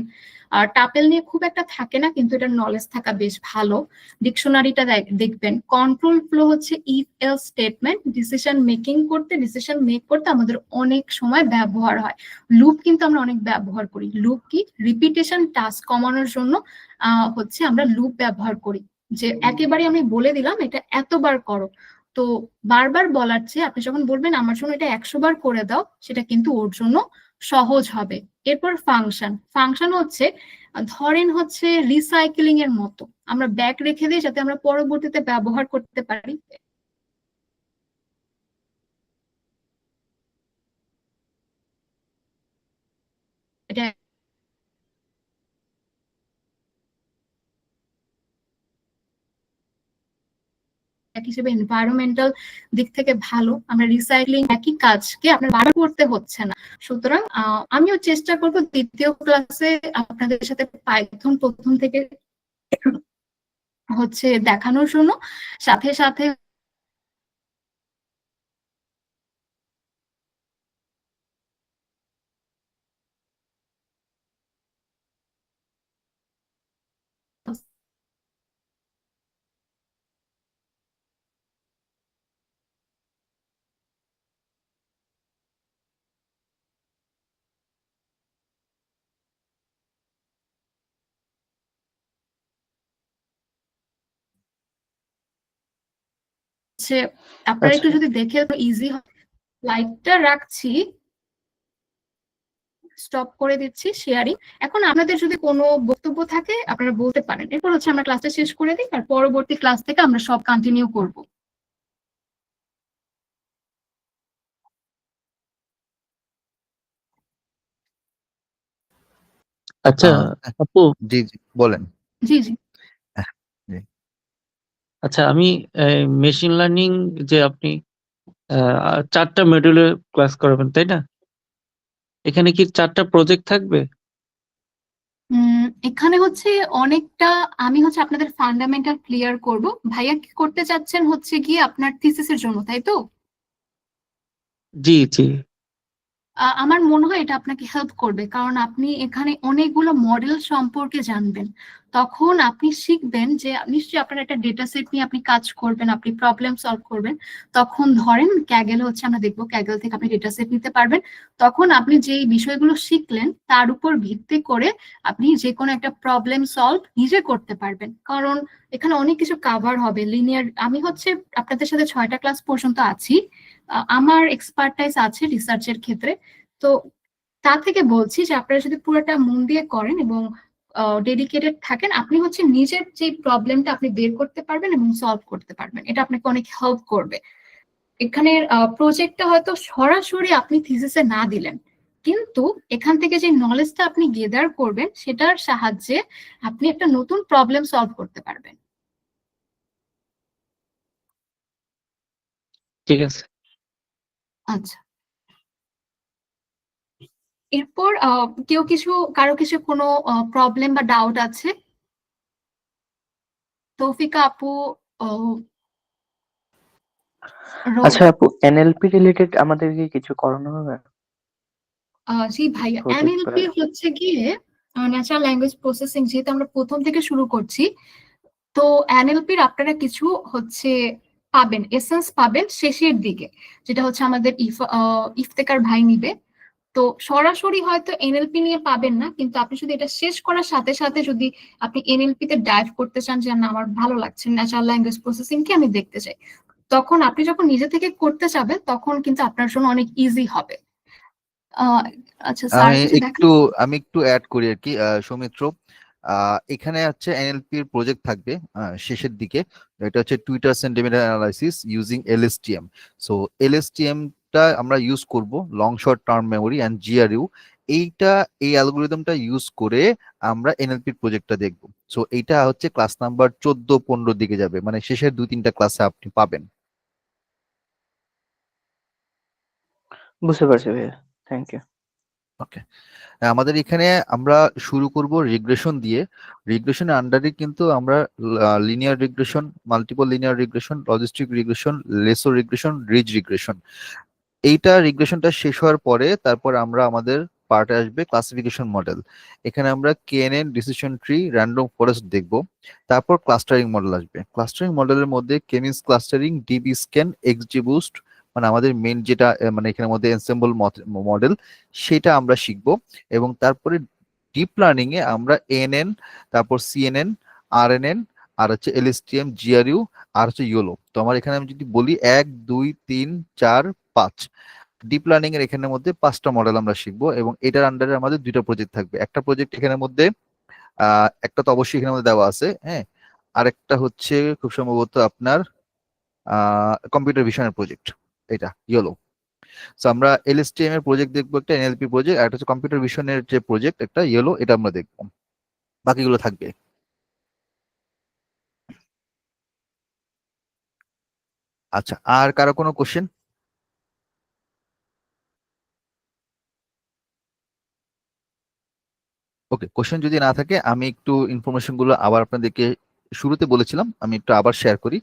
আর টাপেল নিয়ে খুব একটা থাকে না, কিন্তু এটার নলেজ থাকা বেশ ভালো। ডিকশনারিটা দেখবেন। কন্ট্রোল ফ্লো হচ্ছে if else statement, decision making করতে, ডিসিশন মেক করতে আমাদের অনেক সময় ব্যবহার হয়। লুপ কিন্তু আমরা অনেক ব্যবহার করি। লুপ কি, রিপিটেশন টাস্ক কমানোর জন্য হচ্ছে আমরা লুপ ব্যবহার করি, যে একেবারে আমি বলে দিলাম এটা এতবার করো, তো বারবার বলার চেয়ে আপনি যখন বলবেন আমার জন্য এটা 100 বার করে দাও, সেটা কিন্তু ওর জন্য সহজ হবে। এরপর ফাংশন, ফাংশন হচ্ছে ধরেন হচ্ছে রিসাইক্লিং এর মতো, আমরা ব্যাক রেখে দিই যাতে আমরা পরবর্তীতে ব্যবহার করতে পারি। এটা এক হিসেবে এনভায়রনমেন্টাল দিক থেকে ভালো, আমরা রিসাইক্লিং একই কাজকে আপনার বারবার করতে হচ্ছে না। সুতরাং আমিও চেষ্টা করব দ্বিতীয় ক্লাসে আপনাদের সাথে পাইথন প্রথম থেকে হচ্ছে দেখানোর জন্য, সাথে সাথে হচ্ছে আপনারা একটু
আচ্ছা
যদি দেখে ইজি হয়। লাইটটা রাখছি, স্টপ করে দিচ্ছি শেয়ারিং। এখন আপনাদের যদি কোনো বক্তব্য থাকে আপনারা বলতে পারেন, এরপর হচ্ছে আমরা ক্লাসটা শেষ করে দিই, আর পরবর্তী ক্লাস থেকে আমরা সব কন্টিনিউ করব।
আচ্ছা
আহ,
আপু,
জি জি বলেন।
জি জি।
হ্যাঁ, জি।
আচ্ছা আমি মেশিন লার্নিং যে আপনি 4টা মডিউলে ক্লাস করাবেন তাই না? এখানে কি 4টা প্রজেক্ট থাকবে?
এখানে হচ্ছে অনেকটা, আমি হচ্ছে আপনাদের ফান্ডামেন্টাল ক্লিয়ার করব। ভাইয়া কি করতে চাচ্ছেন হচ্ছে গিয়ে আপনার থিসিসের জন্য, তাই তো?
জি জি।
আমার মনে হয় এটা আপনাকে হেল্প করবে, কারণ আপনি এখানে অনেকগুলো মডেল সম্পর্কে জানবেন। তখন আপনি শিখবেন যে নিশ্চয়ই আপনার একটা ডেটা সেট নিয়ে আপনি কাজ করবেন, আপনি প্রবলেম সলভ করবেন। তখন ধরেন ক্যাগেল হচ্ছে, আমরা দেখবো ক্যাগেল থেকে আপনি ডেটা সেট নিতে পারবেন। তখন আপনি যে বিষয়গুলো শিখলেন তার উপর ভিত্তি করে আপনি যে কোনো একটা প্রবলেম সলভ নিজে করতে পারবেন, কারণ এখানে অনেক কিছু কাভার হবে লিনিয়ার। আমি হচ্ছে আপনাদের সাথে 6টা ক্লাস পর্যন্ত আছি, আমার এক্সপার্টাইজ আছে রিসার্চের ক্ষেত্রে। তো তা থেকে বলছি যে আপনারা যদি পুরোটা মন দিয়ে করেন এবং ডেডিকেটেড থাকেন, আপনি হচ্ছে নিজের যে প্রবলেমটা আপনি বের করতে পারবেন এবং সলভ করতে পারবেন। এটা আপনাকে অনেক হেল্প করবে। এখানে প্রজেক্টটা হয়তো সরাসরি আপনি থিসিসে না দিলেন, কিন্তু এখান থেকে যে নলেজটা আপনি গেদার করবেন সেটার সাহায্যে আপনি একটা নতুন প্রবলেম সলভ করতে পারবেন।
ঠিক আছে।
আচ্ছা, এরপর কারো কিছু কোনো প্রবলেম বা ডাউট আছে? তৌফিকা আপু, আহ,
আচ্ছা
রোজা।
আপু, এনএলপি রিলেটেড আমাদেরকে কিছু করানো হবে
জি ভাইয়া,
প্রজেক্ট
এনএলপি
করার?
হচ্ছে গিয়ে ন্যাচারাল ল্যাঙ্গুয়েজ প্রসেসিং, যেহেতু আমরা প্রথম থেকে শুরু করছি, তো এনএলপির আপনারা কিছু হচ্ছে পাবেন, এসেন্স পাবেন শেষের দিকে, যেটা হচ্ছে আমাদের ইফতেকার ভাই নিবে। তো সরাসরি হয়তো এনএলপি নিয়ে পাবেন না, কিন্তু আপনি যদি এটা শেষ করার সাথে সাথে যদি আপনি এনএলপি তে ডাইভ করতে চান, যে না আমার ভালো লাগছে ন্যাচারাল ল্যাঙ্গুয়েজ প্রসেসিং কে আমি দেখতে চাই, তখন আপনি যখন নিজে থেকে করতে যাবেন তখন কিন্তু আপনার জন্য অনেক ইজি হবে। আহ, আচ্ছা স্যার
আমি
কিছু দেখান।
একটু আমি একটু অ্যাড করি আর কি, সৌমিত্র। এখানে হচ্ছে এনএলপির প্রজেক্ট থাকবে শেষের দিকে। এটা হচ্ছে Twitter sentiment analysis using LSTM. So LSTM টা আমরা ইউজ করব, long short term memory and GRU. এই অ্যালগোরিদমটা ইউজ করে আমরা এনএলপির প্রজেক্টটা দেখব। সো এইটা হচ্ছে ক্লাস নাম্বার 14-15 দিকে যাবে, মানে শেষের 2-3টা ক্লাসে আপনি পাবেন।
বুঝতে পারছি ভাইয়া, থ্যাংক ইউ।
ওকে। আমাদের এখানে আমরা শুরু করব রিগ্রেশন দিয়ে। রিগ্রেশনের আন্ডারে কিন্তু আমরা linear regression, multiple linear regression, logistic regression, lasso regression, ridge regression, এইটা রিগ্রেশনটা শেষ হওয়ার পরে তারপর আমরা আমাদের পার্টে আসবে ক্লাসিফিকেশন মডেল। এখানে আমরা কেএনএন, ডিসিশন ট্রি, র্যান্ডম ফরেস্ট দেখব। তারপর ক্লাস্টারিং মডেল আসবে। ক্লাস্টারিং মডেলের মধ্যে কেমিন্স ক্লাস্টারিং, ডিবি স্ক্যান, এক্সজিবুস্ট, মানে আমাদের মেন যেটা মানে এখানের মধ্যে এনসেম্বল মডেল, সেটা আমরা শিখব। এবং তারপরে ডিপ লার্নিং এ আমরা এএনএন, তারপর সিএনএন, আরএনএন, আর হচ্ছে এলএসটিএম, জিআরইউ, আর হচ্ছে ইয়োলো। তো আমার এখানে আমি যদি বলি 1 2 3 4 5, ডিপ লার্নিং এর এখানের মধ্যে 5টা মডেল আমরা শিখবো। এবং এটার আন্ডারে আমাদের 2টা প্রজেক্ট থাকবে। একটা প্রজেক্ট এখানের মধ্যে একটা তো অবশ্যই এখানের মধ্যে দেওয়া আছে, হ্যাঁ। আরেকটা হচ্ছে খুব সম্ভবত আপনার কম্পিউটার ভিশনের প্রজেক্ট, এটা ইয়েলো। সো আমরা এলএসটিএম এর প্রজেক্ট দেখবো, একটা এনএলপি প্রজেক্ট, আর একটা হচ্ছে কম্পিউটার ভিশনের যে প্রজেক্ট একটা ইয়েলো, এটা আমরা দেখবো। বাকিগুলো থাকবে। আচ্ছা, আর কারো কোনো কোশ্চেন? ওকে, কোশ্চেন যদি না থাকে আমি একটু ইনফরমেশন গুলো আবার আপনাদেরকে শুরুতে বলেছিলাম, আমি একটু আবার শেয়ার করি।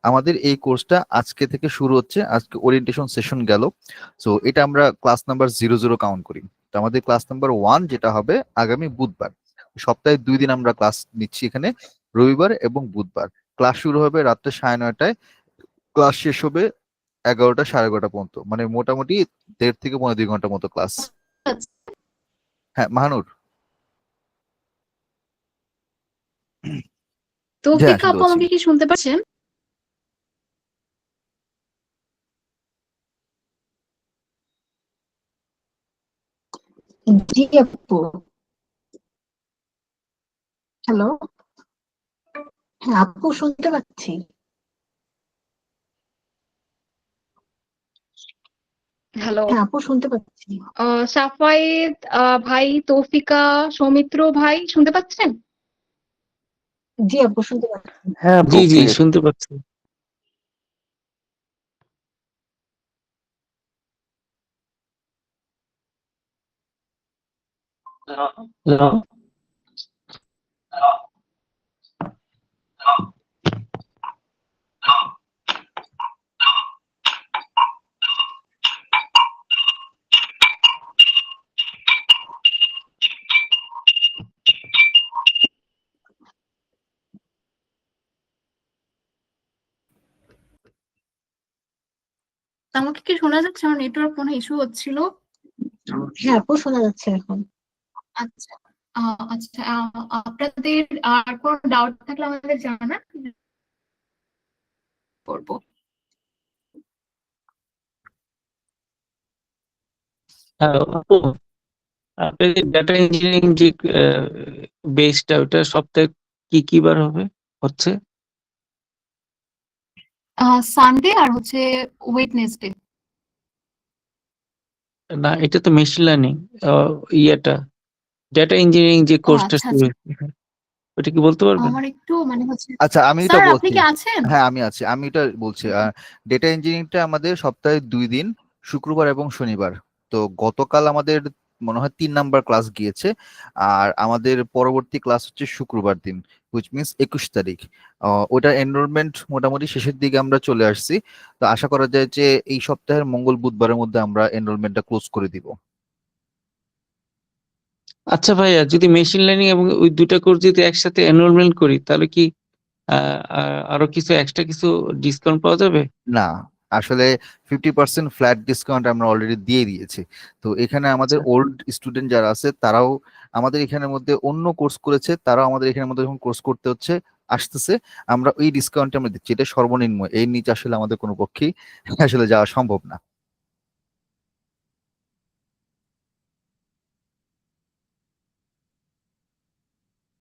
আমাদের এই কোর্সটা আজকে থেকে শুরু হচ্ছে। আজকে ওরিয়েন্টেশন সেশন গেল। সো এটা আমরা ক্লাস নাম্বার 00 কাউন্ট করি। তো আমাদের ক্লাস নাম্বার 1 যেটা হবে আগামী বুধবার। সপ্তাহে 2 দিন আমরা ক্লাস নিচ্ছি এখানে, রবিবার এবং বুধবার। ক্লাস শুরু হবে রাত্রে 9:30টায়, ক্লাস শেষ হবে 11টা 11:30 পর্যন্ত, মানে মোটামুটি 1.5 থেকে 2.5 ঘন্টা মতো ক্লাস। হ্যাঁ মাহানুর। জি হ্যাঁ,
তৌফিকা
শুনতে
আপু
পাচ্ছি।
আমাকে কি শুনতে পাচ্ছেন?
জি আপু। হ্যালো। হ্যাঁ আপু, শুনতে পাচ্ছি।
হ্যালো।
হ্যাঁ আপু, শুনতে পাচ্ছি।
সাফায়েত ভাই, তৌফিকা, সৌমিত্র ভাই শুনতে পাচ্ছেন?
জি আপু, শুনতে পাচ্ছি।
হ্যাঁ আপু,
জি জি
ক্লিয়ার।
শুনতে পাচ্ছি। হ্যালো।
আমাকে কি শোনা যাচ্ছে? আমার নেটওয়ার্ক কোনো ইস্যু হচ্ছিল?
হ্যাঁ আপু, শোনা যাচ্ছে এখন।
আচ্ছা। আচ্ছা, আপনাদের আর কোনো ডাউট থাকলে আমাদের জানান, করবো।
হ্যালো আপু, আপনাদের ডাটা ইঞ্জিনিয়ারিং যে বেসটা, ওটা সপ্তাহে কি কি বার হচ্ছে?
সানডে আর হচ্ছে ওয়েডনেসডে।
না, এটা তো মেশিন লার্নিং ইয়েটা, ডাটা ইঞ্জিনিয়ারিং যে
ও
কোর্সটা
আচ্ছা
শুরু
আচ্ছা।
হয়েছে, ওটা কি বলতে পারবেন?
আমার একটু মানে হচ্ছে,
আচ্ছা, আমি এটা
স্যার আপনি
বলছি।
কি আছেন?
হ্যাঁ, আমি আছি, আমি এটা বলছি। ডেটা ইঞ্জিনিয়ারিংটা আমাদের সপ্তাহে 2 দিন, শুক্রবার এবং শনিবার। তো গতকাল আমাদের মনে হয় 3 নাম্বার ক্লাস গিয়েছে, আর আমাদের পরবর্তী ক্লাস হচ্ছে শুক্রবার দিন, হুইচ মিনস 21 তারিখ। ওটার এনরোলমেন্ট মোটামুটি শেষের দিকে আমরা চলে আসছি। তো আশা করা যায় যে এই সপ্তাহের মঙ্গল বুধবারের মধ্যে আমরা এনরোলমেন্টটা ক্লোজ করে দিব।
আচ্ছা ভাইয়া, যদি মেশিন লার্নিং এবং ওই দুটা কোর্স যদি একসাথে এনরোলমেন্ট করি, তাহলে কি আরো কিছু এক্সট্রা কিছু ডিসকাউন্ট পাওয়া যাবে?
না, আসলে 50% ফ্ল্যাট ডিসকাউন্ট আমরা অলরেডি দিয়ে দিয়েছি। তো এখানে আমাদের
আচ্ছা
ওল্ড স্টুডেন্ট যারা আছে তারাও আমাদের এখানের মধ্যে অন্য কোর্স করেছে, তারাও আমাদের এখানের মধ্যে যখন কোর্স করতে হচ্ছে আসতেছে, আমরা ওই ডিসকাউন্ট আমরা দিচ্ছি। এটা সর্বনিম্ন, এর নিচে আসলে আমাদের কোনো পক্ষেই আসলে যাওয়া সম্ভব না।